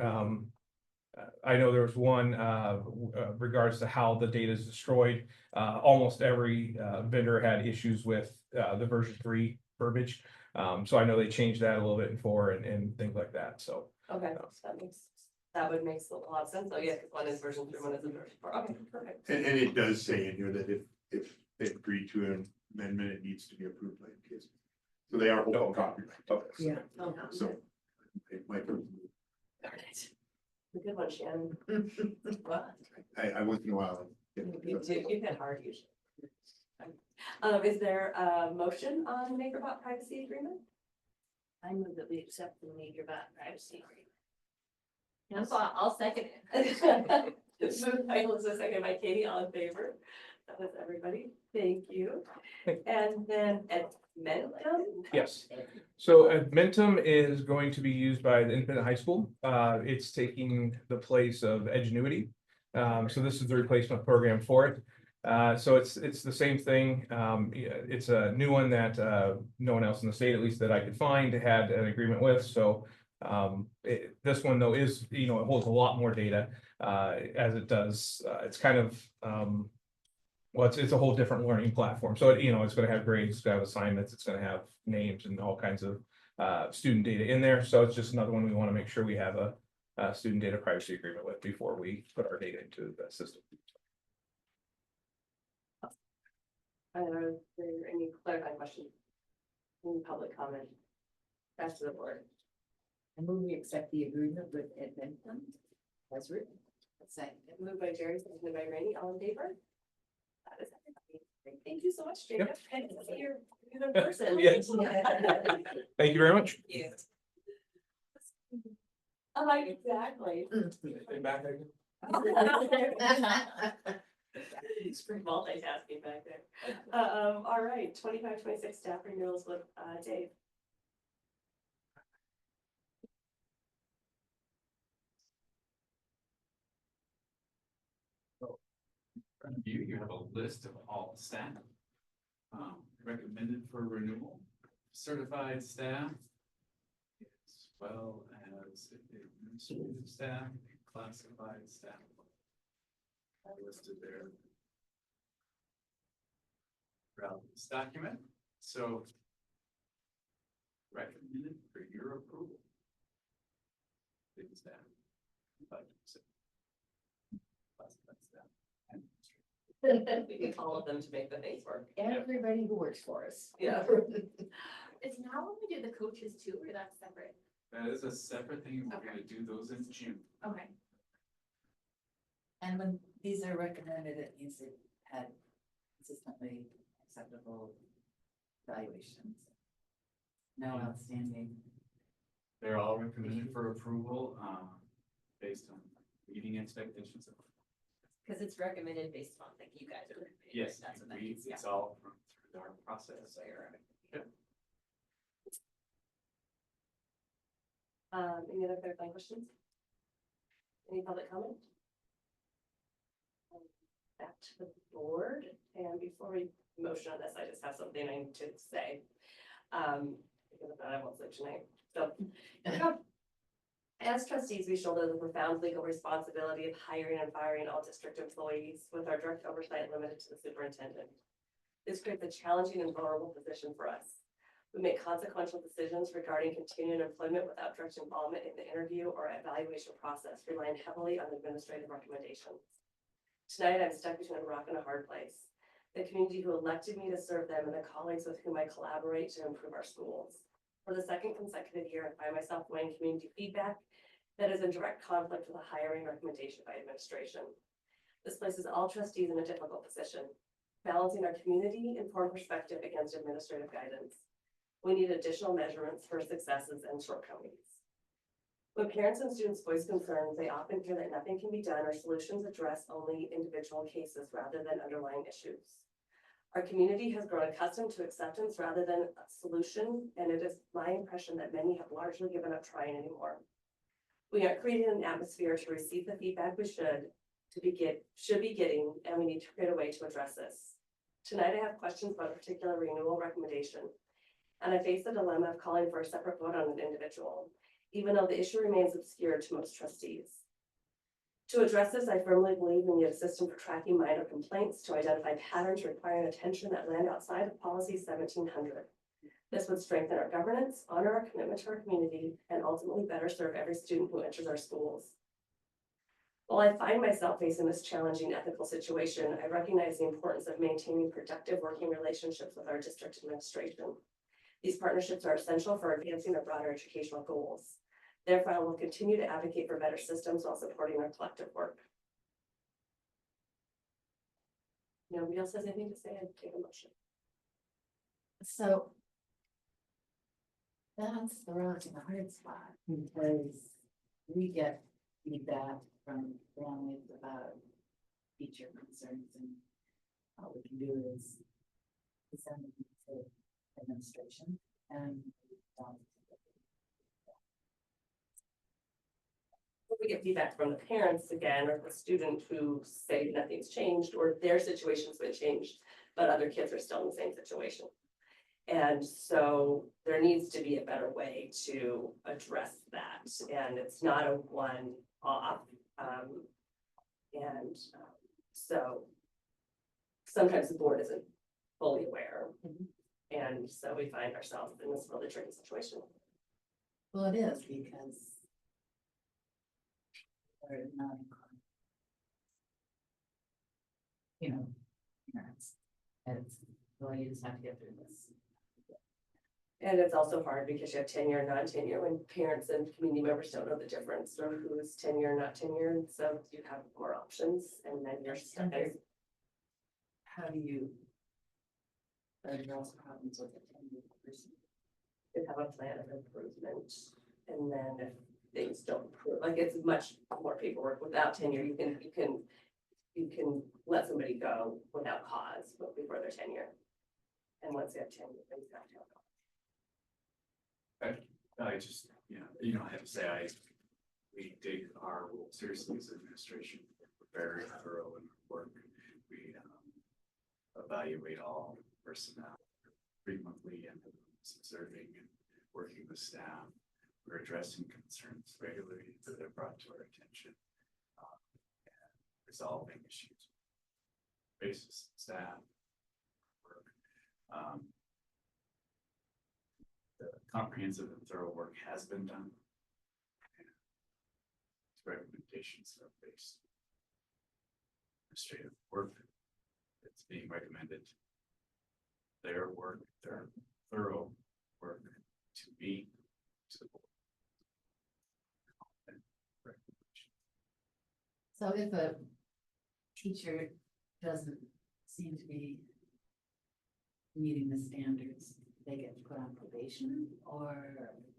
I know there was one, regards to how the data is destroyed. Almost every, vendor had issues with, the version 3 verbiage. So I know they changed that a little bit in 4 and things like that, so. Okay, that would make a lot of sense. Oh, yeah, because one is version 3, one is version 4. Okay, perfect. And it does say in here that if they agree to an amendment, it needs to be approved by the kids. So they are holding copyright. Yeah. So. It might be. Darn it. A good one, Shannon. I once in a while. You do, you've had hard usually. Is there a motion on the MakerBot privacy agreement? I move that we accept the MakerBot privacy agreement. I'll second it. Moved by Melissa, second by Katie, all in favor. That was everybody. Thank you. And then at Mentum. Yes. So Admentum is going to be used by the independent high school. It's taking the place of Edgenuity. So this is the replacement program for it. So it's the same thing. It's a new one that no one else in the state, at least that I could find, had an agreement with. So this one though is, it holds a lot more data as it does. It's kind of well, it's a whole different learning platform. So it's going to have grades, it's going to have assignments, it's going to have names and all kinds of student data in there. So it's just another one we want to make sure we have a student data privacy agreement with before we put our data into the system. Are there any clarifying questions? Any public comment? Back to the board. I move we accept the agreement with Edmonton as written. Second, moved by Jerry, seconded by Rainey, all in favor? That is everybody. Thank you so much, Jacob. And to see you in person. Yes. Thank you very much. Yes. Exactly. It's pretty multitasking back there. All right, 25-26 staff renewals with Dave. You have a list of all staff recommended for renewal, certified staff, as well as administrative staff, classified staff. All listed there throughout this document. So recommended for your approval. Staff, classified staff. We get all of them to make the things work. Everybody who works for us. Yeah. It's now when we do the coaches too, or that's separate? That is a separate thing. We're gonna do those in June. Okay. And when these are recommended, it means it had consistently acceptable valuations. No outstanding. They're all recommended for approval, based on meeting expectations. Because it's recommended based on, like, you guys are. Yes, That's what that means, yeah. it's all through our process. So you're right. Any other clarifying questions? Any public comment? Back to the board, and before we motion on this, I just have something I need to say. Because of that, I won't sleep tonight. So, here we go. As trustees, we shoulder the profound legal responsibility of hiring and firing all district employees with our direct oversight limited to the superintendent. This creates a challenging and vulnerable position for us. We make consequential decisions regarding continuing employment without direct involvement in the interview or evaluation process, relying heavily on administrative recommendations. Tonight, I'm stuck between a rock and a hard place. The community who elected me to serve them and the colleagues with whom I collaborate to improve our schools. For the second consecutive year, I find myself weighing community feedback that is in direct conflict with a hiring recommendation by administration. This places all trustees in a difficult position, balancing our community-informed perspective against administrative guidance. We need additional measurements for successes and shortcomings. When parents and students voice concerns, they often hear that nothing can be done or solutions address only individual cases rather than underlying issues. Our community has grown accustomed to acceptance rather than a solution, and it is my impression that many have largely given up trying anymore. We are creating an atmosphere to receive the feedback we should be getting, and we need to create a way to address this. Tonight, I have questions about a particular renewal recommendation, and I face the dilemma of calling for a separate vote on an individual. even though the issue remains obscure to most trustees. To address this, I firmly believe we need a system for tracking minor complaints to identify patterns requiring attention that land outside of policy 1700. This would strengthen our governance, honor our commitment to our community, and ultimately better serve every student who enters our schools. While I find myself facing this challenging ethical situation, I recognize the importance of maintaining productive working relationships with our district administration. These partnerships are essential for advancing our broader educational goals. Therefore, I will continue to advocate for better systems while supporting our collective work. Nobody else has anything to say? I'd take a motion. So that's the road to the hard spot, because we get feedback from families about teacher concerns, and all we can do is send them to administration and If we get feedback from the parents again, or the student who say nothing's changed, or their situation's been changed, but other kids are still in the same situation. And so there needs to be a better way to address that, and it's not a one-off. So sometimes the board isn't fully aware. And so we find ourselves in this really tricky situation. Well, it is because they're not, parents. Well, you just have to get through this. And it's also hard because you have tenure and non-tenure when parents and community members don't know the difference or who's tenure, not tenure. And so you have more options and then you're stuck there. How do you address problems with a tenured person? You have a plan of improvement. And then if things don't improve, like it's much more paperwork without tenure. You can let somebody go without cause before their tenure. And once they have tenure, things have to have cause. I just, I have to say, we take our role seriously as an administration. We're very thorough in our work. We evaluate all personnel frequently and observing and working with staff. We're addressing concerns regularly that are brought to our attention and resolving issues. Basis staff work. The comprehensive and thorough work has been done. And recommendations are based on administrative work that's being recommended. Their work, their thorough work to me, to the board. So if a teacher doesn't seem to be meeting the standards, they get put on probation, or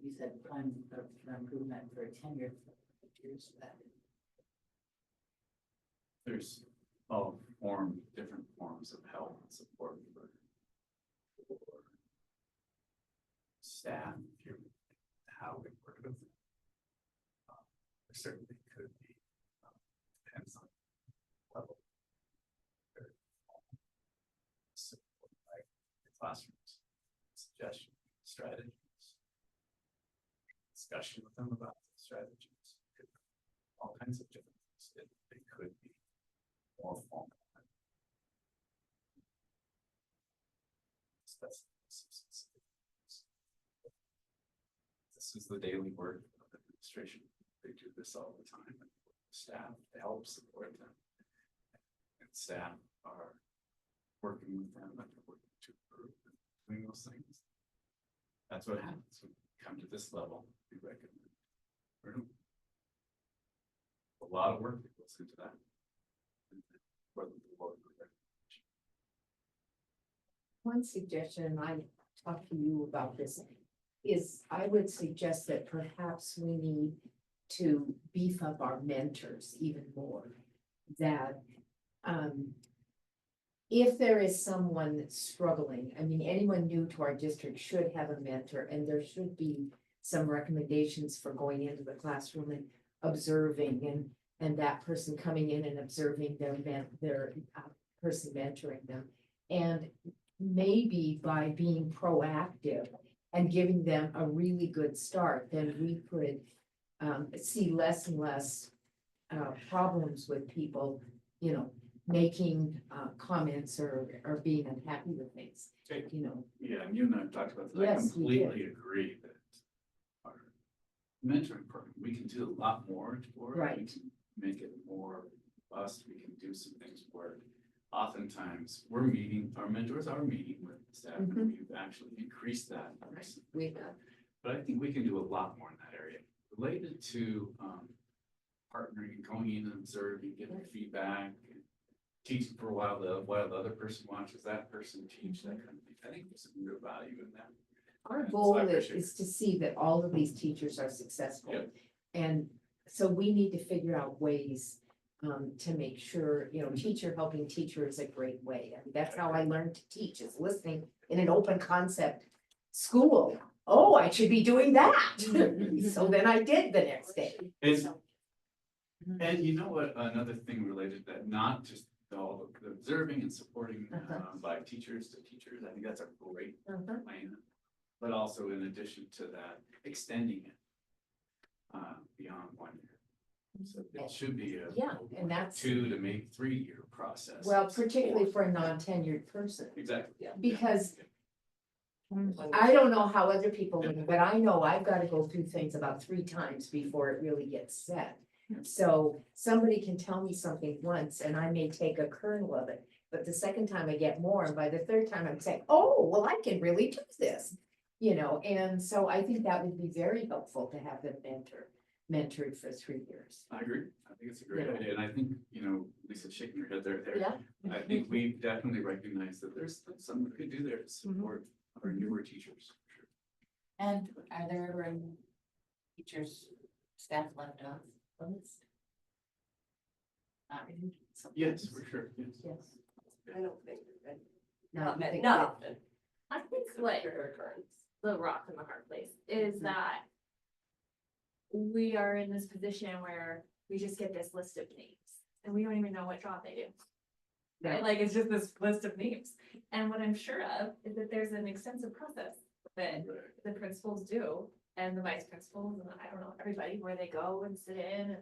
you said plan for improvement for tenured teachers that. There's different forms of help and support for staff, how we work with them. There certainly could be, depends on level. Support like the classrooms, suggestions, strategies, discussion with them about the strategies, all kinds of different things. It could be more formal. This is the daily work of administration. They do this all the time. And staff to help support them. And staff are working with them and working to improve and doing those things. That's what happens when you come to this level. We recommend a lot of work that goes into that. One suggestion, I talked to you about this, is I would suggest that perhaps we need to beef up our mentors even more. That if there is someone that's struggling, I mean, anyone new to our district should have a mentor, and there should be some recommendations for going into the classroom and observing, and that person coming in and observing their person mentoring them. And maybe by being proactive and giving them a really good start, then we could see less and less problems with people, you know, making comments or being unhappy with things, you know. Yeah, and you and I have talked about that. I Yes, we did. completely agree that our mentoring program, we can do a lot more for it. We Right. can make it more robust. We can do some things where oftentimes we're meeting, our mentors are meeting with staff and we've actually increased that. We have. But I think we can do a lot more in that area related to partnering and going in and observing, getting feedback, and teaching for a while the other person watches that person teach, that kind of thing. I think there's some real value in that. Our And so goal I is appreciate to see that all of these teachers are successful. Yep. And so we need to figure out ways to make sure, you know, teacher helping teacher is a great way. I mean, that's how I learned to teach, is listening in an open concept school. Oh, I should be doing that. So then I did the next day. And you know what, another thing related to that, not just all the observing and supporting by teachers to teachers, I think that's a great plan. But also in addition to that, extending it beyond 1 year. So it should be a Yeah, and that's, 2 to maybe 3 year process. well, particularly for a non-tenured person. Exactly. Because I don't know how other people live, but I know I've got to go through things about 3 times before it really gets set. So somebody can tell me something once and I may take a kernel of it, but the second time I get more, and by the third time I'm saying, oh, well, I can really do this. You know, and so I think that would be very helpful to have them mentored for 3 years. I agree. I think it's a great Yeah. idea. And I think, you know, Lisa shaking her head there. Yeah. I think we definitely recognize that there's something we could do there to support our newer teachers. For sure. And are there ever any teachers, staff left off the list? Not really. Yes, for sure. Yes. Yes. I don't think, No, not I think not that- often. I think like Rare occurrence. the rock in the hard place is that we are in this position where we just get this list of names and we don't even know what job they do. Right? Like, it's just this list of names. And what I'm sure of is that there's an extensive process that the principals do and the vice principals and I don't know, everybody, where they go and sit in and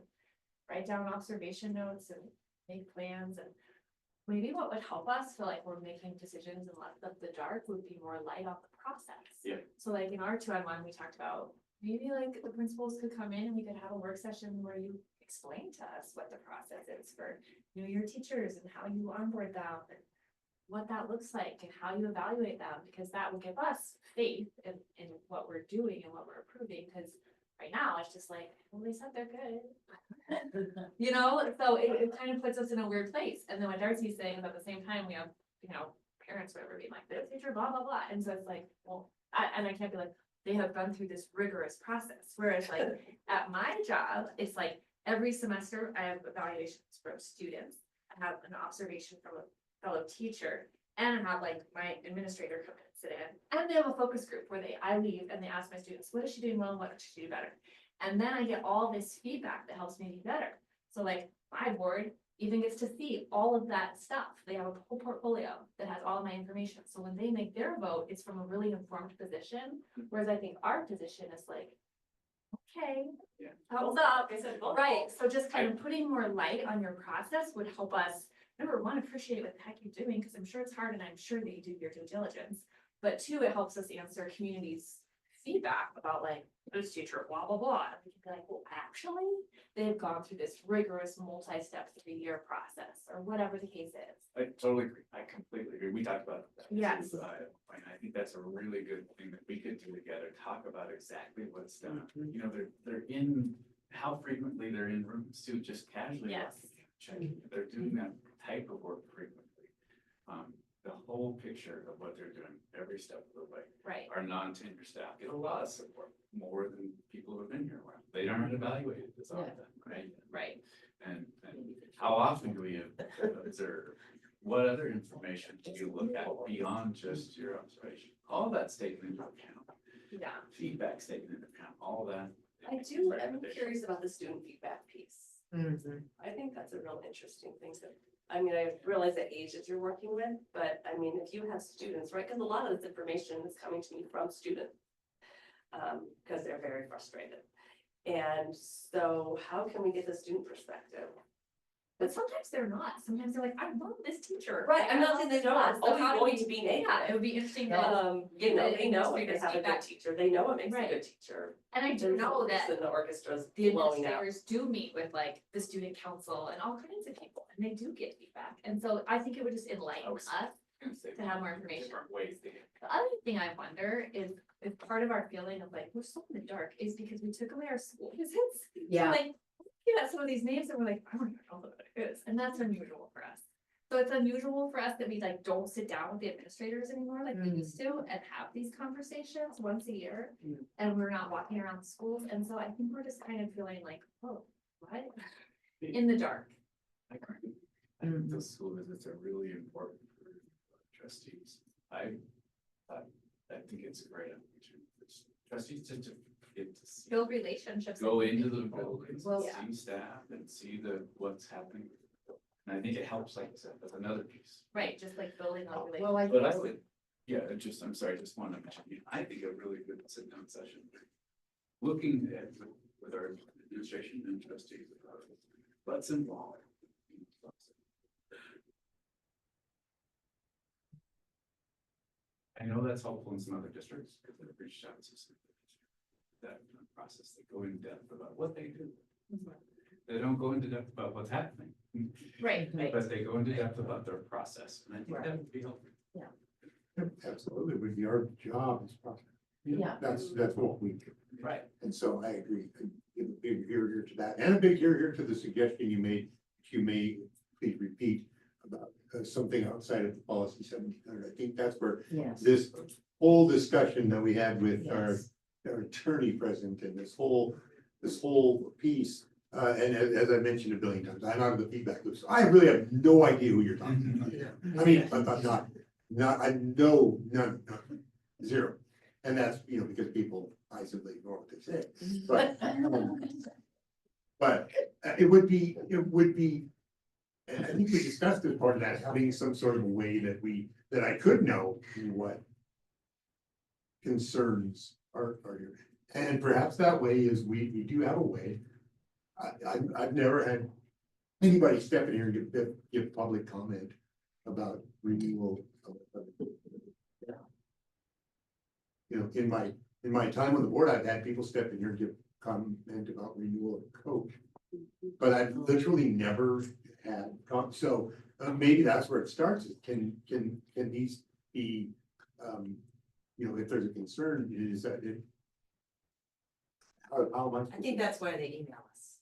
write down observation notes and make plans. And maybe what would help us feel like we're making decisions and less of the dark would be more light on the process. Yeah. So like in our 2-on-1, we talked about maybe like the principals could come in and we could have a work session where you explain to us what the process is for your teachers and how you onboard them and what that looks like and how you evaluate them, because that will give us faith in what we're doing and what we're approving. Because right now it's just like, well, they said they're good. You know, so it kind of puts us in a weird place. And then what Darcy's saying is at the same time, we have, you know, parents, whatever, being like, this teacher, blah, blah, blah. And so it's like, well, I can't be like, they have gone through this rigorous process. Whereas like at my job, it's like every semester I have evaluations from students. I have an observation from a fellow teacher, and I have like my administrator come in and sit in. And they have a focus group where I leave and they ask my students, what is she doing well? What does she do better? And then I get all this feedback that helps me be better. So like my board even gets to see all of that stuff. They have a whole portfolio that has all of my information. So when they make their vote, it's from a really informed position. Whereas I think our position is like, okay, thumbs up. Right, so just kind of putting more light on your process would help us, number one, appreciate what the heck you're doing, because I'm sure it's hard and I'm sure that you do your due diligence. But 2, it helps us answer community's feedback about like, this teacher, blah, blah, blah. And we can be like, well, actually, they've gone through this rigorous multi-step 3-year process, or whatever the case is. I totally agree. I completely agree. We talked about that. Yes. too. And I think that's a really good thing that we could do together, talk about exactly what's done. You know, they're in, how frequently they're in rooms too, just casually. Yes. Checking, they're doing that type of work frequently. The whole picture of what they're doing every step of the way. Right. Our non-tenure staff get a lot of support, more than people who have been here a while. They aren't evaluated as often, right? Right. And how often do we observe? What other information do you look at beyond just your observation? All that's taken into account. Yeah. Feedback's taken into account, all that. I'm curious about the student feedback piece. I think that's a real interesting thing to, I mean, I realize the ages you're working with, but I mean, if you have students, right, because a lot of this information is coming to me from students. because they're very frustrated. And so how can we get the student perspective? But sometimes they're not. Sometimes they're like, I love this teacher. Right, Like, I'm I not love saying they this don't, class. it's So always how do going we- to be Yeah, it negative. would be interesting to. You know, the they know if they administrators have a good feedback. teacher, they know what makes a Right. good teacher. And I do There's know a that reason the orchestra's the blowing out. administrators do meet with like the student council and all kinds of people, and they do get feedback. And so I think it would just enlighten us to have more information. Different ways to get. The other thing I wonder is part of our feeling of like, we're so in the dark is because we took away our school visits. Yeah. Like, we got some of these names and we're like, I don't even know what it is, and that's unusual for us. So it's unusual for us that we like don't sit down with the administrators anymore like we used to and have these conversations once a year. And we're not walking around the schools, and so I think we're just kind of feeling like, oh, what? In the dark. I agree. I think those school visits are really important for trustees. I think it's a great opportunity for trustees to get to see. Build relationships. Go into the buildings, Well, and see staff and see what's happening. And I think it helps, like I said, that's another piece. Right, just like building those relationships. Well, I But I guess, would, yeah, I'm sorry, just wanted to mention, I think a really good sit down session. Looking at with our administration and trustees, what's involved. I know that's helpful in some other districts because they've reached out to some that process, they go in depth about what they do. They don't go into depth about what's happening. Right, right. But they go into depth about their process, and I think that would be helpful. Absolutely, it would be our job as process. Yeah. That's what we do. Right. And so I agree, a big here to that, and a big here to the suggestion you made, which you may please repeat about something outside of the policy 1700. I think that's where yes. this whole discussion that we had with Yes. our attorney present and this whole piece. And as I mentioned a billion times, I'm out of the feedback loop, so I really have no idea who you're talking about. I mean, I'm I know none, zero. And that's, because people, I simply ignore what they say, but it would be, and I think we discussed as part of that, having some sort of a way that I could know what concerns are here. And perhaps that way is we do have a way. I've never had anybody step in here and give public comment about renewal of. In my time on the board, I've had people step in here and give comment about renewal of coach. But I've literally never had, so maybe that's where it starts, is can these be, if there's a concern, is that it. How much? I think that's why they email us.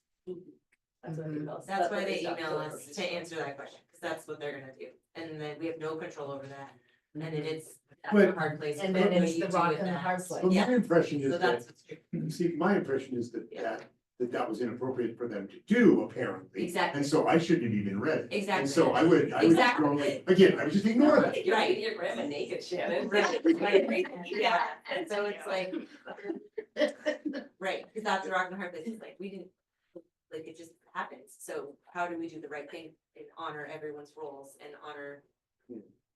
That's what emails. That's why what they stop email doing us for to answer that question, because that's what they're gonna do. And then we have no control over that. And that's a hard place. And but then what it's do you the do rock with and the that? hard place. Well, Yeah. my impression is So that, that's what's tricky. see, my impression is that Yeah. that was inappropriate for them to do, apparently. Exactly. And so I shouldn't have even read it. Exactly. And so I would Exactly. strongly, again, I would just ignore that. You're right, your grandma naked, Shannon. Right. Yeah, and so it's like. Right, because that's the rock and the hard place, it's like, we didn't, like, it just happens, so how do we do the right thing and honor everyone's roles and honor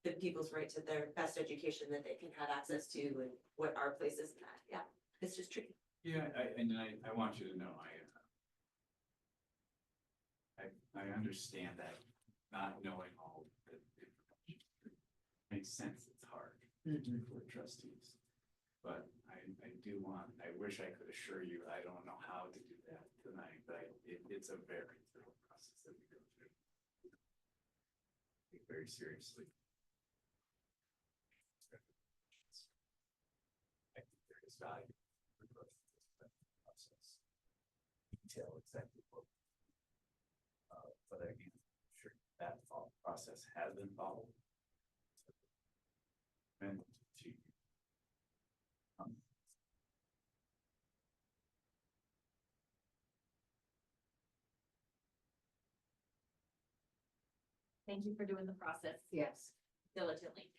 the people's right to their best education that they can have access to and what our place is in that, yeah, it's just tricky. Yeah, I want you to know, I understand that, not knowing all the information. Makes sense, it's hard for trustees. But I wish I could assure you, I don't know how to do that tonight, but it's a very thorough process that we go through. Take very seriously. I think there is value for both this process. Detail exactly what. But again, I'm sure that process has been followed. And to Thank you for doing the process Yes. diligently.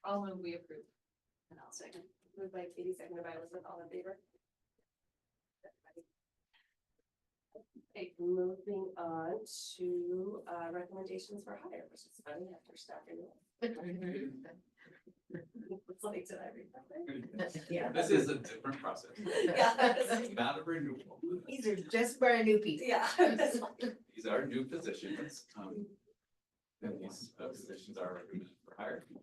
I'll move, we approve. And I'll second. Moved by Katie, seconded by Elizabeth, all in favor? Okay, moving on to recommendations for hire, which is funny after staff renewal. It's like, did I read that right? Yeah. This is a different process. Yeah. Not a renewal. These are just brand new people. Yeah. These are new positions. And these positions are recommended for hire. You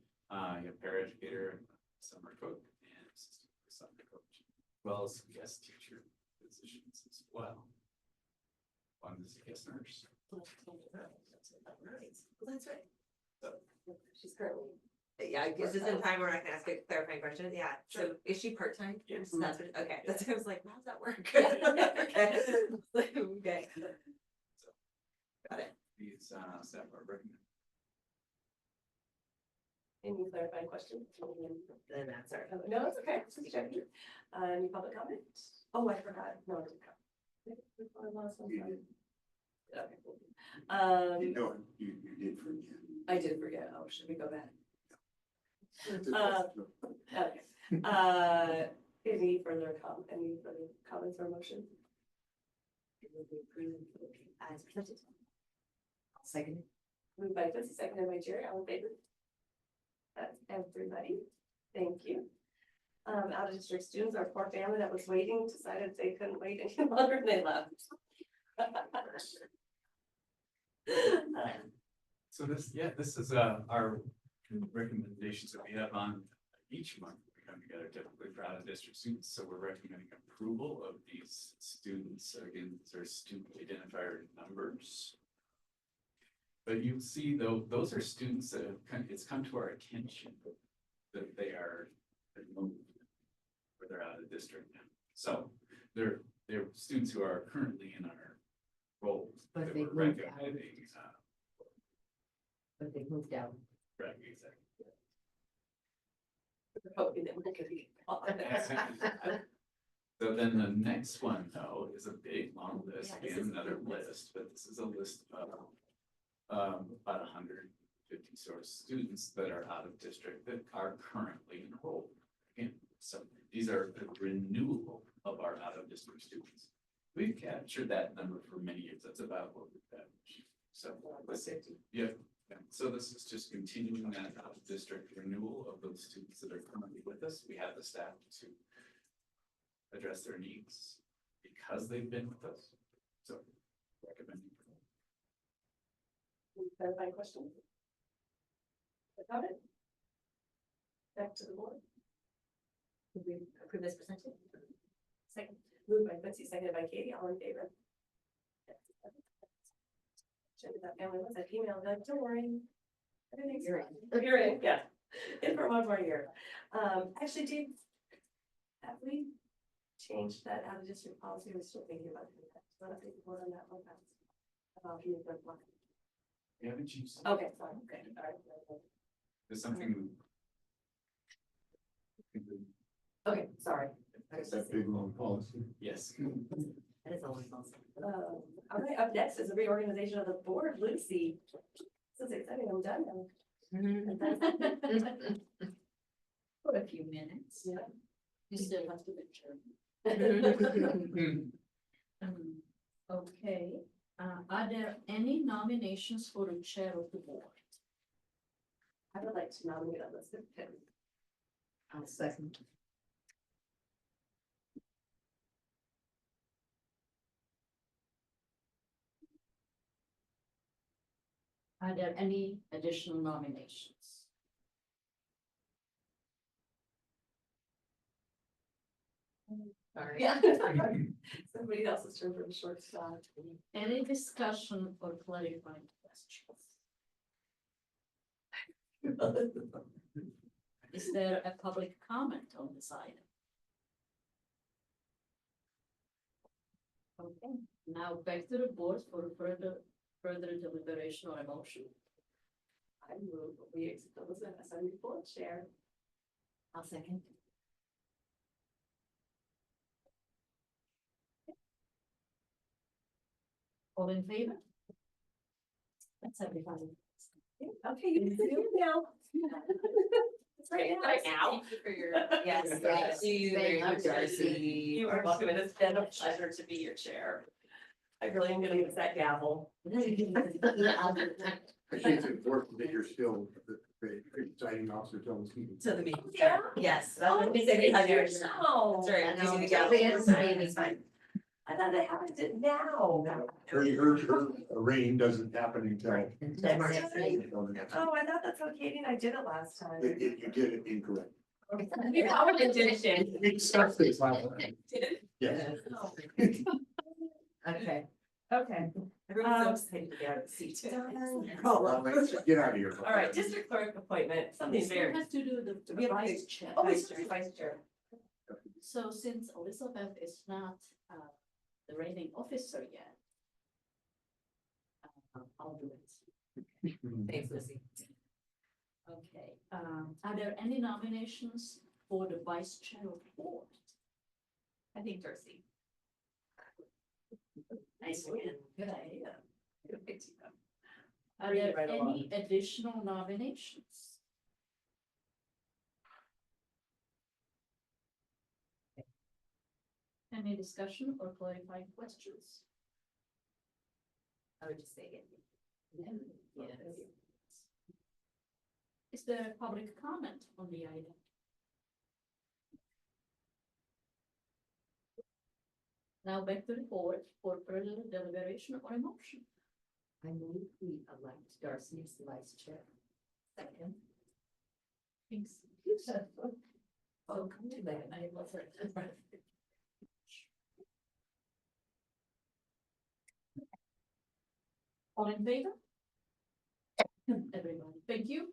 have paraeducator, summer cook, and assistant summer coach, as well as guest teacher positions as well. One is a guest nurse. That's right. So, She's currently. Yeah, this is in time where I can ask a clarifying question. Yeah, so is she part-time? Yes. That's what, okay, that's, I was like, how does that work? Yeah. Okay. Okay. Got it. these staff are recommended. Any clarifying questions? Then that's our. No, it's okay. Just checking. Any public comment? Oh, I forgot. No, I didn't come. I lost one. You Okay. You know, you did forget. I did forget. Oh, should we go back? Uh, Okay. Any further comments or motions? As presented. Second. Moved by Fitzy, seconded by Jerry, all in favor? That's everybody. Thank you. Out of district students, our poor family that was waiting decided they couldn't wait any longer and they left. So this is our recommendations that we have on each month. We come together typically for out of district students, so we're recommending approval of these students. Again, these are student identifier numbers. But you see though, those are students that have it's come to our attention that they are moved, or they're out of district now. So they're students who are currently in our roles. But that they we're moved out. recommending, But they moved out. right, exactly. Hoping that we're gonna be gone. So then the next one though is a big long list, Yeah, this again, is- another list, but this is a list of about 150 sort of students that are out of district that are currently enrolled. Again, so these are the renewal of our out of district students. We've captured that number for many years. That's about what we've got. So let's say, yeah. So this is just continuing that out of district renewal of those students that are currently with us. We have the staff to address their needs because they've been with us. So recommending. Any clarifying questions? A comment? Back to the board. Would we approve this presented? Second, moved by Betsy, seconded by Katie, all in favor? Check that family was that email, like, don't worry. Everything's You're fine. You're in, yeah, in for one more year. Actually, Dave, have we changed that out of district policy? We're still thinking about it. So I think more on that one. About you, but one. We haven't changed. Okay, sorry, okay, all right. There's something. Okay, sorry. That big long policy. Yes. That is always awesome. All right, up next is a reorganization of the board, Lucy. This is exciting, I'm done now. For a few minutes. Yeah. You still have to picture. Okay, are there any nominations for the chair of the board? I would like to nominate Elizabeth Pitt. I'll second. Are there any additional nominations? Sorry. Yeah. Somebody else's turn for the short stop. Any discussion or clarifying questions? Is there a public comment on this item? Okay, now back to the board for further deliberation or emotion. I move we accept Elizabeth as our new board chair. I'll second. All in favor? That's everybody. Okay, you can sit here now. It's right now. Thank you for your, yes, Yes, thank you very thank much, you, Darcy. You are welcome. It has been a pleasure to be your chair. I really am gonna use that gavel. I think it's important that you're still Presiding officer, Jones Stevens. To the meeting. Yeah. Yes, that's what we said, we had yours. No. That's right. I you know, need to go. it's fine. I thought they happened it now. Her reign doesn't happen until. Until March. Oh, I thought that's what Katie and I did it last time. You did it incorrect. You probably did. We discussed this last time. Yes. Okay. Okay. Everyone's so excited to get out of the seat. Oh, well, get out of here. All right, district clerk appointment, We something still very. have to do the We have vice to- chair. Oh, vice chair. So since Elizabeth is not the reigning officer yet, I'll do it. Thanks, Lucy. Okay, are there any nominations for the vice chair of the board? I think Darcy. Nice win. Good idea. Are Read there it right any along. additional nominations? Any discussion or clarifying questions? I would just say it. Yes. Is there public comment on the item? Now back to the board for further deliberation or a motion. I move we elect Darcy as the vice chair. Second. Thanks. Oh, come to that. I wasn't. All in favor? Everyone, thank you.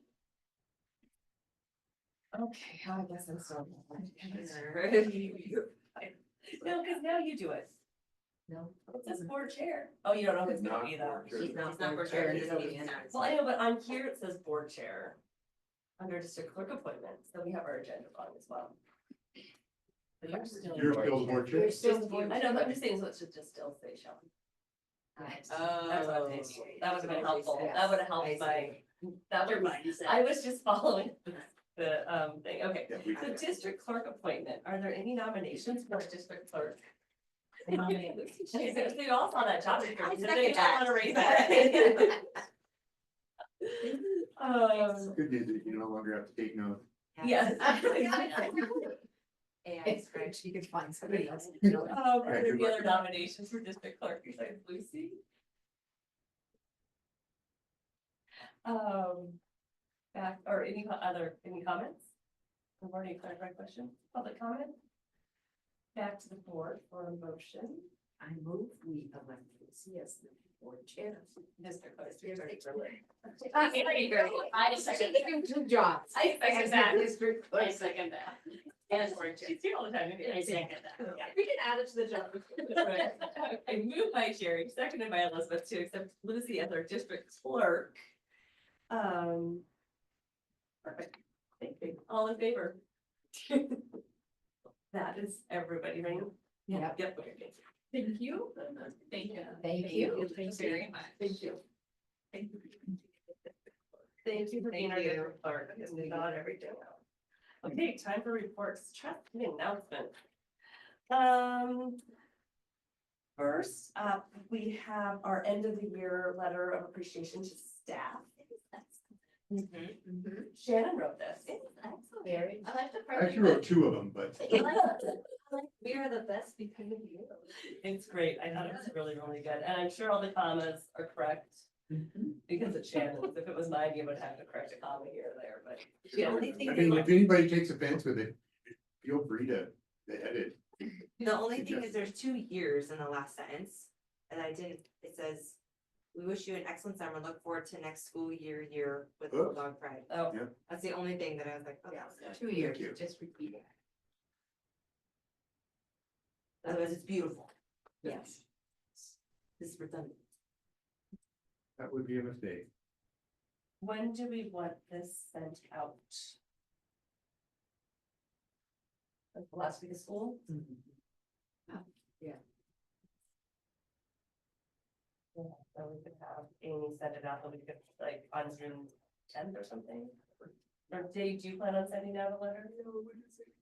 Okay, I guess I'm sorry. No, because now you do it. No. It says board chair. Oh, you don't know who's gonna be that. He's not board chair, he's not being announced. Well, I know, but on here it says board chair. Under district clerk appointments, so we have our agenda on as well. But you're still. You're still board chair. You're still the board I know, but I'm just saying, so it should just still say Shelley. That's what I'm thinking. That would have been helpful. That would have helped my, that would, I was just following the thing. Okay. Yeah, we- The district clerk appointment, are there any nominations for district clerk? We all saw that job description. I Did they second want to raise that? Good news is you no longer have to take notes. Yes. AI script. You could find somebody else. Are there any other nominations for district clerk besides Lucy? Back, or any any comments? We've already clarified question, public comment? Back to the board for a motion. I move we elect Lucy as the board chair. District clerk. I second. Two jobs. I second that. District I clerk. second that. And she's here all the time. I second that. Yeah. We can add it to the job. Okay, moved by Jerry, seconded by Elizabeth to accept Lucy as our district clerk. Perfect. Thank you. All in favor? That is everybody, right? Yeah. Yep, okay, thank you. Thank you. Thank you. Thank you. Thanks very much. Thank you. Thank you. Thank you for being our Thank you. district clerk, because we got everything out. Okay, time for reports, trust announcement. First up, we have our end of the year letter of appreciation to staff. Shannon wrote this. Very. I like the I actually wrote two of them, but We are the best because of you. It's great. I thought it was really, really good. And I'm sure all the commas are correct because it's Shannon's. If it was mine, you would have to correct a comma here or there, but. The only thing I mean, if anybody takes offense with it, feel free to edit. The only thing is there's 2 years in the last sentence, and I didn't, it says, we wish you an excellent summer, look forward to next school year with Oops. Bulldog Pride. Oh, That's the only thing that I was like, oh, Yeah, that's 2 years, you. just repeat it. otherwise it's beautiful. Yes. This is redundant. That would be a mistake. when do we want this sent out? Like the last week of school? Yeah. Yeah, so we could have Amy send it out, the week of like on June 10th or something. Or Dave, do you plan on sending out a letter?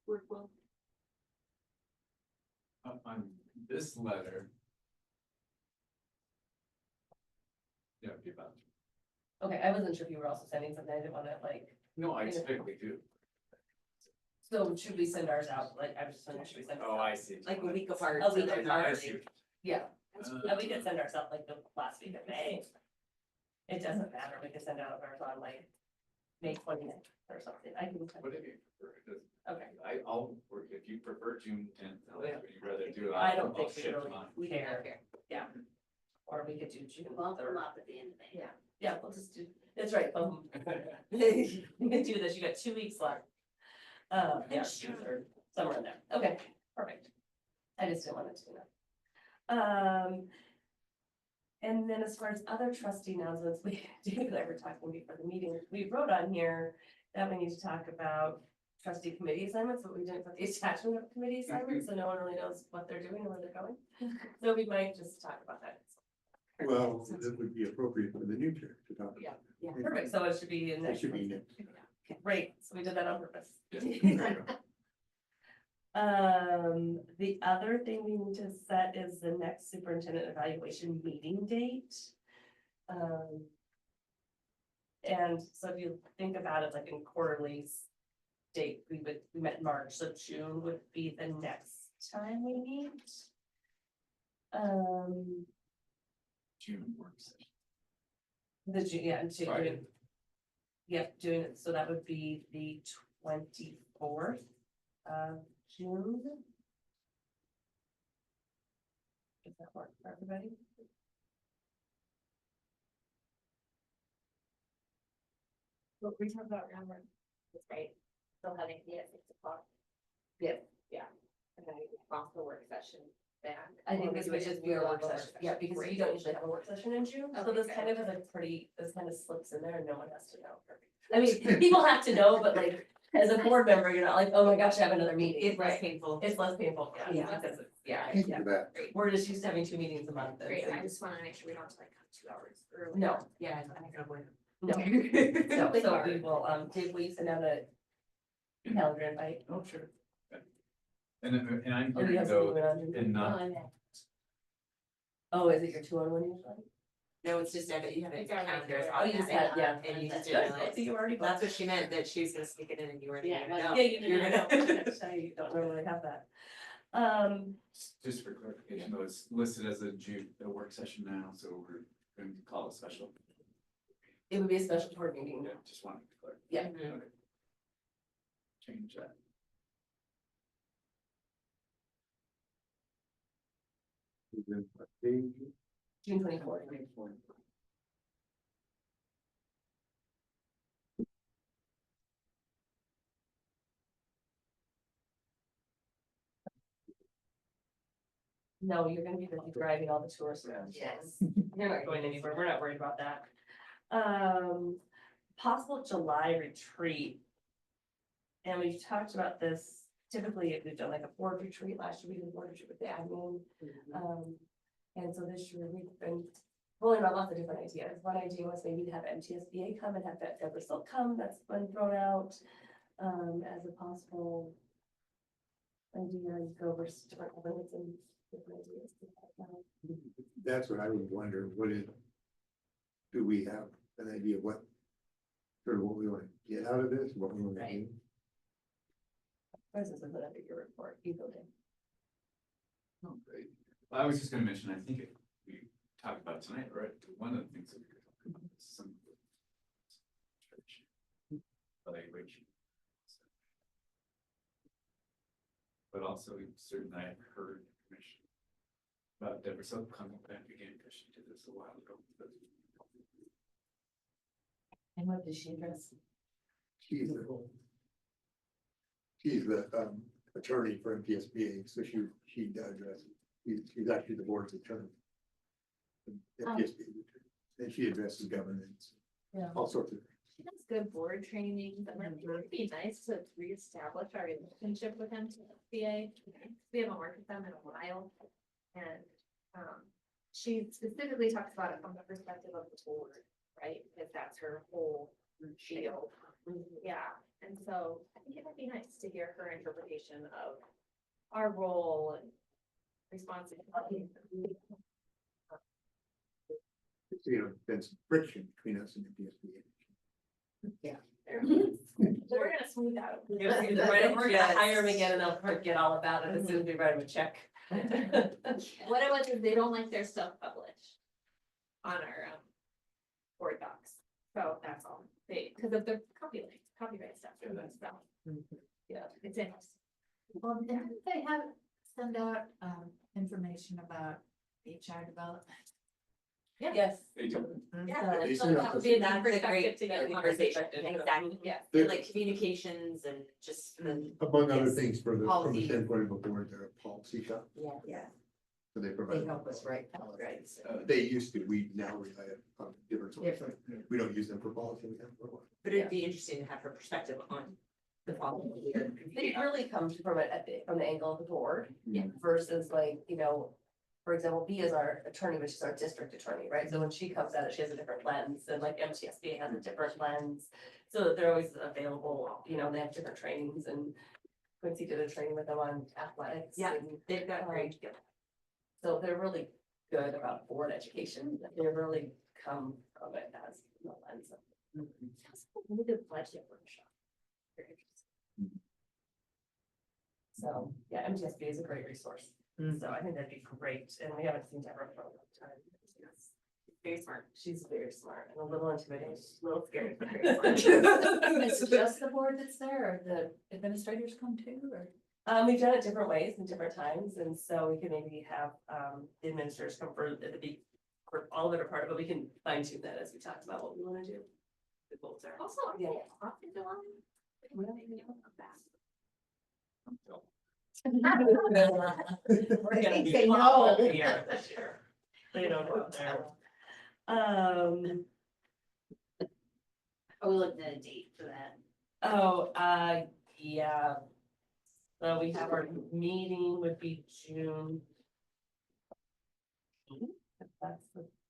Work well. On this letter. Yeah, it'd be about. Okay, I wasn't sure if you were also sending something, I didn't wanna like No, I typically do. So should we send ours out, like, I'm just wondering, should we send? Oh, I see. Like a week apart. A week so they're apart. not I see. really- Yeah, Uh, we could send ourselves like the last week of May. It doesn't matter, we could send out ours on like May 20th or something, I can. Whatever you prefer. It doesn't- Okay. I'll, or if you prefer June 10th, you'd rather do it. I don't I'll think we shift really mine. care, yeah. Or we could do June Bump them 3rd. up at the end of May. Yeah, yeah, we'll just do, that's right, you can do this, you got 2 weeks left. Yeah, June 3rd, somewhere in there, okay, perfect. I just didn't want it to do that. And then as far as other trustee announcements, we, David and I were talking before the meeting, we wrote on here that we need to talk about trustee committee assignments, but we didn't put the attachment of committee assignments, so no one really knows what they're doing or where they're going. So we might just talk about that. Well, that would be appropriate for the new chair to talk about. Yeah, perfect, so it should be in It next. should be next. Great, so we did that on purpose. The other thing we need to set is the next superintendent evaluation meeting date. And so if you think about it like in quarterly date, we met in March, so June would be the next time we meet. June work session. The June, yeah, and June. Friday. Yep, doing it, so that would be the 24th of June. Does that work for everybody? What we talked about, remember, that's right, still having the at 6 o'clock. Yeah. Yeah, and then off the work session back. I think Or this maybe would we just be a work over session, yeah, because we Great. don't usually have a work session in June, so Okay, this good. kind of is a pretty, this kind of slips in there and no one has to know. I mean, people have to know, but like, as a board member, you're not like, oh my gosh, I have another meeting. It's less Right. painful. It's less painful, yeah, Yeah. because it's, yeah, Thank you yeah. for that. We're just used to having 2 meetings a month. and Great, so I you- just wanna make sure we don't have to like come 2 hours early. No, Yeah, I think I'm with. no, no, so we will, Dave, will you send out a calendar invite? Oh, sure. And I'm Oh, you hearing have though, something going on? and not, Oh, is it your 2-on-1 usually? No, it's just that you have it It's already calendars. there. Oh, you just had, yeah. And you just Good, didn't I realize. see you already. That's what she meant, that she was gonna sneak it in and you weren't Yeah, even like- know. Yeah, you You're didn't gonna. know. I don't normally have that. just for clarification though, it's listed as a June, a work session now, so we're going to call it special. It would be a special board meeting. Yeah, just wanted to clarify. Yeah. Okay. Change that. June 24th. No, you're gonna be busy driving all the tourists around. Yes. You're not going anywhere, we're not worried about that. Possible July retreat. And we've talked about this, typically if we've done like a board retreat, last year we did a board retreat with the admin. And so this year we've been rolling out lots of different ideas. One idea was maybe to have MTSBA come and have Deborah Silk come, that's been thrown out. As a possible idea, and go over different elements and different ideas. That's what I would wonder, do we have an idea of what, sort of what we want to get out of this, what we want to do? This is another your report, you go in. Oh, great. Well, I was just gonna mention, I think we talked about tonight, right? One of the things that we were talking about is some church evaluation. But also certainly I've heard information about Deborah Silk coming back again, because she did this a while ago. And what does she address? She's the attorney for MTSBA, so she does, she's actually the board's attorney. MTSBA, and she addresses governance, Yeah. all sorts of. She does good board trainings, and it would be nice to reestablish our relationship with MTSBA. We haven't worked with them in a while, and, she specifically talks about it from the perspective of the board, right? Because that's her whole shield. Yeah, and so I think it might be nice to hear her interpretation of our role and responsibility. Been some friction between us and MTSBA. Yeah. We're gonna smooth out. We're gonna hire him again and they'll forget all about it as soon as we write him a check. What it was is they don't like their stuff published on our board docs. So that's all. Because of the copyright stuff. Yeah, it's interesting. Well, didn't they have, send out, information about HR development? Yes. They do. Yeah, They so send that out would the- be another perspective to Yeah, get the conversation, perspective. exactly, Yeah. and like communications and just the. Among other Yes. things, from the Policy. standpoint of a board, they're a policy shop, Yeah. so they They provide. help us write policies. They used to, we now rely on different sources. Different. We don't use them for policy, we have for one. But it'd be interesting to have her perspective on the following year. It really comes from it from the angle of the board. Yeah. Versus like, for example, B is our attorney, which is our district attorney, right? So when she comes at it, she has a different lens, and like MTSBA has a different lens. So they're always available, they have different trainings, and Quincy did a training with them on athletics. Yeah, and, they've got great. So they're really good about board education, they really come from it as a lens. We did budget workshop. Very interesting. So, yeah, MTSB is a great resource. So I think that'd be great, and we haven't seen Deborah for a long time. Very smart. She's very smart and a little intimidating, a little scary, but very smart. Is it just the board that's there, or the administrators come too, or? We've done it different ways and different times, and so we can maybe have, the administrators come for for all of it or part of it, we can fine tune that as we talk about what we wanna do. The goals are. Also, are they off in July? We don't even know about We're gonna think be they awful know. here this year. They don't know there. Are we looking at a date for that? Yeah. So we have our meeting would be June. If that's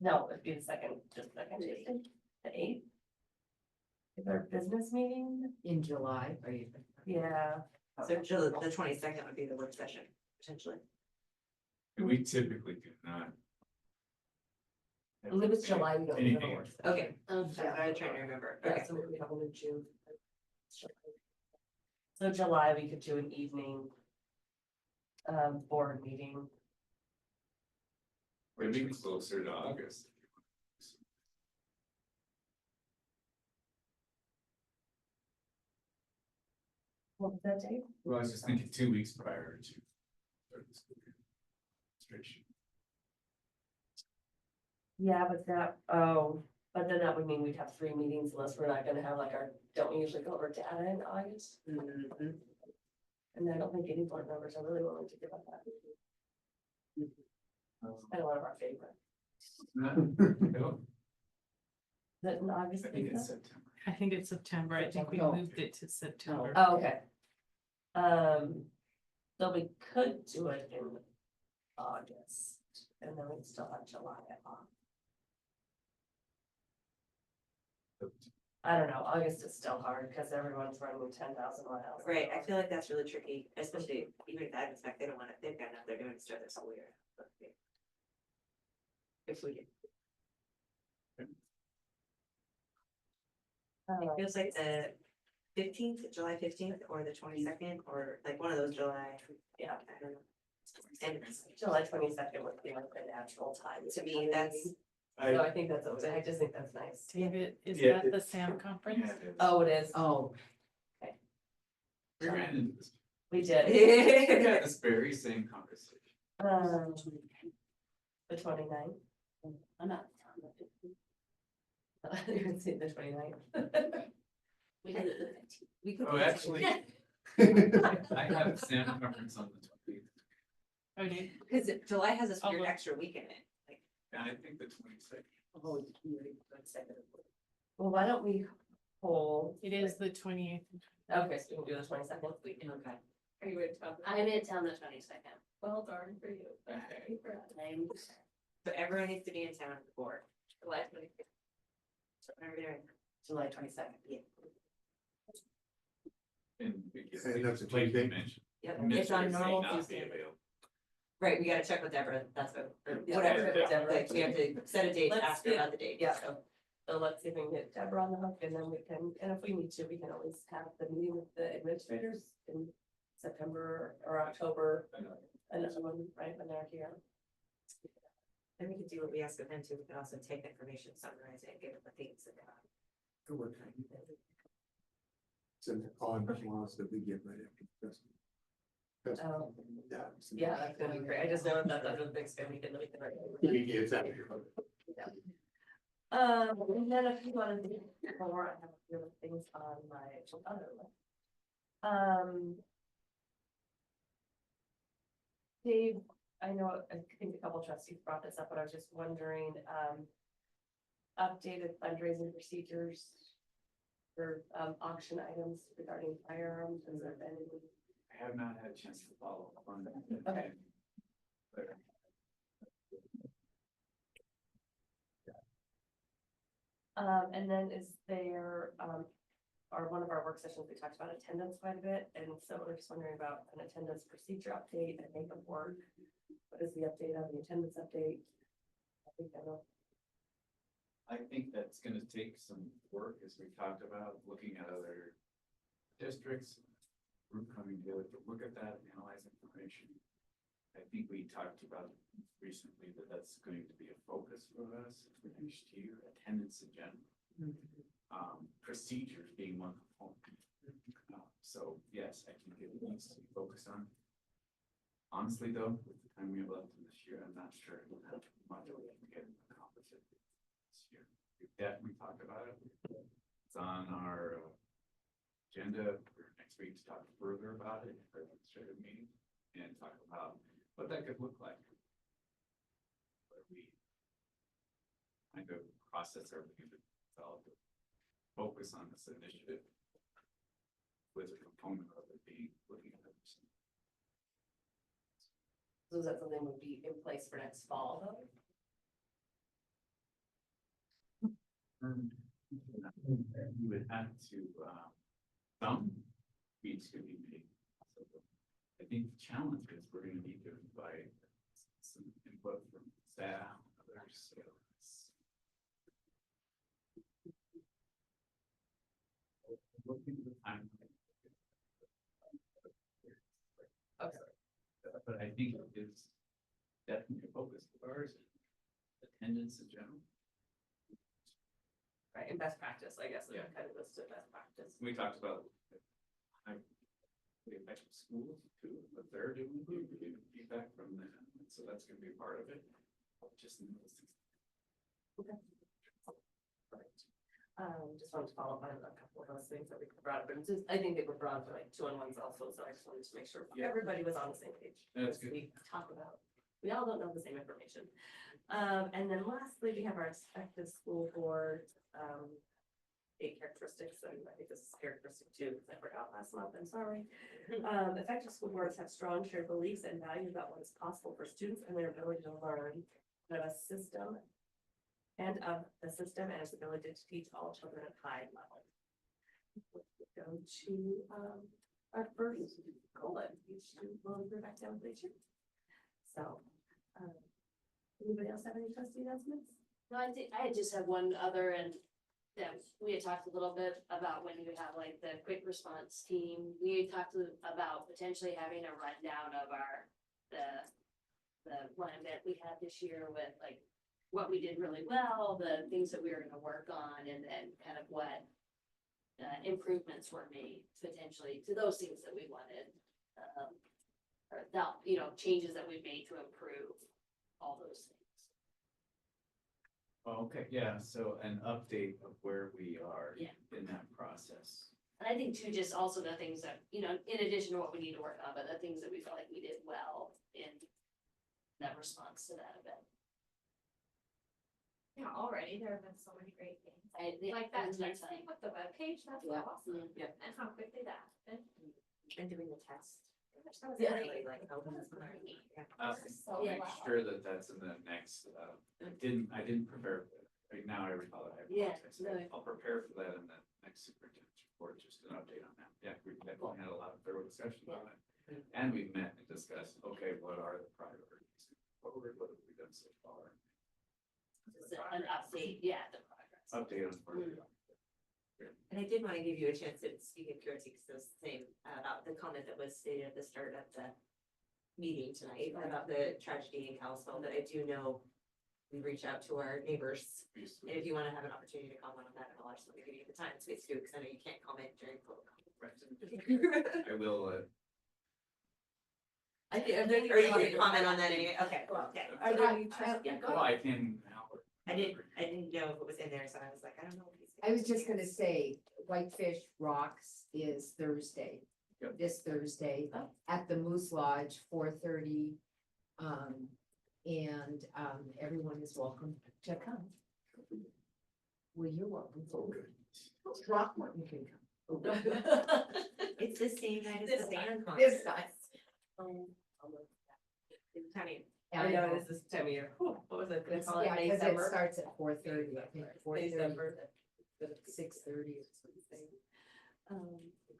no, it'd be the second Tuesday, the 8th. Is our business meeting? In July, are you? Yeah. So the 22nd would be the work session, potentially. And we typically do not. I believe it's July, we don't. do Anything. the work. Okay, that's what I was trying to remember. Yeah, Okay. so we have one in June. So July, we could do an evening. Board meeting. Maybe closer to August. What was that date? Well, I was just thinking 2 weeks prior to. start the school year. Administration. Yeah, but then that would mean we'd have 3 meetings unless we're not gonna have like don't we usually go over data in August? And I don't think any board members are really willing to give up that. It's kind of one of our favorites. No, Is it in August? I think it's Lisa? September. I think it's September. I think we Oh. moved it to September. Oh, okay. So we could do it in August, and then we'd still have July off. I don't know, August is still hard because everyone's running 10,000 miles. Right, I feel like that's really tricky, especially even if that fact, they don't want it, they've got enough, they're doing to start their school year. If we get. It feels like the 15th, July 15th, or the 22nd, or like one of those July. Yeah. I don't know. And July 22nd would be like the natural time. to me, that's, So I think that's, I just think that's nice. David, is Yeah, that the SAM conference? Yeah, it is. Oh, it is. Oh, We ran into this. We did. We had this very same conversation. The 29th. I'm not. You can see the 29th. We did it the 15th. we could. Oh, actually. I have a SAM conference on the 20th, Okay. Because July has this I'll weird look. extra week in it, like. and I think the 22nd. Well, why don't we hold? It is the 28th. Okay, so we can do the 22nd. Okay. Are you in town? I'm in town the 22nd. Well, darn for you. I'm So everyone needs to be in town at the board. July 25th. So whenever they're in. July 22nd. Yeah. And we get- And that's a like you Tuesday? mentioned, Yep, Mr. it's on may normal not be Tuesday. available. Right, we gotta check with Deborah, that's what, or Yeah, whatever, check with Deborah. like, we have to set a date Let's after do- about the date, yeah. so. So let's see if we can get Deborah on the hook and then we can, and if we need to, we can always have the meeting with the administrators in September or October. Another one, right, when they're here. And we could do what we asked of them to, we could also take the information, summarize it, and give them the things that. Good work. It's an odd clause that we get right after the festival. Oh, Yeah. yeah, that's gonna be great. I just know that that's a big span, we can. It's out here. And then if you want to do more, I have a few other things on my other list. Dave, I know, I think a couple trustees brought this up, but I was just wondering, updated fundraising procedures for, auction items regarding firearms, has there been any? I have not had a chance to follow up on that. Okay. And then is there, or one of our work sessions, we talked about attendance quite a bit, and so we're just wondering about an attendance procedure update, I think of work. What is the update on the attendance update? I think I know. I think that's gonna take some work, as we talked about, looking at other districts. Group coming together to look at that, analyze information. I think we talked about recently that that's going to be a focus for us for next year, attendance in general. Procedures being one component. So yes, I think it needs to be focused on. Honestly though, with the time we have left in this year, I'm not sure how much we can get accomplished this year. We've definitely talked about it. It's on our agenda for next week to talk further about it for the administrative meeting and talk about what that could look like. Where we kind of process everything that developed, focus on this initiative with a component of it being looking at everything. So is that something would be in place for next fall though? You would have to, some tweaks could be made. So I think the challenge is we're gonna need to invite some input from staff, others. So it's- Looking at the time. Okay. But I think it's definitely a focus of ours, attendance in general. Right, and best practice, I guess, Yeah. kind of listed best practice. We talked about the effect of schools too, what they're doing, getting feedback from them, and so that's gonna be a part of it. Just in those things. Okay. Perfect. Just wanted to follow up on a couple of those things that we brought up, and just, I think they were brought up like 2-on-1s also, so I just wanted to make sure Yeah. everybody was on the same page. That's as good. We talk about, we all don't know the same information. And then lastly, we have our effective school board, 8 characteristics, and I think this is characteristic 2, because I forgot last month, I'm sorry. Effective school boards have strong shared beliefs and values about what is possible for students and their ability to learn. Of a system and its ability to teach all children at high levels. Go to our first goal, each student will go back down later. So, anybody else have any trustee announcements? No, I just have one other, and that we had talked a little bit about when you have like the quick response team. We had talked about potentially having a rundown of the one event we had this year with like what we did really well, the things that we were gonna work on, and then kind of what improvements were made potentially to those things that we wanted. Or that, changes that we made to improve all those things. Okay, yeah, so an update of where we are Yeah. in that process. And I think too, just also the things that, in addition to what we need to work on, but the things that we felt like we did well in that response to that event. Yeah, already there have been so many great things. Like that that text thing with the webpage, that's Yeah. awesome. Yeah. And how quickly that happened. And doing the test. That was Yeah. really like helping us learn. So Make loud. sure that that's in the next, I didn't prepare for that. Right now I recall that. I Yeah, apologize. no. I'll prepare for that in the next superintendent's report, just an update on that. Yeah, we definitely had a lot of thorough discussion on it. And we've met and discussed, okay, what are the priorities? What have we done so far? Just an update, yeah, the progress. update on. And I did want to give you a chance to speak in purity, because it was the same about the comment that was stated at the start of the meeting tonight about the tragedy in Kalispell, but I do know we reach out to our neighbors. And if you want to have an opportunity to comment on that, I'll just want to give you the time and space to do, because I know you can't comment during public comment. I will, Or you want to comment on that anyway? Okay, well, okay. Are there- Yeah, go well, ahead. I can. I didn't know if it was in there, so I was like, I don't know. if he's I was just gonna say, Whitefish Rocks is Thursday. Yep. This Thursday at the Moose Lodge, 4:30. Everyone is welcome to come. Well, you're welcome. Throckmorton can come. It's the same night as the band This concert. night. It's tiny. Yeah, I I know know. it is this time of year. Whew, what was it? Gonna It's- call it Yeah, May because it summer? starts at 4:30, I think, 4:30, December. 6:30 or something.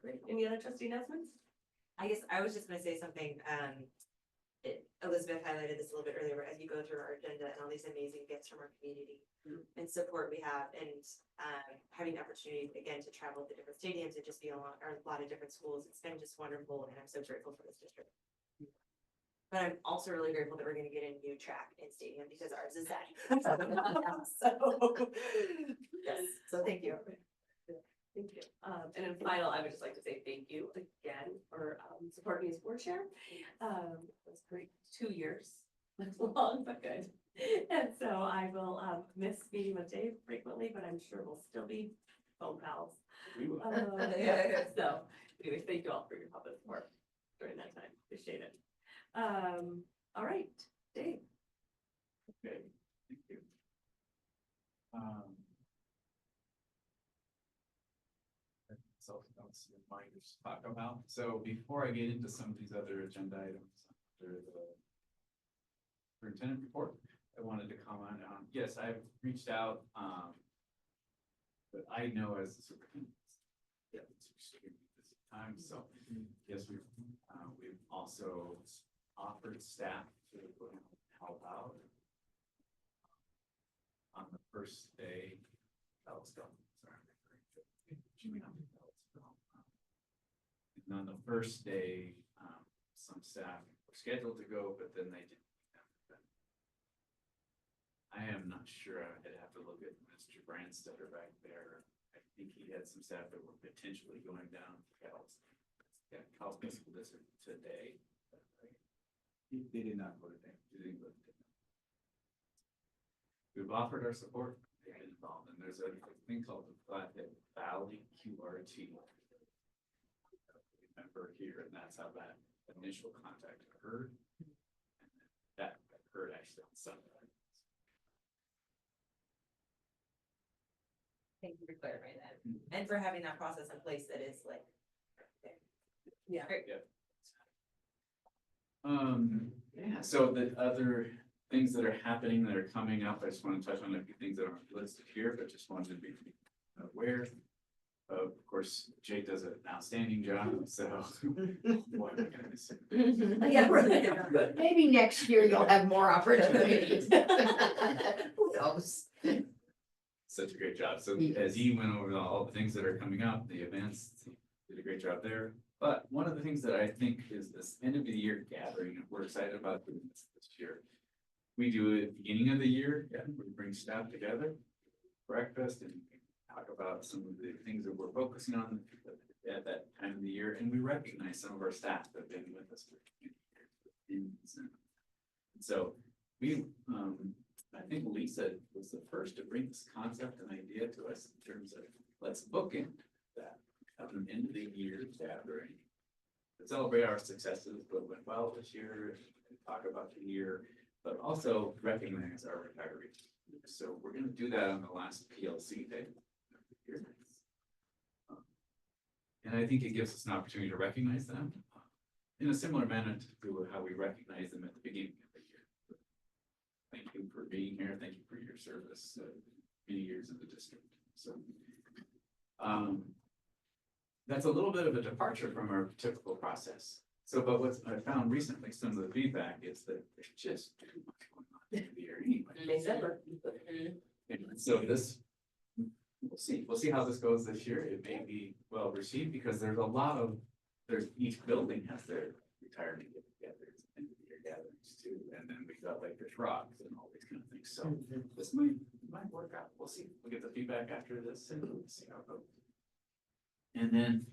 Great. Any other trustee announcements? I guess I was just gonna say something, Elizabeth highlighted this a little bit earlier, but as you go through our agenda and all these amazing gifts from our community and support we have, and having the opportunity again to travel to different stadiums and just be a lot of different schools, it's been just wonderful, and I'm so grateful for this district. But I'm also really grateful that we're gonna get a new track and stadium, because ours is that. So, yes, so thank you. Thank you. And then final, I would just like to say thank you again for supporting me as board chair. It was great, 2 years, that's long, but good. And so I will miss meeting with Dave frequently, but I'm sure we'll still be phone pals. We will. So, anyway, thank you all for your help and support during that time, appreciate it. All right, Dave. Okay, thank you. So that's reminders to talk about. So before I get into some of these other agenda items, under the superintendent report, I wanted to comment on, yes, I've reached out, but I know as the superintendent, yeah, it's extremely busy time, so yes, we've also offered staff to help out. On the first day, Kalispell, sorry, I'm referring to Jimmy on Kalispell. And on the first day, some staff were scheduled to go, but then they didn't. I am not sure. I'd have to look at Mr. Brandstetter back there. I think he had some staff that were potentially going down to Kalispell School District today. They did not go today. They didn't go today. We've offered our support, they've been involved, and there's a thing called the Flathead Valley QRT. Member here, and that's how that initial contact occurred. And that occurred actually on Sunday. Thank you for clarifying that, and for having that process in place that is like. Yeah. Great. Yeah, so the other things that are happening that are coming up, I just want to touch on a few things that aren't listed here, but just wanted to be aware. Of course, Jake does an outstanding job, so. Boy, am I gonna miss him. Yeah, right. Maybe next year you'll have more opportunities. Who knows? Such a great job. So as he went over all the things that are coming up, the events, he did a great job there. But one of the things that I think is this end of the year gathering, and we're excited about doing this year. We do it at the beginning of the year, we bring staff together, breakfast, and talk about some of the things that we're focusing on at that time of the year, and we recognize some of our staff that have been with us for years. And so we, I think Lisa was the first to bring this concept and idea to us in terms of, let's book into that, have an end of the year gathering. To celebrate our successes, what went well this year, and talk about the year, but also recognize our retirees. So we're gonna do that on the last PLC day. And I think it gives us an opportunity to recognize them in a similar manner to how we recognize them at the beginning of the year. Thank you for being here. Thank you for your service, many years in the district. So, that's a little bit of a departure from our typical process. So, but what I found recently, some of the feedback is that there's just too much going on in the year anyway. December. And so this we'll see how this goes this year. It may be well received because there's a lot of, each building has their retirement get-togethers and year gatherings too. And then we got like there's rocks and all these kind of things. So this might work out. We'll see. We'll get the feedback after this and see how it goes. And then,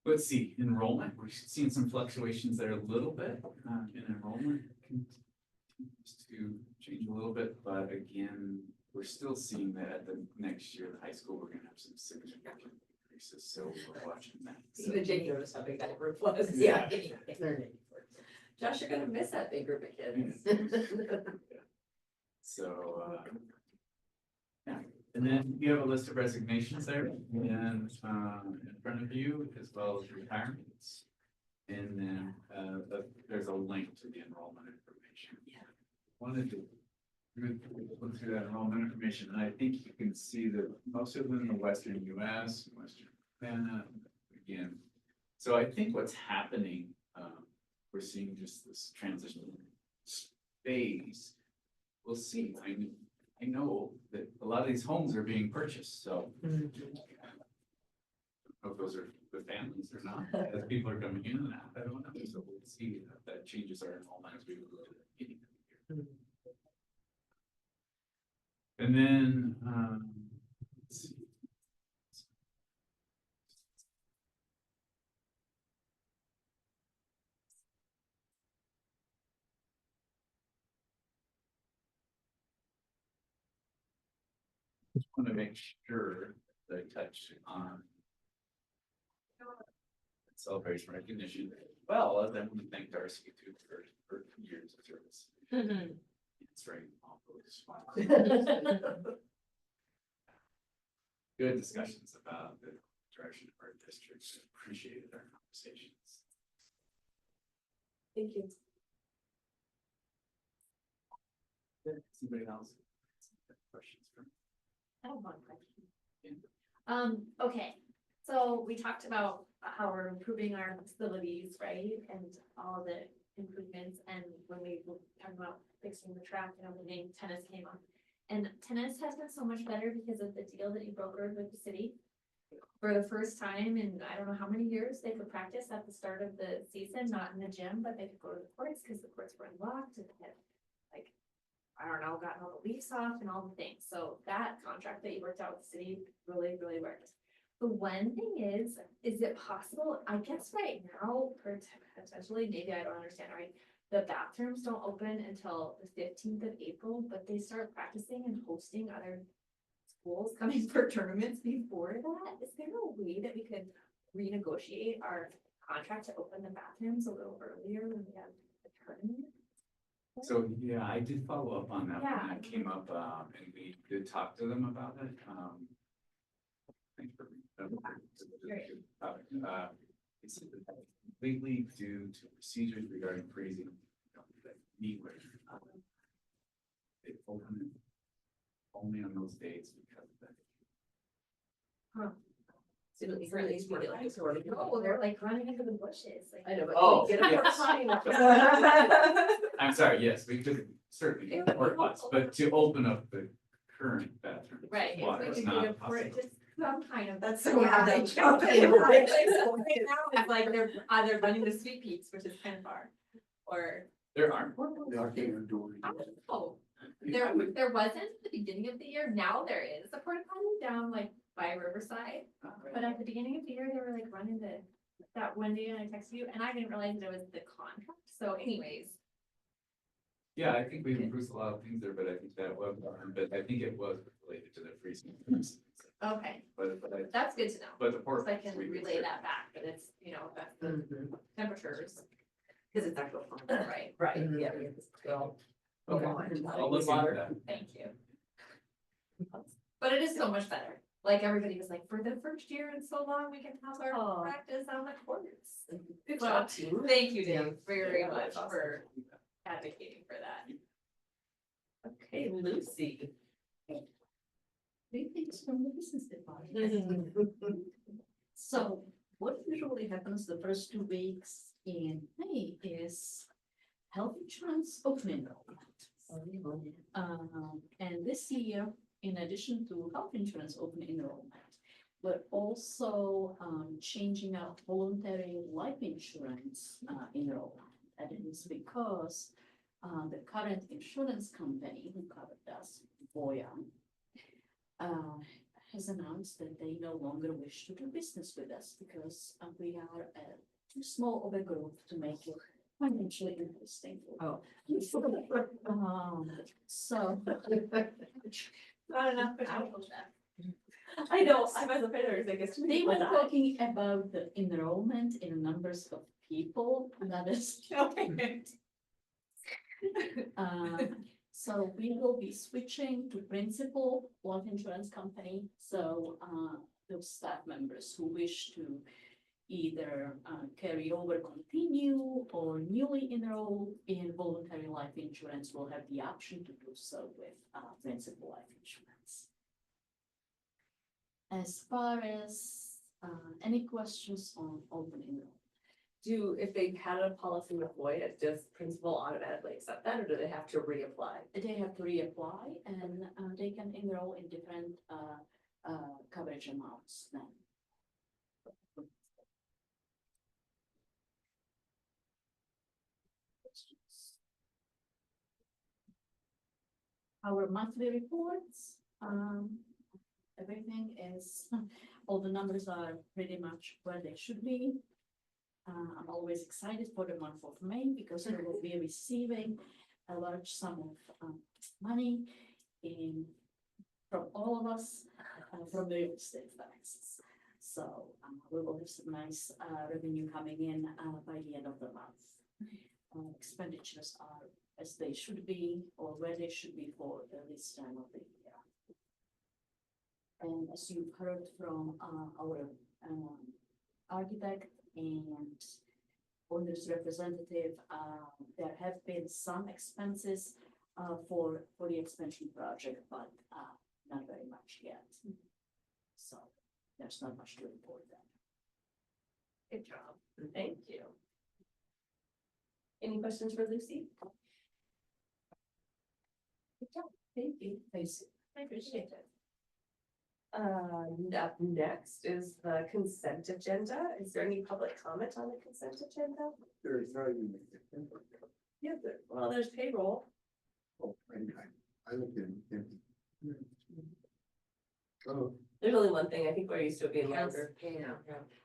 let's see, enrollment, we're seeing some fluctuations there a little bit, in enrollment continues to change a little bit, but again, we're still seeing that at the next year, the high school, we're gonna have some significant increases, so we're watching that. So- Even Jake noticed how big that group was. Yeah. Josh, you're gonna miss that big group of kids. So, yeah, and then you have a list of resignations there and, in front of you, as well as retirements. And then, there's a link to the enrollment information. Yeah. Wanted to look through that enrollment information, and I think you can see that most of them in the Western US, Western Canada, again. So I think what's happening, we're seeing just this transition phase. We'll see. I know that a lot of these homes are being purchased, so. I don't know if those are with families or not, as people are coming in and out, I don't know, so we'll see if that changes our enrollment as we go to the beginning of the year. And then, let's see. Just want to make sure that I touch on celebration recognition. Well, then we thank Darcy too for years of service. It's right. All those good discussions about the direction of our district. Appreciated our conversations. Thank you. Anybody else? Questions from? I have one question. Okay, so we talked about how we're improving our facilities, right? And all the improvements, and when we were talking about fixing the track and everything, tennis came up. And tennis has been so much better because of the deal that you brokered with the city. For the first time in, I don't know how many years, they could practice at the start of the season, not in the gym, but they could go to the courts because the courts were unlocked and they had, like, I don't know, gotten all the leaves off and all the things. So that contract that you worked out with the city really, really worked. The one thing is it possible, I guess right now, potentially, maybe I don't understand, right? The bathrooms don't open until the 15th of April, but they start practicing and hosting other schools coming for tournaments before that. Is there a way that we could renegotiate our contract to open the bathrooms a little earlier when we have the tournament? So, yeah, I did follow up on that Yeah. when that came up, and we did talk to them about it. Thanks for it's completely due to procedures regarding freezing, knee-wear. They open it only on those dates because of that. Huh. So it's really like, No, they're like running into the bushes. Like, I know, but Oh, get up yes. high. I'm sorry, yes, we could certainly get more spots, but to open up the current bathroom. Right, if water we is could not get it for it, possible. just some kind of. That's so Yeah, random. they jump in. Right now, it's like they're either running to Sweet Peaks, which is kind of far, or, There aren't. Knocking on doors. I don't know. There wasn't at the beginning of the year, now there is a porta potty down like by Riverside. But at the beginning of the year, they were like running that one day and I texted you, and I didn't realize that it was the contract, so anyways. Yeah, I think we've improved a lot of things there, but I think that was, but I think it was related to the freezing. Okay, But that's good to know. But the port. So I can relay that back, but it's, that's the temperatures. Cause it's actual fun. Right. Right, yeah. Well. Okay, I'll look into that. Thank you. But it is so much better. Like everybody was like, for the first year in so long, we can have our practice on the courts. Good So, job, team. thank you, Dave, very Yeah, much that's awesome. for advocating for that. Okay, Lucy. Big things from the business department. So what usually happens the first 2 weeks in May is health insurance opening. And this year, in addition to health insurance open enrollment, we're also changing out voluntary life insurance enrollment. And it is because the current insurance company who covered us, Voya, has announced that they no longer wish to do business with us because we are too small of a group to make it financially interesting. Oh. So. Not enough potential. I know, I was afraid there was, I guess, too many They people were die. talking about the enrollment in numbers of people, and that is. So we will be switching to principal life insurance company, so those staff members who wish to either carry over, continue, or newly enroll in voluntary life insurance will have the option to do so with principal life insurance. As far as any questions on open enrollment? If they've had a policy with Voya, does principal automatically accept that, or do they have to reapply? They have to reapply and they can enroll in different coverage amounts then. Our monthly reports, everything is, all the numbers are pretty much where they should be. I'm always excited for the month of May because we will be receiving a large sum of money from all of us from the real estate taxes. So we will have some nice revenue coming in by the end of the month. Expenditures are as they should be or where they should be for this time of the year. And as you've heard from our architect and owner's representative, there have been some expenses for the expansion project, but not very much yet. So there's not much to report there. Good job, thank you. Any questions for Lucy? Good job, thank you. Thanks. I appreciate it. Up next is the consent agenda. Is there any public comment on the consent agenda? There is not even. Yeah, well, there's payroll. Oh, I looked in. Oh. There's only one thing, I think we're used to it being Accounts longer. payable.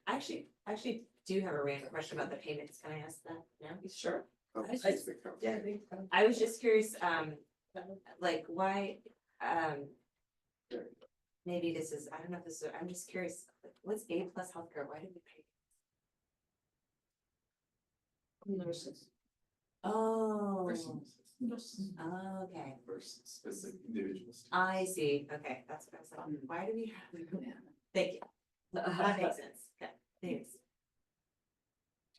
I actually do have a random question about the payments. Can I ask that now? Sure. Yeah. I was just curious, like why, maybe this is, I don't know if this is, I'm just curious, what's A plus healthcare? Why did we pay? Nurses. Oh. Nurses. Okay. Versus specific individuals. I see. Okay, that's what I was like. Why do we have? Thank you. That makes sense. Okay, thanks.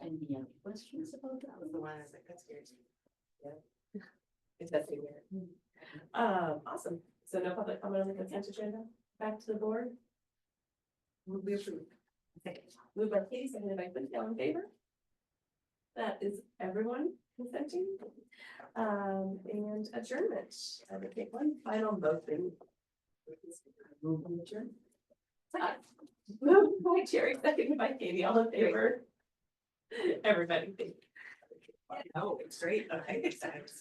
Any other questions about that? That was the one I was like, that's curious. Yeah. It's that thing there. Awesome. So no public comment on the consent agenda? Back to the board. Move be approved. Moved by Katie, seconded by Quinn, all in favor? That is everyone consenting. And adjournment. I would take one final motion. Move on adjourn. Moved by Jerry, seconded by Katie, all in favor? Everybody. Oh, it's great. Okay.